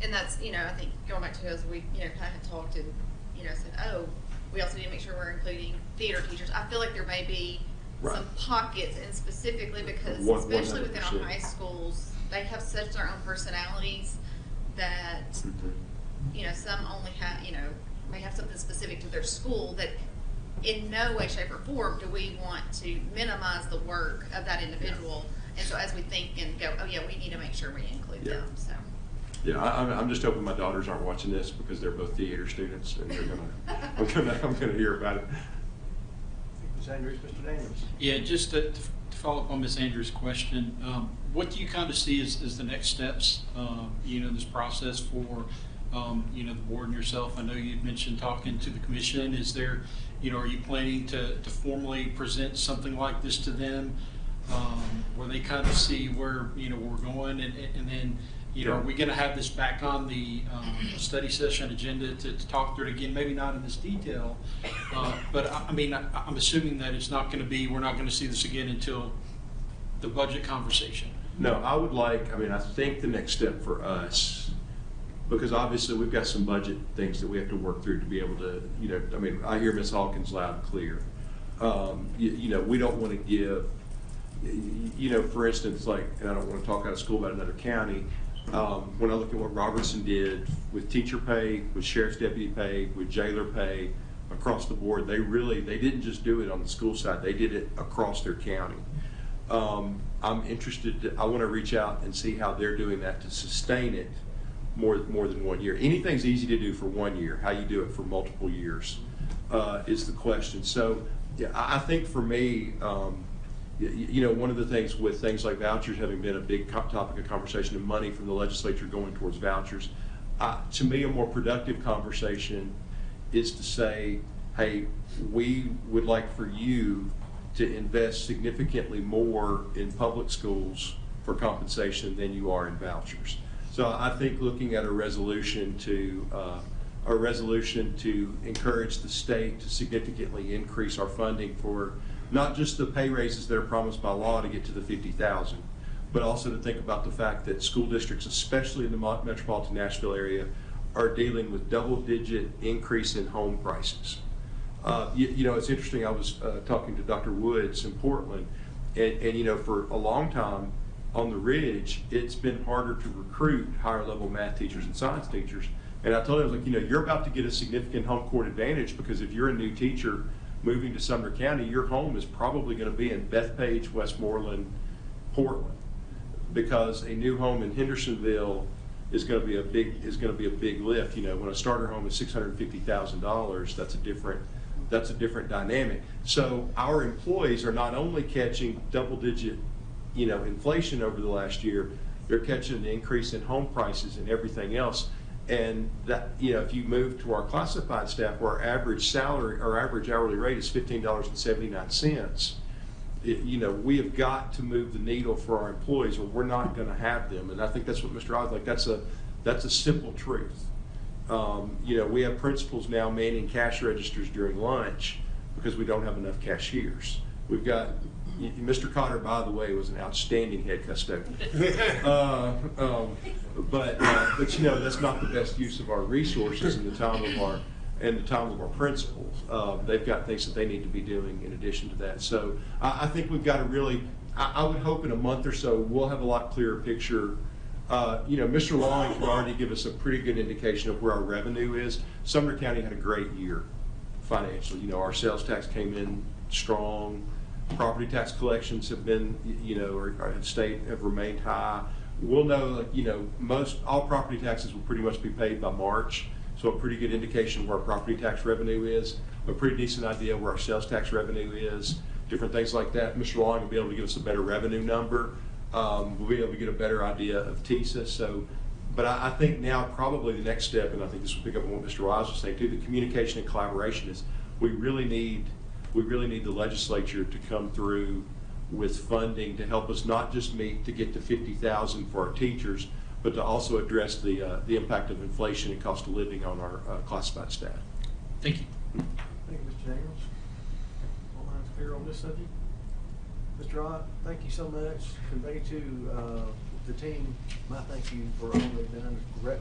And that's, I think going back to as we, kind of had talked and, said, oh, we also need to make sure we're including theater teachers. I feel like there may be some pockets, and specifically because, especially within our high schools, they have such their own personalities that, some only have, may have something specific to their school that in no way, shape, or form do we want to minimize the work of that individual. And so as we think and go, oh yeah, we need to make sure we include them. So. Yeah, I'm just hoping my daughters aren't watching this because they're both theater students and they're I'm gonna hear about it. Ms. Andrews, Mr. Daniels. Yeah, just to follow up on Ms. Andrews' question, what do you kind of see as the next steps, this process for, the board and yourself? I know you mentioned talking to the commission. Is there, are you planning to formally present something like this to them, where they kind of see where, we're going, and then, are we going to have this back on the study session agenda to talk through it again? Maybe not in this detail, but I'm assuming that it's not going to be, we're not going to see this again until the budget conversation. No, I think the next step for us, because obviously we've got some budget things that we have to work through to be able to, I hear Ms. Hawkins loud and clear. We don't want to give, for instance, and I don't want to talk out of school about another county, when I look at what Robertson did with teacher pay, with sheriff's deputy pay, with jailer pay, across the board, they didn't just do it on the school side, they did it across their county. I'm interested, I want to reach out and see how they're doing that to sustain it more than 1 year. Anything's easy to do for 1 year. How you do it for multiple years is the question. So yeah, I think for me, one of the things with things like vouchers having been a big topic of conversation, and money from the legislature going towards vouchers, to me a more productive conversation is to say, hey, we would like for you to invest significantly more in public schools for compensation than you are in vouchers. So I think looking at a resolution to encourage the state to significantly increase our funding for not just the pay raises that are promised by law to get to the 50,000, but also to think about the fact that school districts, especially in the metropolitan Nashville area, are dealing with double-digit increase in home prices. It's interesting. I was talking to Dr. Woods in Portland, and for a long time, on the Ridge, it's been harder to recruit higher level math teachers and science teachers. And I told him, I was like, you know, you're about to get a significant home court advantage, because if you're a new teacher moving to Sumner County, your home is probably going to be in Bethpage, Westmoreland, Portland, because a new home in Hendersonville is going to be a big lift. You know, when a starter home is $650,000, that's a different dynamic. So our employees are not only catching double-digit, you know, inflation over the last year, they're catching an increase in home prices and everything else. And that, you know, if you move to our classified staff, where our average salary, our average hourly rate is $15.79, you know, we have got to move the needle for our employees, or we're not going to have them. And I think that's what Mr. Oz, like, that's a simple truth. You know, we have principals now manning cash registers during lunch because we don't have enough cashiers. We've got, Mr. Cotter, by the way, was an outstanding head custodian. But you know, that's not the best use of our resources in the time of our principals. They've got things that they need to be doing in addition to that. So I think we've got to really, I would hope in a month or so we'll have a lot clearer picture. You know, Mr. Long can already give us a pretty good indication of where our revenue is. Sumner County had a great year financially. You know, our sales tax came in strong. Property tax collections have been, you know, have remained high. We'll know, you know, all property taxes will pretty much be paid by March. So a pretty good indication of where our property tax revenue is, a pretty decent idea where our sales tax revenue is, different things like that. Mr. Long will be able to give us a better revenue number. We'll be able to get a better idea of TISA. So, but I think now probably the next step, and I think this will pick up on what Mr. Wise was saying too, the communication and collaboration is we really need the legislature to come through with funding to help us not just meet to get to 50,000 for our teachers, but to also address the impact of inflation and cost of living on our classified staff. Thank you. Thank you, Mr. Daniels. All lines clear on this subject? Mr. Ott, thank you so much. Convey to the team my thank you for all they've done.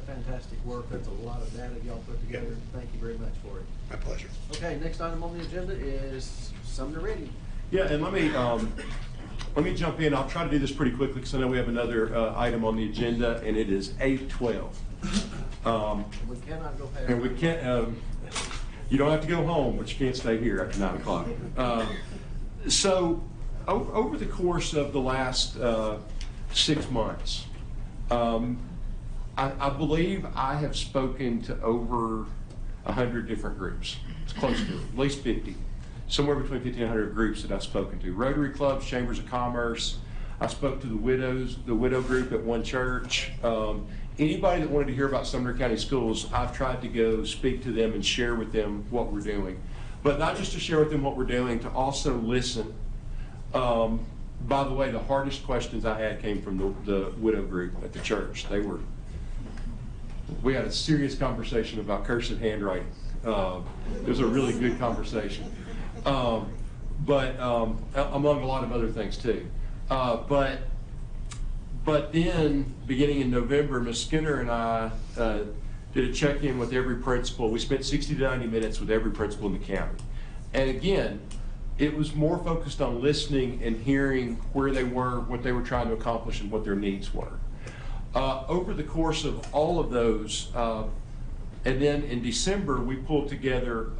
Fantastic work. That's a lot of data y'all put together. Thank you very much for it. My pleasure. Okay, next item on the agenda is Sumner Ready. Yeah, and let me jump in. I'll try to do this pretty quickly because I know we have another item on the agenda, and it is 8:12. We cannot go past. And we can't. You don't have to go home, but you can't stay here after 9 o'clock. So, over the course of the last 6 months, I believe I have spoken to over 100 different groups. It's close to at least 50. Somewhere between 50 and 100 groups that I've spoken to. Rotary clubs, chambers of commerce. I spoke to the widow group at one church. Anybody that wanted to hear about Sumner County Schools, I've tried to go speak to them and share with them what we're doing. But not just to share with them what we're doing, to also listen. By the way, the hardest questions I had came from the widow group at the church. We had a serious conversation about cursive handwriting. It was a really good conversation. But among a lot of other things too. But then, beginning in November, Ms. Skinner and I did a check-in with every principal. We spent 60 to 90 minutes with every principal in the county. And again, it was more focused on listening and hearing where they were, what they were trying to accomplish, and what their needs were. Over the course of all of those, and then in December, we pulled together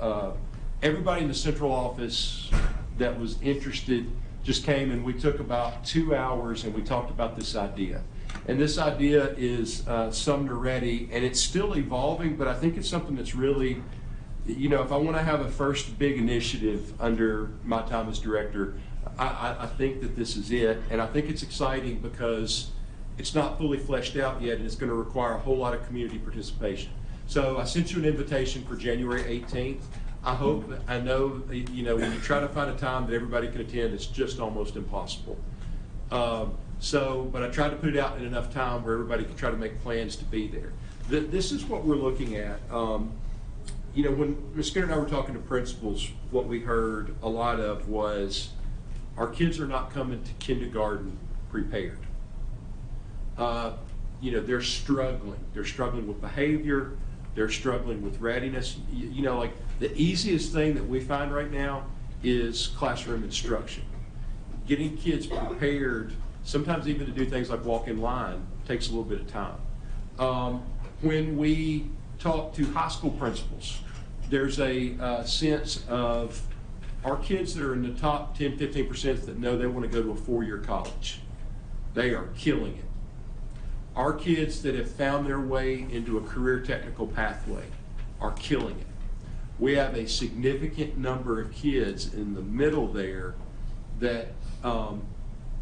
everybody in the central office that was interested just came, and we took about 2 hours and we talked about this idea. And this idea is Sumner Ready, and it's still evolving, but I think it's something that's really, you know, if I want to have a first big initiative under my time as director, I think that this is it. And I think it's exciting because it's not fully fleshed out yet, and it's going to require a whole lot of community participation. So I sent you an invitation for January 18th. I know, you know, when you try to find a time that everybody can attend, it's just almost impossible. But I tried to put it out in enough time where everybody can try to make plans to be there. This is what we're looking at. You know, when Ms. Skinner and I were talking to principals, what we heard a lot of was our kids are not coming to kindergarten prepared. You know, they're struggling. They're struggling with behavior. They're struggling with readiness. You know, like the easiest thing that we find right now is classroom instruction. Getting kids prepared Sometimes even to do things like walk in line takes a little bit of time. When we talk to high school principals, there's a sense of our kids that are in the top 10, 15% that know they want to go to a 4-year college. They are killing it. Our kids that have found their way into a career technical pathway are killing it. We have a significant number of kids in the middle there that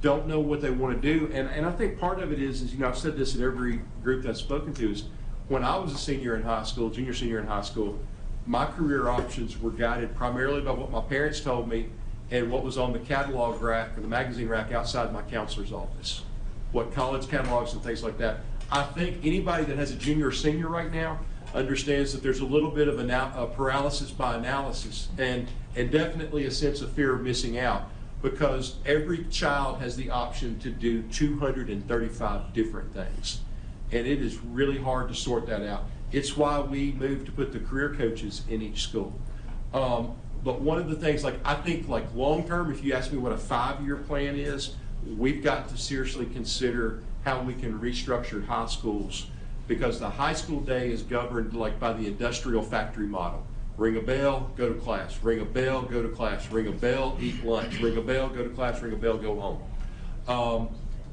don't know what they want to do. And I think part of it is, you know, I've said this in every group that I've spoken to, is when I was a senior in high school, junior, senior in high school, my career options were guided primarily by what my parents told me and what was on the catalog rack or the magazine rack outside my counselor's office. What college catalogs and things like that. I think anybody that has a junior or senior right now understands that there's a little bit of a paralysis by analysis and definitely a sense of fear of missing out, because every child has the option to do 235 different things. And it is really hard to sort that out. It's why we moved to put the career coaches in each school. But one of the things, like I think like long term, if you ask me what a 5-year plan is, we've got to seriously consider how we can restructure high schools, because the high school day is governed like by the industrial factory model. Ring a bell, go to class. Ring a bell, go to class. Ring a bell, eat lunch. Ring a bell, go to class. Ring a bell, go home.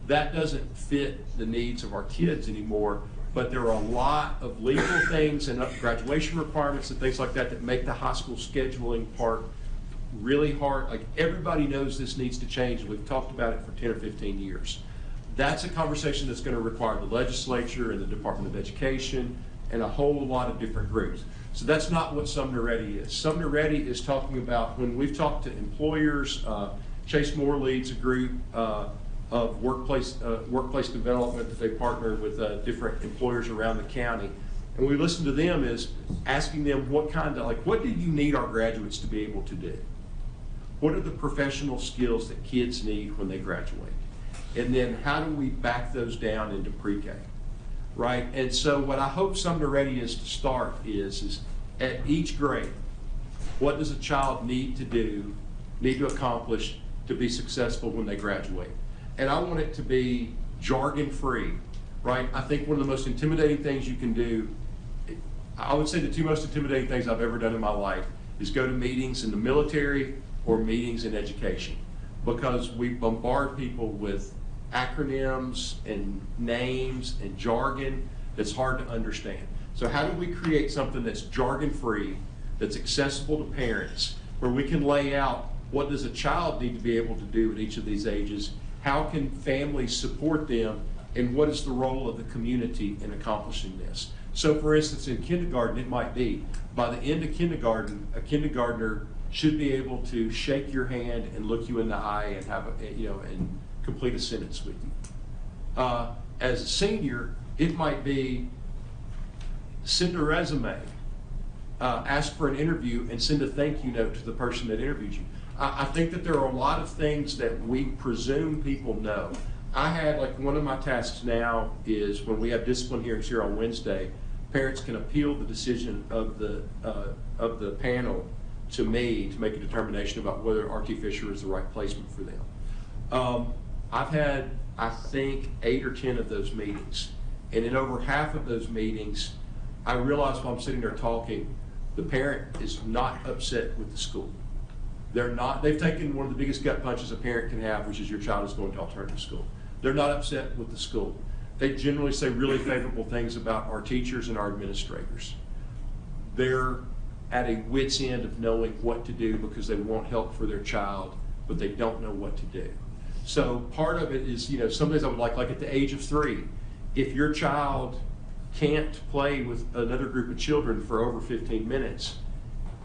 That doesn't fit the needs of our kids anymore, but there are a lot of legal things and graduation requirements and things like that that make the high school scheduling part really hard. Like, everybody knows this needs to change, and we've talked about it for 10 or 15 years. That's a conversation that's going to require the legislature and the Department of Education and a whole lot of different groups. So that's not what Sumner Ready is. Sumner Ready is talking about, when we've talked to employers, Chase Moore leads a group of workplace development that they partner with different employers around the county. And we listen to them is asking them what do you need our graduates to be able to do? What are the professional skills that kids need when they graduate? And then how do we back those down into pre-K, right? And so what I hope Sumner Ready is to start is at each grade, what does a child need to do, need to accomplish to be successful when they graduate? And I want it to be jargon-free, right? I think one of the most intimidating things you can do, I would say the 2 most intimidating things I've ever done in my life is go to meetings in the military or meetings in education, because we bombard people with acronyms and names and jargon that's hard to understand. So how do we create something that's jargon-free, that's accessible to parents, where we can lay out what does a child need to be able to do at each of these ages, how can families support them, and what is the role of the community in accomplishing this? So for instance, in kindergarten, it might be, by the end of kindergarten, a kindergartner should be able to shake your hand and look you in the eye and have and complete a sentence with you. As a senior, it might be send a resume, ask for an interview, and send a thank you note to the person that interviewed you. I think that there are a lot of things that we presume people know. I had, like, one of my tasks now is when we have discipline hearings here on Wednesday, parents can appeal the decision of the panel to me to make a determination about whether R.T. Fisher is the right placement for them. I've had, I think, 8 or 10 of those meetings. And in over half of those meetings, I realize while I'm sitting there talking, the parent is not upset with the school. They've taken one of the biggest gut punches a parent can have, which is your child is going to alternative school. They're not upset with the school. They generally say really favorable things about our teachers and our administrators. They're at a wit's end of knowing what to do because they want help for their child, but they don't know what to do. So part of it is, some days I would like at the age of 3, if your child can't play with another group of children for over 15 minutes,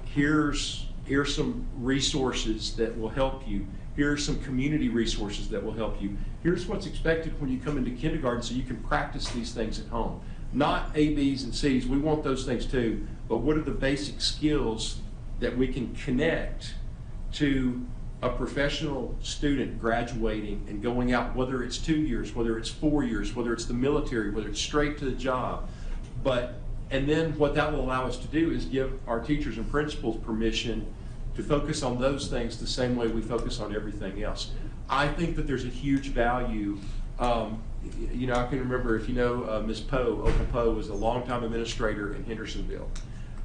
here's some resources that will help you. Here are some community resources that will help you. Here's what's expected when you come into kindergarten so you can practice these things at home. Not A, B's, and C's. We want those things too, but what are the basic skills that we can connect to a professional student graduating and going out, whether it's 2 years, whether it's 4 years, whether it's the military, whether it's straight to the job. And then what that will allow us to do is give our teachers and principals permission to focus on those things the same way we focus on everything else. I think that there's a huge value. You know, I can remember, if you know Ms. Poe, Opal Poe was a longtime administrator in Hendersonville.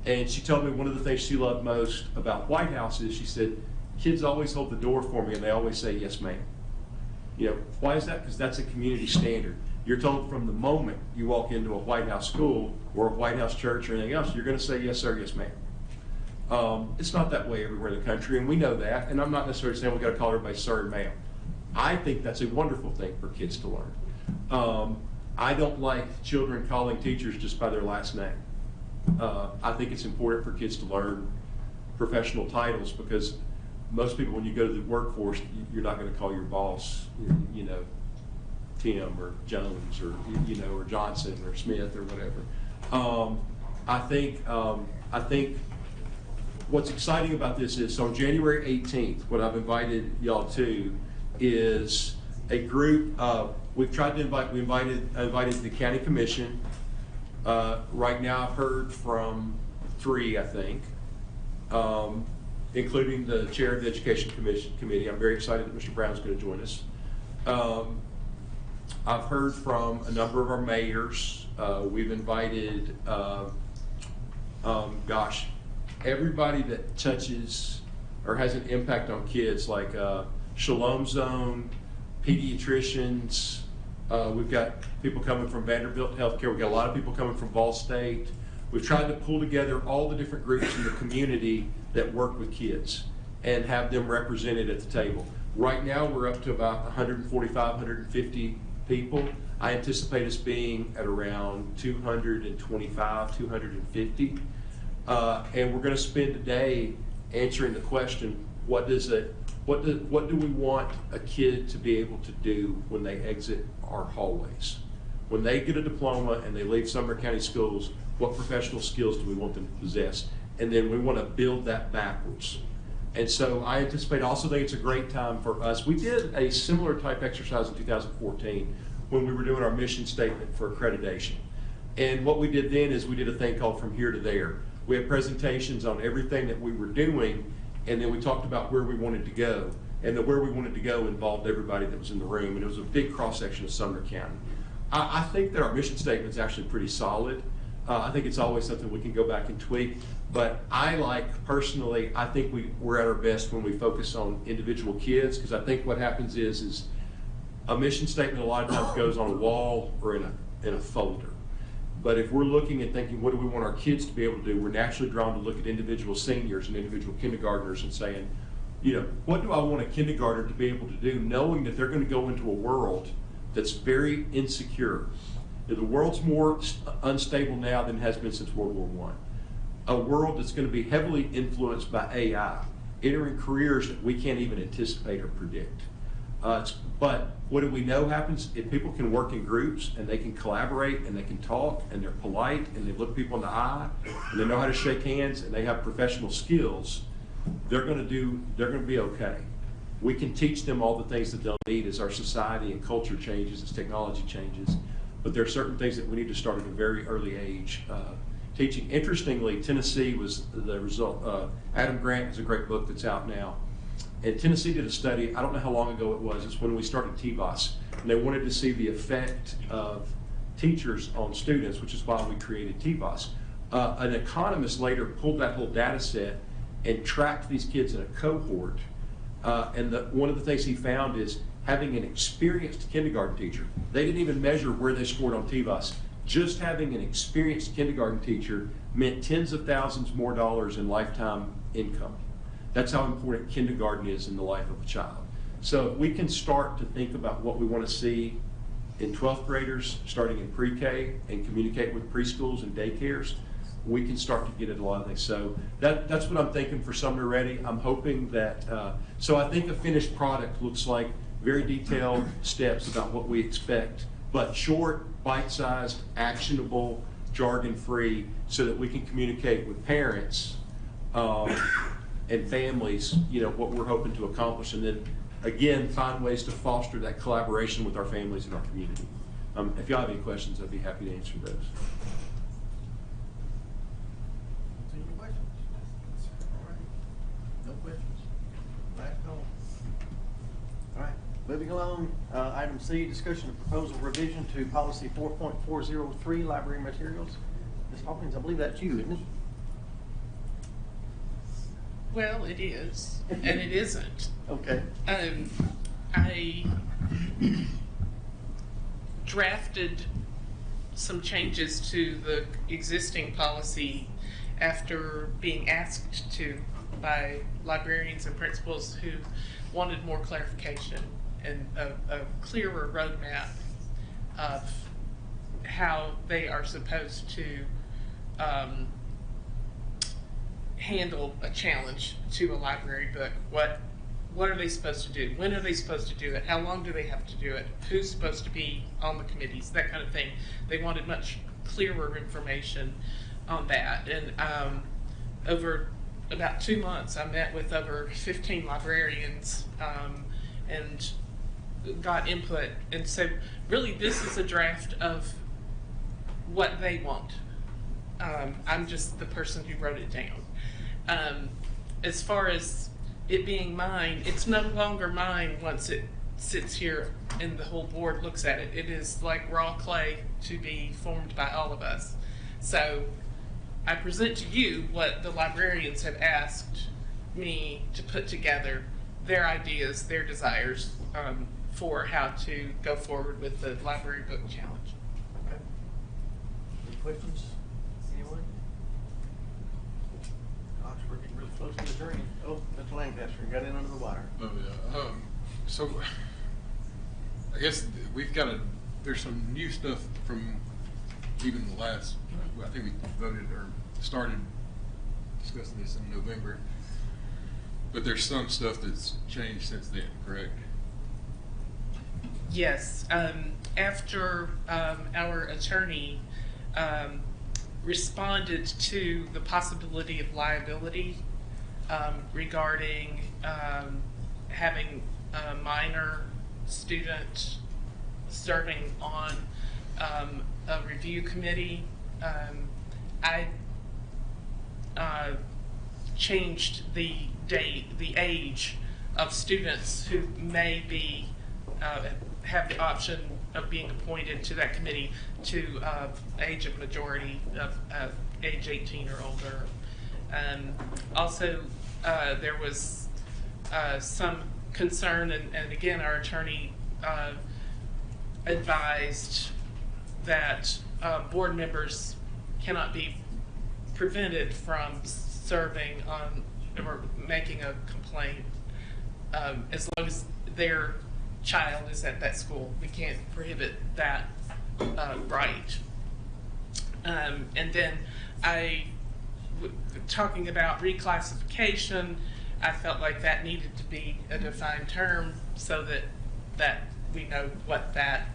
And she told me one of the things she loved most about White House is, she said, kids always hold the door for me and they always say, yes, ma'am. You know, why is that? Because that's a community standard. You're told from the moment you walk into a White House school or a White House church or anything else, you're going to say, yes, sir, yes, ma'am. It's not that way everywhere in the country, and we know that. And I'm not necessarily saying we've got to call everybody sir and ma'am. I think that's a wonderful thing for kids to learn. I don't like children calling teachers just by their last name. I think it's important for kids to learn professional titles, because most people, when you go to the workforce, you're not going to call your boss, you know, Tim or Jones or, you know, or Johnson or Smith or whatever. I think what's exciting about this is, so on January 18th, what I've invited y'all to is a group. We've tried to invite. We invited the county commission. Right now, I've heard from 3, I think, including the chair of the Education Committee. I'm very excited that Mr. Brown's going to join us. I've heard from a number of our mayors. We've invited, everybody that touches or has an impact on kids, like Shalom Zone, pediatricians. We've got people coming from Vanderbilt Healthcare. We've got a lot of people coming from Ball State. We've tried to pull together all the different groups in the community that work with kids and have them represented at the table. Right now, we're up to about 145, 150 people. I anticipate us being at around 225, 250. And we're going to spend a day answering the question, what do we want a kid to be able to do when they exit our hallways? When they get a diploma and they leave Sumner County Schools, what professional skills do we want them to possess? And then we want to build that backwards. And so I anticipate, also think it's a great time for us. We did a similar type exercise in 2014 when we were doing our mission statement for accreditation. And what we did then is we did a thing called From Here to There. We had presentations on everything that we were doing, and then we talked about where we wanted to go. And the where we wanted to go involved everybody that was in the room, and it was a big cross-section of Sumner County. I think that our mission statement is actually pretty solid. I think it's always something we can go back and tweak. But personally, I think we're at our best when we focus on individual kids, because I think what happens is a mission statement a lot of times goes on a wall or in a folder. But if we're looking and thinking, what do we want our kids to be able to do, we're naturally drawn to look at individual seniors and individual kindergartners and saying, you know, what do I want a kindergartner to be able to do, knowing that they're going to go into a world that's very insecure. The world's more unstable now than it has been since World War I. A world that's going to be heavily influenced by AI, entering careers that we can't even anticipate or predict. But what do we know happens? If people can work in groups and they can collaborate and they can talk and they're polite and they look people in the eye and they know how to shake hands and they have professional skills, they're going to be okay. We can teach them all the things that they'll need as our society and culture changes, as technology changes. But there are certain things that we need to start at a very early age teaching. Interestingly, Tennessee was the result. Adam Grant has a great book that's out now. And Tennessee did a study, I don't know how long ago it was, it's when we started TVOS. And they wanted to see the effect of teachers on students, which is why we created TVOS. An economist later pulled that whole data set and tracked these kids in a cohort. And one of the things he found is having an experienced kindergarten teacher. They didn't even measure where they scored on TVOS. Just having an experienced kindergarten teacher meant tens of thousands more dollars in lifetime income. That's how important kindergarten is in the life of a child. So if we can start to think about what we want to see in 12th graders, starting in pre-K, and communicate with preschools and daycares, we can start to get at a lot of things. So that's what I'm thinking for Sumner Ready. I'm hoping that, so I think a finished product looks like very detailed steps about what we expect, but short, bite-sized, actionable, jargon-free, so that we can communicate with parents and families, you know, what we're hoping to accomplish, and then again find ways to foster that collaboration with our families and our community. If y'all have any questions, I'd be happy to answer those. Any questions? All right. No questions. Last call. All right. moving along, item C, discussion of proposal revision to policy 4.403, library materials. Ms. Hawkins, I believe that's you, isn't it? Well, it is, and it isn't. Okay. I drafted some changes to the existing policy after being asked to by librarians and principals who wanted more clarification and a clearer roadmap of how they are supposed to handle a challenge to a library book. What are they supposed to do? When are they supposed to do it? How long do they have to do it? Who's supposed to be on the committees? That kind of thing. They wanted much clearer information on that. And over about 2 months, I met with over 15 librarians and got input. And so really this is a draft of what they want. I'm just the person who wrote it down. As far as it being mine, it's no longer mine once it sits here and the whole board looks at it. It is like raw clay to be formed by all of us. So I present to you what the librarians have asked me to put together, their ideas, their desires for how to go forward with the library book challenge. Okay. Any questions? Anyone? Gosh, we're getting really close to adjourning. Oh, Mr. Lancaster, you got in under the wire. Oh, yeah. So I guess we've got there's some new stuff from even the last, I think we voted or started discussing this in November, but there's some stuff that's changed since then, correct? Yes. After our attorney responded to the possibility of liability regarding having a minor student serving on a review committee, I changed the age of students who may be have the option of being appointed to that committee to age of majority of age 18 or older. Also, there was some concern, and again, our attorney advised that board members cannot be prevented from serving on or making a complaint as long as their child is at that school. We can't prohibit that right. And then talking about reclassification, I felt like that needed to be a defined term so that we know what that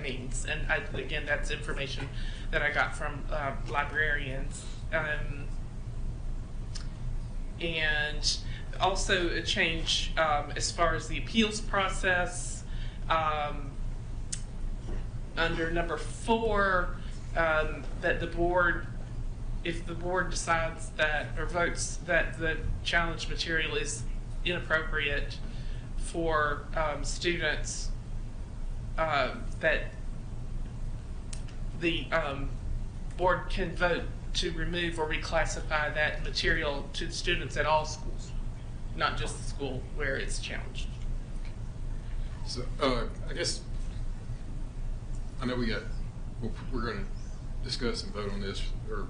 means. And again, that's information that I got from librarians. And also a change as far as the appeals process. Under number 4, that the board, if the board decides that or votes that the challenge material is inappropriate for students, that the board can vote to remove or reclassify that material to students at all schools, not just the school where it's challenged. So I guess I know we're going to discuss and vote on this, or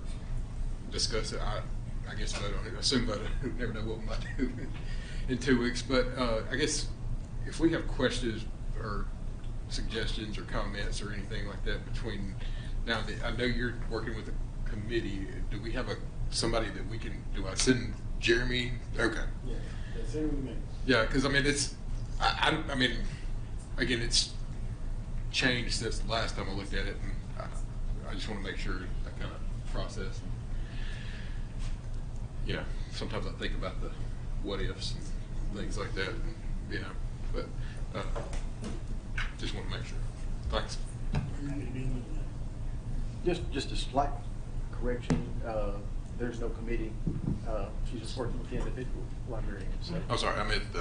discuss it. I guess vote on it. Assume vote on it. We never know what we might do in 2 weeks. But I guess if we have questions or suggestions or comments or anything like that between now and then, I know you're working with a committee. Do we have somebody that we can? Do I send Jeremy? Okay. Yeah, send him to me. Yeah, because I mean I mean, again, it's changed since the last time I looked at it, and I just want to make sure that kind of process. Yeah, sometimes I think about the what ifs and things like that, and, you know, but just want to make sure. Thanks. Just a slight correction. There's no committee. She's just working with the individual librarians. So. I'm sorry, I meant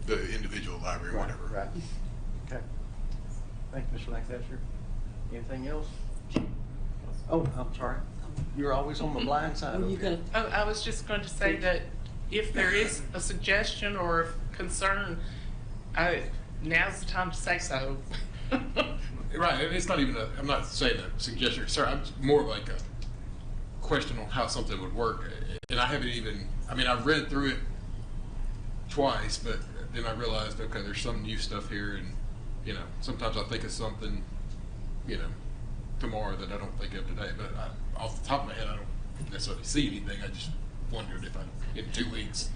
the individual library, whatever. Right. Okay. Thank you, Mr. Lancaster. Anything else? Oh, I'm sorry. You're always on the blind side of it. I was just going to say that if there is a suggestion or a concern, now's the time to say so. Right, and it's not even I'm not saying a suggestion, sir, I'm more like a question on how something would work. And I haven't even, I've read through it twice, but then I realized, okay, there's some new stuff here, and, sometimes I think of something, tomorrow that I don't think of today, but off the top of my head, I don't necessarily see anything. I just wondered if in 2 weeks,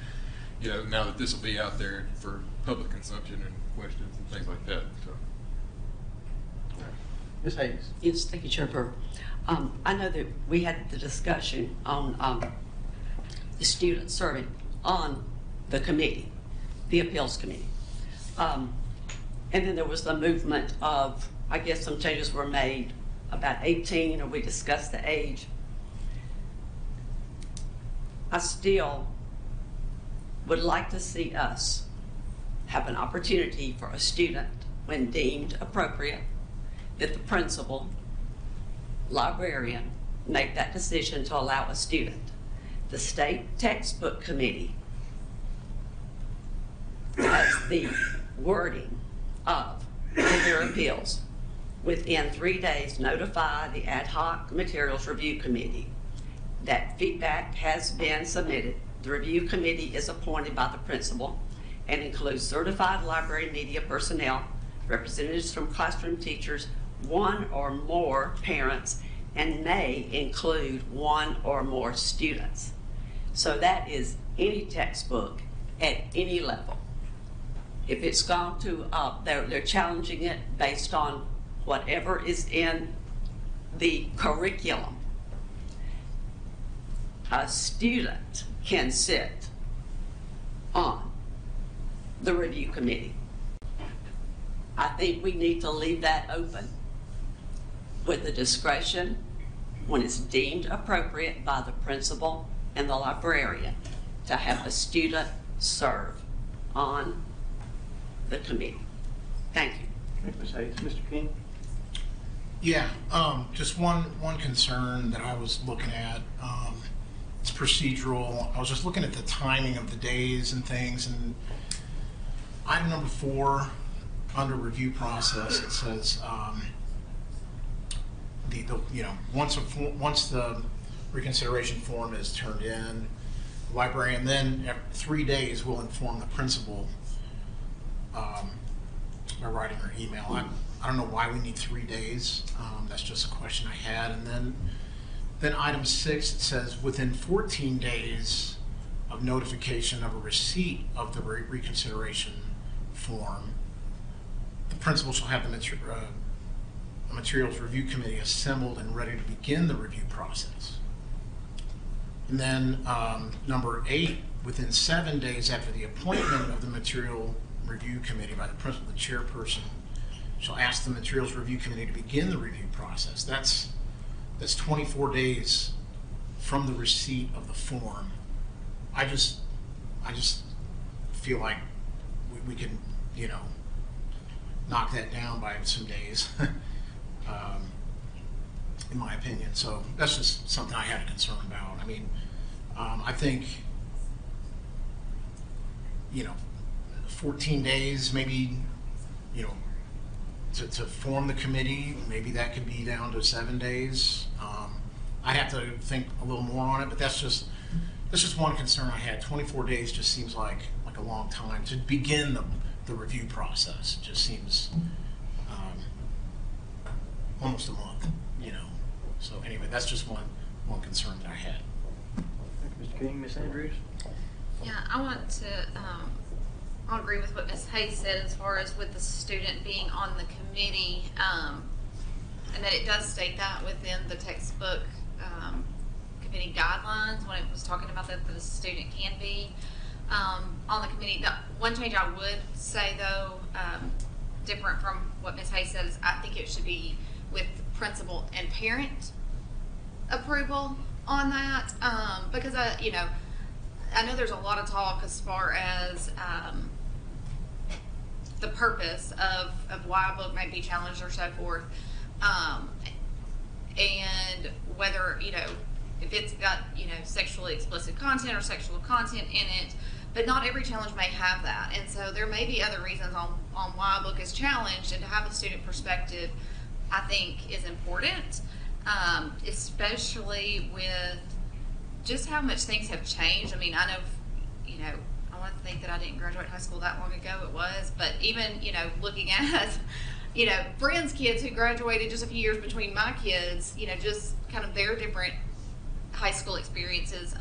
now that this will be out there for public consumption and questions and things like that, so. Ms. Hayes. Yes, thank you, Chair Burr. I know that we had the discussion on the students serving on the committee, the appeals committee. And then there was the movement of, I guess some changes were made about 18, or we discussed the age. I still would like to see us have an opportunity for a student, when deemed appropriate, that the principal, librarian, make that decision to allow a student. The state textbook committee has the wording of their appeals. Within 3 days, notify the ad hoc materials review committee. That feedback has been submitted. The review committee is appointed by the principal and includes certified library media personnel, representatives from classroom teachers, one or more parents, and may include one or more students. So that is any textbook at any level. If it's gone to, they're challenging it based on whatever is in the curriculum. A student can sit on the review committee. I think we need to leave that open with the discretion when it's deemed appropriate by the principal and the librarian to have a student serve on the committee. Thank you. Thank you, Ms. Hayes. Mr. King? Yeah, just one concern that I was looking at. It's procedural. I was just looking at the timing of the days and things, and item number 4 under review process, it says once the reconsideration form is turned in, the librarian then after 3 days will inform the principal by writing her email. I don't know why we need 3 days. That's just a question I had. And then item 6, it says within 14 days of notification of a receipt of the reconsideration form, the principal shall have the materials review committee assembled and ready to begin the review process. And then number 8, within 7 days after the appointment of the material review committee by the principal, the chairperson shall ask the materials review committee to begin the review process. That's 24 days from the receipt of the form. I just feel like we can, knock that down by some days, in my opinion. So that's just something I had a concern about. I think, 14 days, maybe, to form the committee, maybe that could be down to 7 days. I have to think a little more on it, but that's just one concern I had. 24 days just seems like a long time to begin the review process. It just seems almost a month, So anyway, that's just one concern that I had. Thank you, Mr. King. Ms. Andrews? Yeah, I want to, I'll agree with what Ms. Hayes said as far as with the student being on the committee, and that it does state that within the textbook committee guidelines when it was talking about that the student can be on the committee. The one change I would say though, different from what Ms. Hayes said, is I think it should be with principal and parent approval on that, because I know there's a lot of talk as far as the purpose of why a book may be challenged or so forth. And whether, if it's got, sexually explicit content or sexual content in it, but not every challenge may have that. And so there may be other reasons on why a book is challenged, and to have a student perspective, I think, is important, especially with just how much things have changed. I mean, I know, I want to think that I didn't graduate high school that long ago, it was, but even, looking at, friends' kids who graduated just a few years between my kids, just kind of their different high school experiences,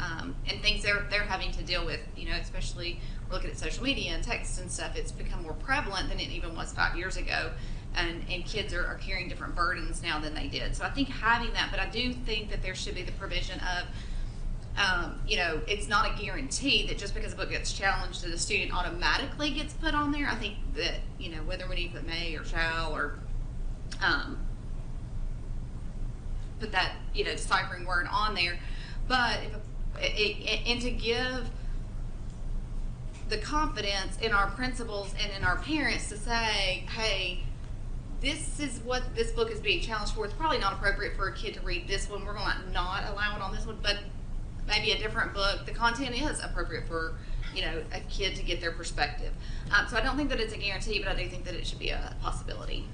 and things they're having to deal with, especially we're looking at social media and text and stuff. It's become more prevalent than it even was 5 years ago, and kids are carrying different burdens now than they did. So I think having that, but I do think that there should be the provision of, it's not a guarantee that just because a book gets challenged that a student automatically gets put on there. I think that, whether we need to put may or shall or put that, deciphering word on there, but and to give the confidence in our principals and in our parents to say, hey, this is what this book is being challenged for. It's probably not appropriate for a kid to read this one. We're going to not allow it on this one, but maybe a different book, the content is appropriate for, a kid to get their perspective. So I don't think that it's a guarantee, but I do think that it should be a possibility.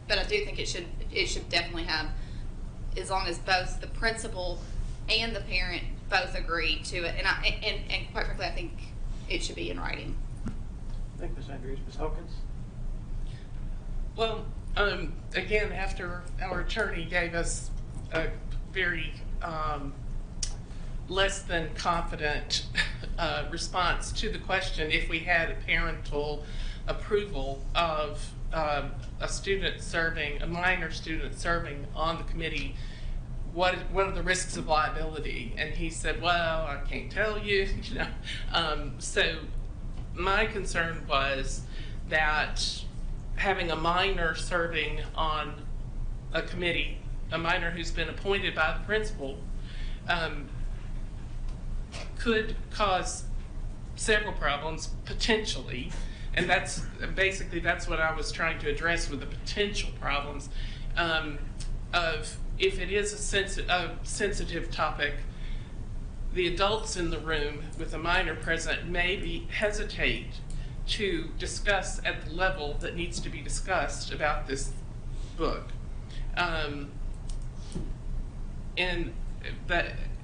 But I do think it should definitely have, as long as both the principal and the parent both agree to it. And quite frankly, I think it should be in writing. Thank you, Ms. Andrews. Ms. Hawkins? Well, again, after our attorney gave us a very less than confident response to the question if we had a parental approval of a minor student serving on the committee, what are the risks of liability? And he said, well, I can't tell you, So my concern was that having a minor serving on a committee, a minor who's been appointed by the principal, could cause several problems potentially, and that's what I was trying to address with the potential problems of if it is a sensitive topic, the adults in the room with a minor present may hesitate to discuss at the level that needs to be discussed about this book, and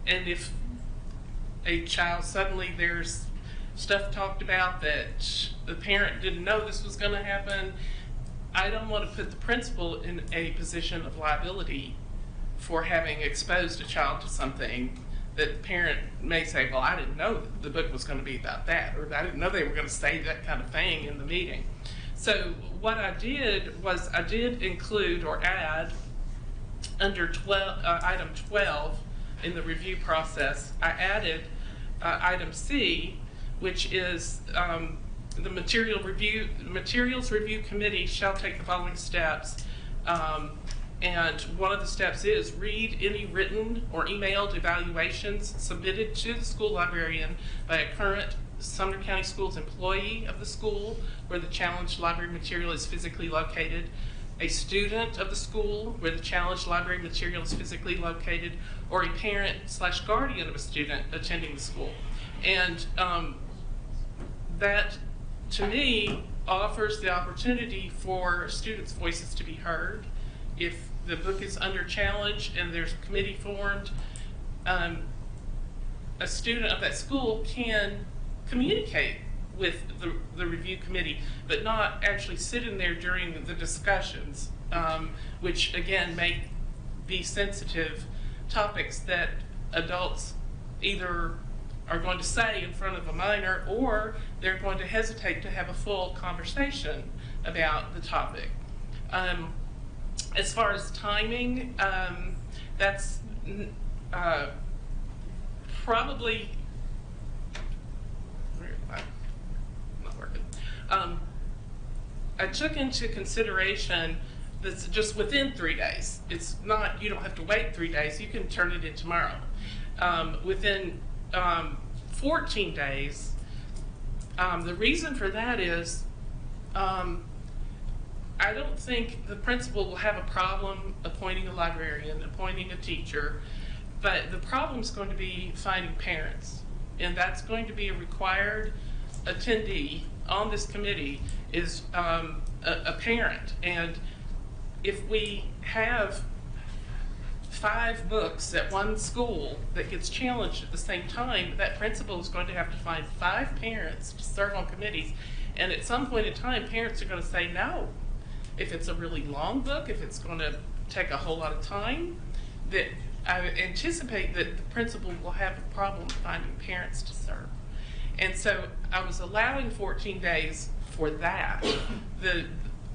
if a child suddenly there's stuff talked about that the parent didn't know this was going to happen, I don't want to put the principal in a position of liability for having exposed a child to something that the parent may say, well, I didn't know the book was going to be about that, or I didn't know they were going to say that kind of thing in the meeting. So what I did was I did include or add under item 12 in the review process, I added item C, which is the materials review committee shall take the following steps. And one of the steps is read any written or emailed evaluations submitted to the school librarian by a current Sumner County Schools employee of the school where the challenged library material is physically located, a student of the school where the challenged library material is physically located, or a parent/guardian of a student attending the school. And that, to me, offers the opportunity for students' voices to be heard. If the book is under challenge and there's a committee formed, a student of that school can communicate with the review committee, but not actually sit in there during the discussions, which again may be sensitive topics that adults either are going to say in front of a minor or they're going to hesitate to have a full conversation about the topic. As far as timing, that's probably not working. I took into consideration that's just within 3 days. It's not, you don't have to wait 3 days, you can turn it in tomorrow. Within 14 days, the reason for that is I don't think the principal will have a problem appointing a librarian, appointing a teacher, but the problem's going to be finding parents. And that's going to be a required attendee on this committee is a parent. And if we have 5 books at one school that gets challenged at the same time, that principal is going to have to find 5 parents to serve on committees. And at some point in time, parents are going to say no. If it's a really long book, if it's going to take a whole lot of time, that I anticipate that the principal will have a problem finding parents to serve. And so I was allowing 14 days for that. The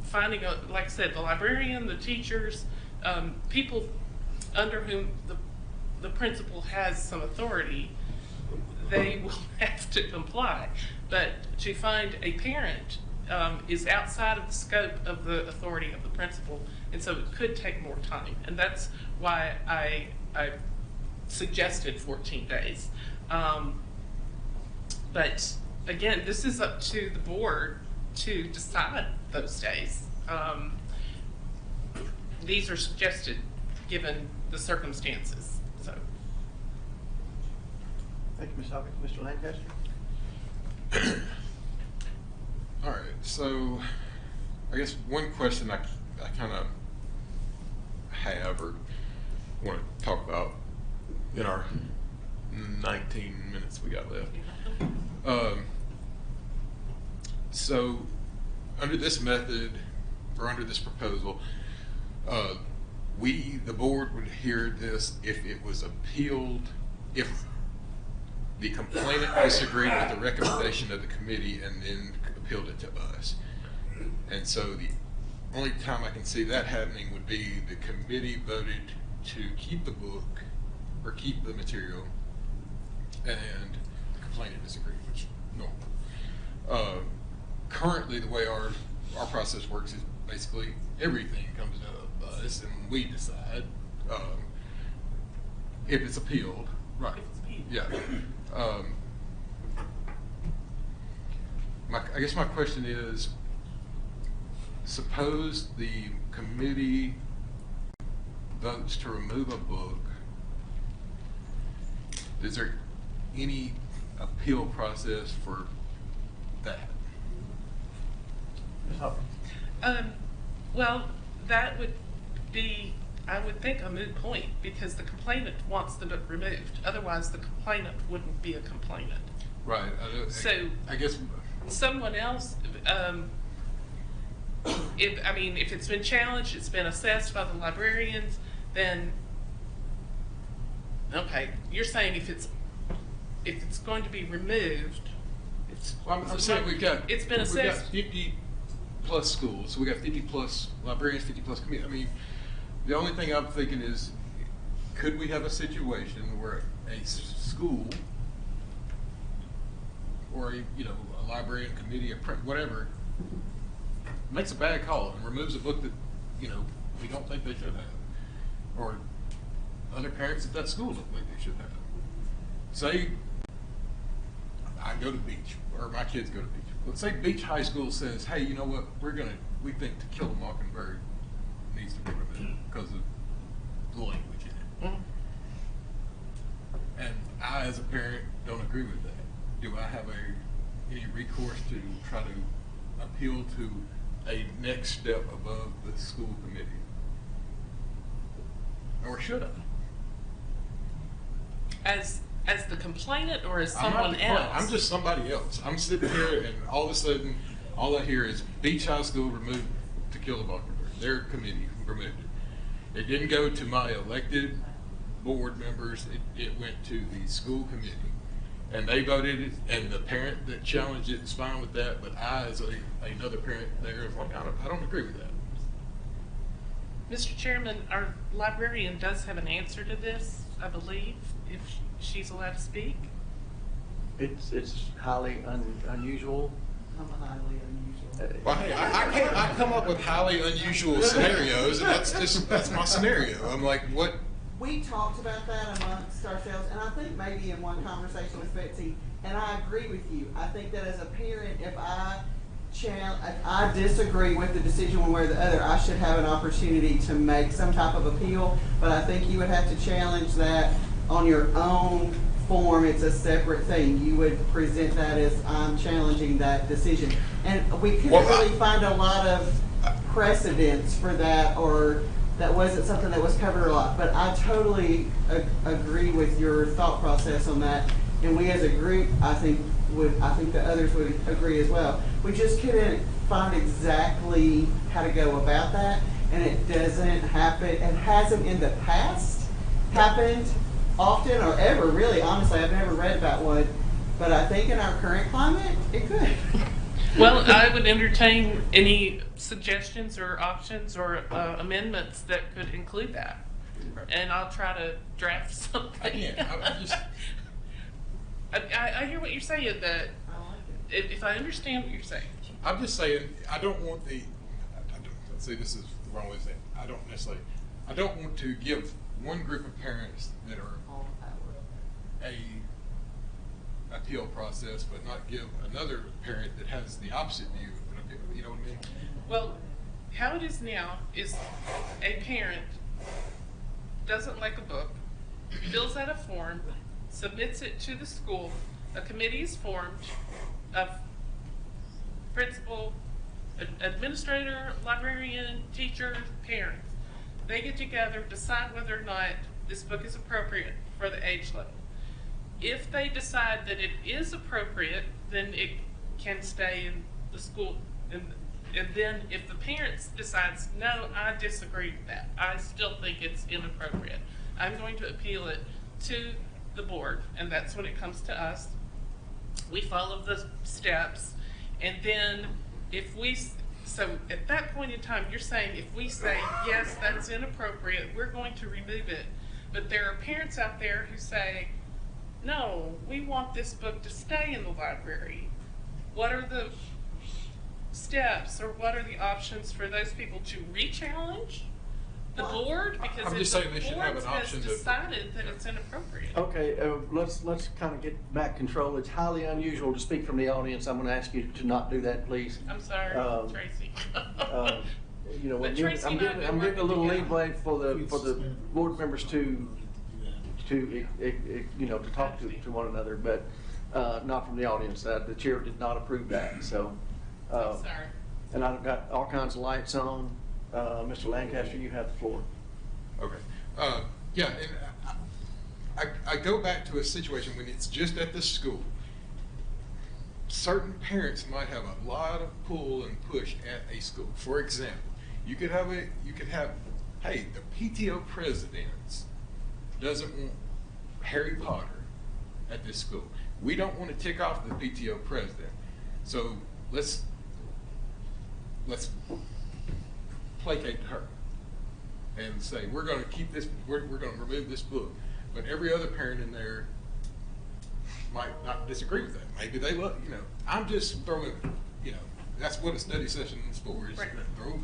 finding, like I said, the librarian, the teachers, people under whom the principal has some authority, they will have to comply. But to find a parent is outside of the scope of the authority of the principal, and so it could take more time. And that's why I suggested 14 days. But again, this is up to the board to decide those days. These are suggested given the circumstances. So. Thank you, Ms. Hawkins. Mr. Lancaster? All right, so I guess one question I kind of have or want to talk about in our 19 minutes we got left. So under this method or under this proposal, the board would hear this if it was appealed, if the complainant disagreed with the recommendation of the committee and then appealed it to us. And so the only time I can see that happening would be the committee voted to keep the book or keep the material and the complainant disagreed, which is normal. Currently, the way our process works is basically everything comes to us and we decide if it's appealed. Right. Yeah. I guess my question is, suppose the committee votes to remove a book, is there any appeal process for that? Ms. Hawkins? Well, that would be, I would think, a moot point because the complainant wants the book removed. Otherwise, the complainant wouldn't be a complainant. Right. So I guess someone else, if it's been challenged, it's been assessed by the librarians, then okay. You're saying if it's going to be removed, I'm saying it's been assessed. We've got 50 plus schools, so we got 50 plus librarians, 50 plus committee. I mean, the only thing I'm thinking is, could we have a situation where a school or a librarian committee, whatever, makes a bad call and removes a book that we don't think they should have, or other parents at that school don't think they should have. Say I go to Beach, or my kids go to Beach. Let's say Beach High School says, hey, you know what, we think To Kill a Mockingbird needs to be removed because of the language in it. Mm-hmm. And I, as a parent, don't agree with that. Do I have any recourse to try to appeal to a next step above the school committee? Or should I? As the complainant or as I'm not someone the complainant. else? I'm just somebody else. I'm sitting here and all of a sudden, all I hear is Beach High School removed To Kill a Mockingbird. Their committee removed it. It didn't go to my elected board members. It went to the school committee. And they voted it, and the parent that challenged it is fine with that, but I, as another parent there, is like, I don't agree with that. Mr. Chairman, our librarian does have an answer to this, I believe, if she's allowed to speak. It's highly unusual. I'm highly unusual. Well, hey, I come up with highly unusual scenarios, and that's my scenario. I'm like, what? We talked about that amongst ourselves, and I think maybe in one conversation with Betsy, and I agree with you. I think that as a parent, if I I disagree with the decision one way or the other. I should have an opportunity to make some type of appeal, but I think you would have to challenge that on your own form. It's a separate thing. You would present that as I'm challenging that decision. And we couldn't really find a lot of precedents for that, or that wasn't something that was covered a lot. But I totally agree with your thought process on that. And we as a group, I think the others would agree as well. We just couldn't find exactly how to go about that, and it doesn't happen. It hasn't in the past happened often or ever, really. Honestly, I've never read about one, but I think in our current climate, it could. Well, I would entertain any suggestions or options or amendments that could include that, and I'll try to draft something. I hear what you're saying, that if I understand what you're saying. I'm just saying, I don't want the, let's say this is the wrong way to say it. I don't want to give one group of parents that are a appeal process, but not give another parent that has the opposite view of an appeal. You know what I mean? Well, how it is now is a parent doesn't like a book, fills out a form, submits it to the school, a committee is formed of principal, administrator, librarian, teacher, parents. They get together, decide whether or not this book is appropriate for the age level. If they decide that it is appropriate, then it can stay in the school. And then if the parents decides, no, I disagree with that, I still think it's inappropriate, I'm going to appeal it to the board, and that's when it comes to us. We follow the steps, and then if we, so at that point in time, you're saying if we say, yes, that's inappropriate, we're going to remove it. But there are parents out there who say, no, we want this book to stay in the library. What are the steps, or what are the options for those people to re-challenge the board? Because I'm if just the saying they should have board an has option to. decided that it's inappropriate. Okay, let's kind of get back control. It's highly unusual to speak from the audience. I'm going to ask you to not do that, please. I'm sorry, Tracy. You know, But Tracy I'm and I have giving been a little working leeway for the board members to talk to one another, but not from the audience. The chair did not approve that, so. I'm sorry. And I've got all kinds of lights on. Mr. Lancaster, you have the floor. Okay. Yeah, and I go back to a situation when it's just at the school. Certain parents might have a lot of pull and push at a school. For example, you could have, hey, the PTO president doesn't want Harry Potter at this school. We don't want to tick off the PTO president. So let's placate her and say, we're going to keep this, we're going to remove this book. But every other parent in there might not disagree with that. Maybe they love, I'm just throwing, that's what a study session is for, is throw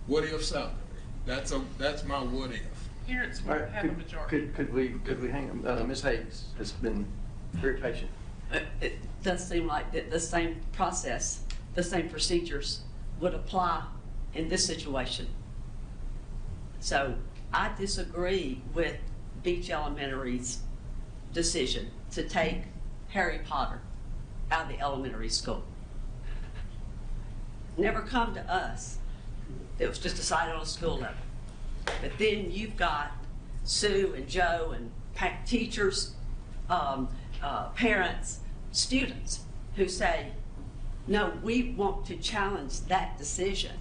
what ifs out there. That's my what if. Parents All right, have a majority. Could we hang on? Ms. Hayes has been very patient. It does seem like the same process, the same procedures would apply in this situation. So I disagree with Beach Elementary's decision to take Harry Potter out of the elementary school. Never come to us. It was just decided on a school level. But then you've got Sue and Joe and teachers, parents, students who say, no, we want to challenge that decision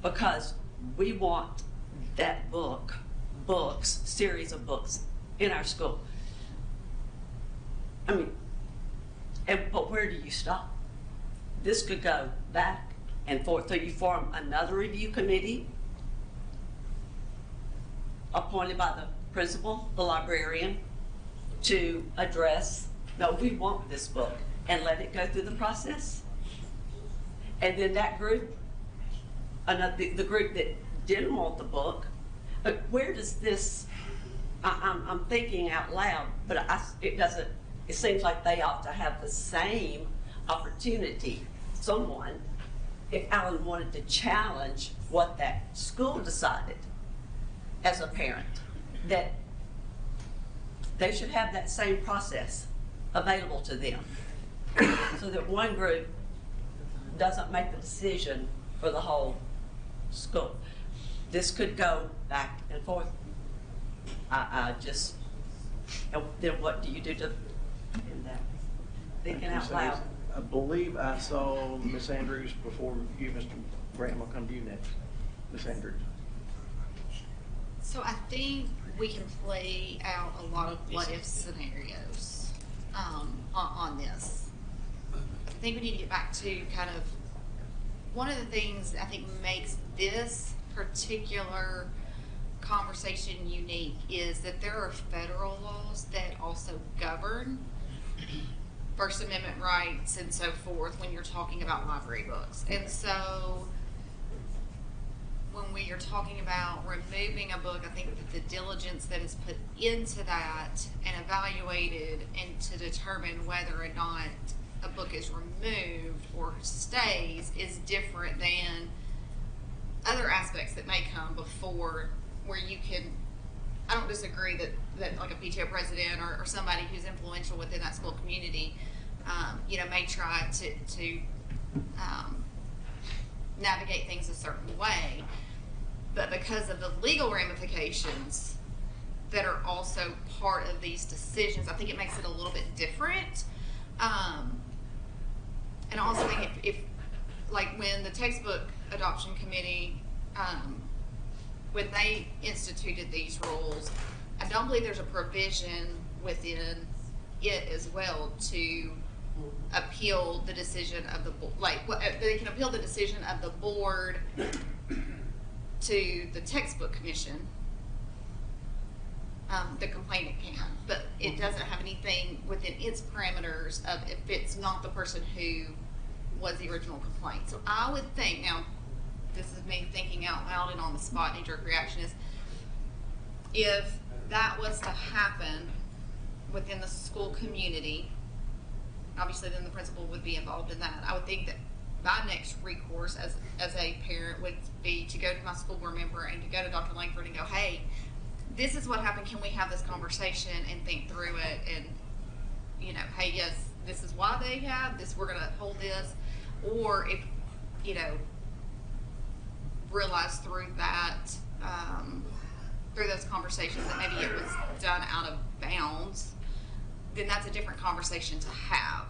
because we want that series of books in our school. I mean, but where do you stop? This could go back and forth. So you form another review committee appointed by the principal, the librarian, to address, no, we want this book, and let it go through the process. And then that group, the group that didn't want the book, where does this, I'm thinking out loud, but it doesn't, it seems like they ought to have the same opportunity, someone, if Alan wanted to challenge what that school decided as a parent, that they should have that same process available to them so that one group doesn't make the decision for the whole school. This could go back and forth. I just, and then what do you do to in that? Thinking out loud. I believe I saw Ms. Andrews before you, Mr. Graham. I'll come to you next. Ms. Andrews. So I think we can play out a lot of what if scenarios on this. I think we need to get back to kind of one of the things I think makes this particular conversation unique is that there are federal laws that also govern First Amendment rights and so forth when you're talking about library books. And so when we are talking about removing a book, I think that the diligence that is put into that and evaluated and to determine whether or not a book is removed or stays is different than other aspects that may come before, where you can, I don't disagree that like a PTO president or somebody who's influential within that school community, may try to navigate things a certain way. But because of the legal ramifications that are also part of these decisions, I think it makes it a little bit different. And I also think if like when the textbook adoption committee, when they instituted these rules, I don't believe there's a provision within it as well to appeal the decision of the board. They can appeal the decision of the board to the textbook commission. The complainant can, but it doesn't have anything within its parameters of if it's not the person who was the original complaint. So I would think, now this is me thinking out loud and on the spot, knee-jerk reaction is, if that was to happen within the school community, obviously then the principal would be involved in that. I would think that my next recourse as a parent would be to go to my school board member and to go to Dr. Langford and go, hey, this is what happened. Can we have this conversation and think through it? And, hey, yes, this is why they have this. We're going to hold this. Or if, realize through that, through those conversations that maybe it was done out of bounds, then that's a different conversation to have.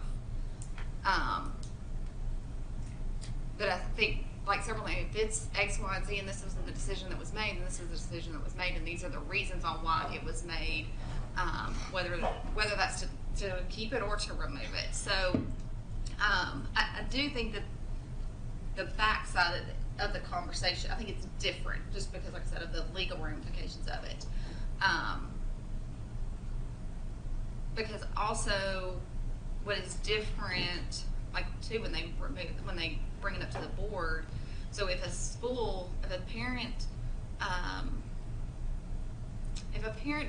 But I think, like several things, if it's X, Y, and Z, and this was the decision that was made, and this is the decision that was made, and these are the reasons on why it was made, whether that's to keep it or to remove it. So I do think that the backside of the conversation, I think it's different, just because, like I said, of the legal ramifications of it. Because also, what is different, like too, when they bring it up to the board. So if a parent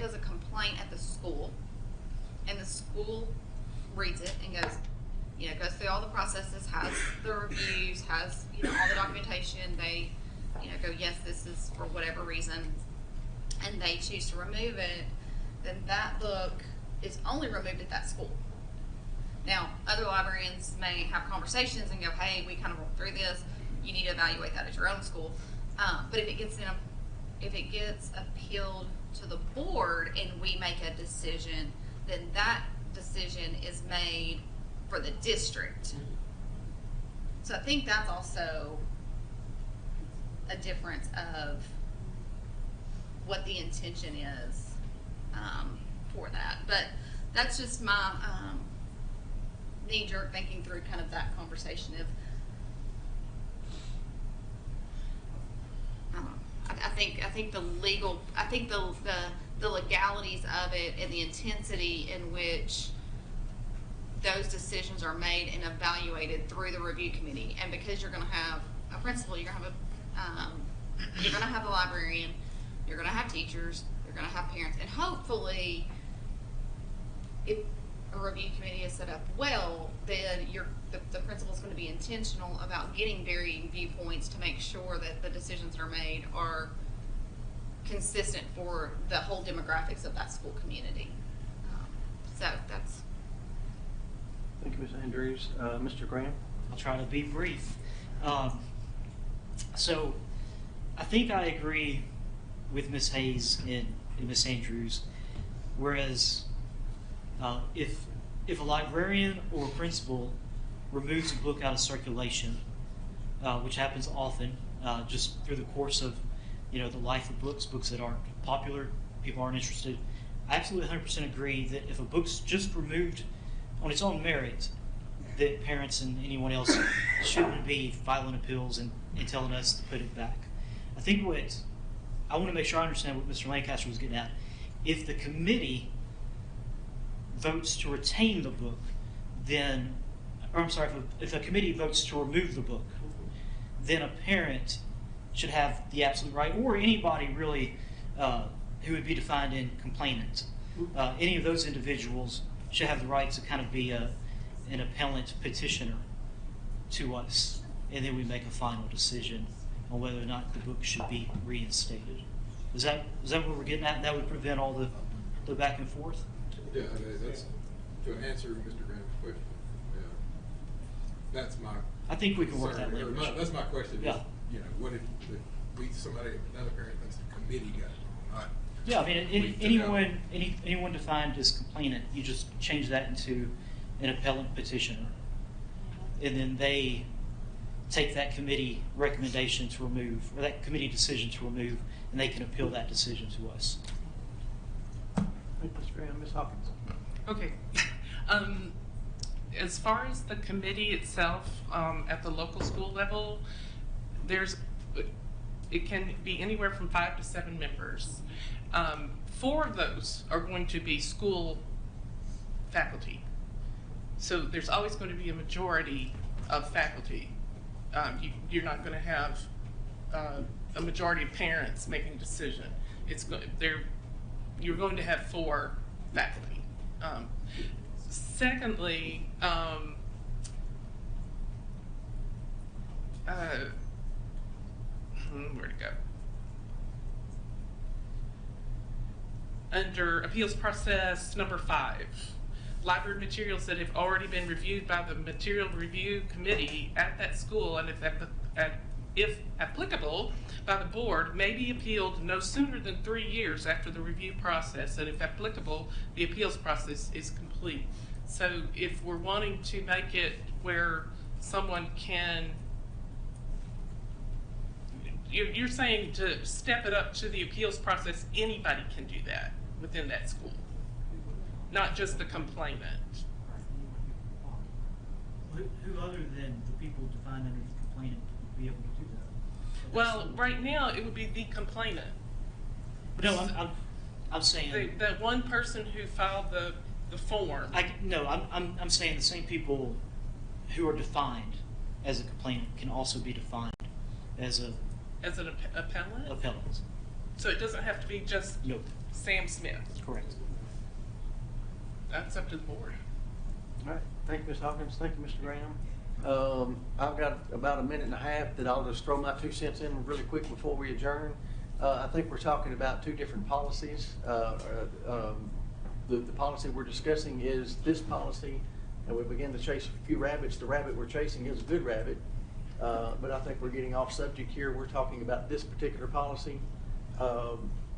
does a complaint at the school, and the school reads it and goes through all the processes, has the reviews, has all the documentation, they go, yes, this is for whatever reason, and they choose to remove it, then that book is only removed at that school. Now, other librarians may have conversations and go, hey, we kind of went through this. You need to evaluate that at your own school. But if it gets appealed to the board and we make a decision, then that decision is made for the district. So I think that's also a difference of what the intention is for that. But that's just my knee-jerk thinking through kind of that conversation of, I think the legalities of it and the intensity in which those decisions are made and evaluated through the review committee. And because you're going to have a principal, you're going to have a librarian, you're going to have teachers, you're going to have parents, and hopefully, if a review committee is set up well, then the principal's gonna be intentional about getting varying viewpoints to make sure that the decisions that are made are consistent for the whole demographics of that school community. So that's. Thank you, Ms. Andrews. Mr. Graham? I'll try to be brief. So I think I agree with Ms. Hayes and Ms. Andrews, whereas if a librarian or a principal removes a book out of circulation, which happens often, just through the course of the life of books that aren't popular, people aren't interested, I absolutely 100% agree that if a book's just removed on its own merit, that parents and anyone else shouldn't be filing appeals and telling us to put it back. I think I want to make sure I understand what Mr. Lancaster was getting at. If the committee votes to retain the book, then, or I'm sorry, if a committee votes to remove the book, then a parent should have the absolute right, or anybody really who would be defined in complainant. Any of those individuals should have the right to kind of be an appellant petitioner to us, and then we make a final decision on whether or not the book should be reinstated. Is that what we're getting at? That would prevent all the back and forth? Yeah, that's to answer Mr. Graham's question. Yeah. That's my. I think we can work that concern. language. That's my question. Yeah. Is, what if another parent thinks the committee got it wrong? Yeah, I mean, anyone defined as complainant, you just change that into an appellant petitioner, and then they take that committee recommendation to remove, or that committee decision to remove, and they can appeal that decision to us. Thank you, Mr. Graham. Ms. Hawkins? Okay. As far as the committee itself, at the local school level, it can be anywhere from 5 to 7 members. 4 of those are going to be school faculty. So there's always going to be a majority of faculty. You're not going to have a majority of parents making a decision. You're going to have 4 faculty. Secondly, where'd it go? Under appeals process number 5, library materials that have already been reviewed by the material review committee at that school, and if applicable by the board, may be appealed no sooner than 3 years after the review process, and if applicable, the appeals process is complete. So if we're wanting to make it where someone can, you're saying to step it up to the appeals process, anybody can do that within that school, not just the complainant. Who other than the people defined under the complainant would be able to do that? Well, right now it would be the complainant. No, I'm saying the one person who filed the form. I'm saying the same people who are defined as a complainant can also be defined as an appellant. Appellant. So it doesn't have to be just Sam Smith. Correct. That's up to the board. All right. Thank you, Ms. Hawkins. Thank you, Mr. Graham. I've got about a minute and a half that I'll just throw my 2 cents in really quick before we adjourn. I think we're talking about 2 different policies. The policy we're discussing is this policy, and we begin to chase a few rabbits. The rabbit we're chasing is a good rabbit, but I think we're getting off subject here. We're talking about this particular policy,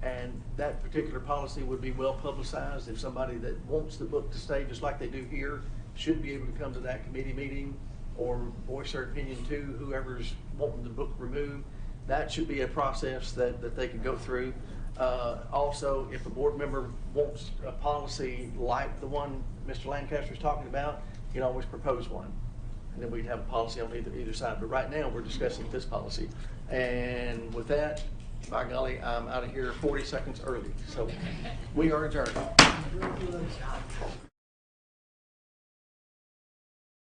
and that particular policy would be well publicized. If somebody that wants the book to stay just like they do here should be able to come to that committee meeting or voice their opinion to whoever's wanting the book removed. That should be a process that they can go through. Also, if a board member wants a policy like the one Mr. Lancaster is talking about, you can always propose one. And then we'd have a policy on either side. But right now, we're discussing this policy. And with that, by golly, I'm out of here 40 seconds early. So we are adjourned.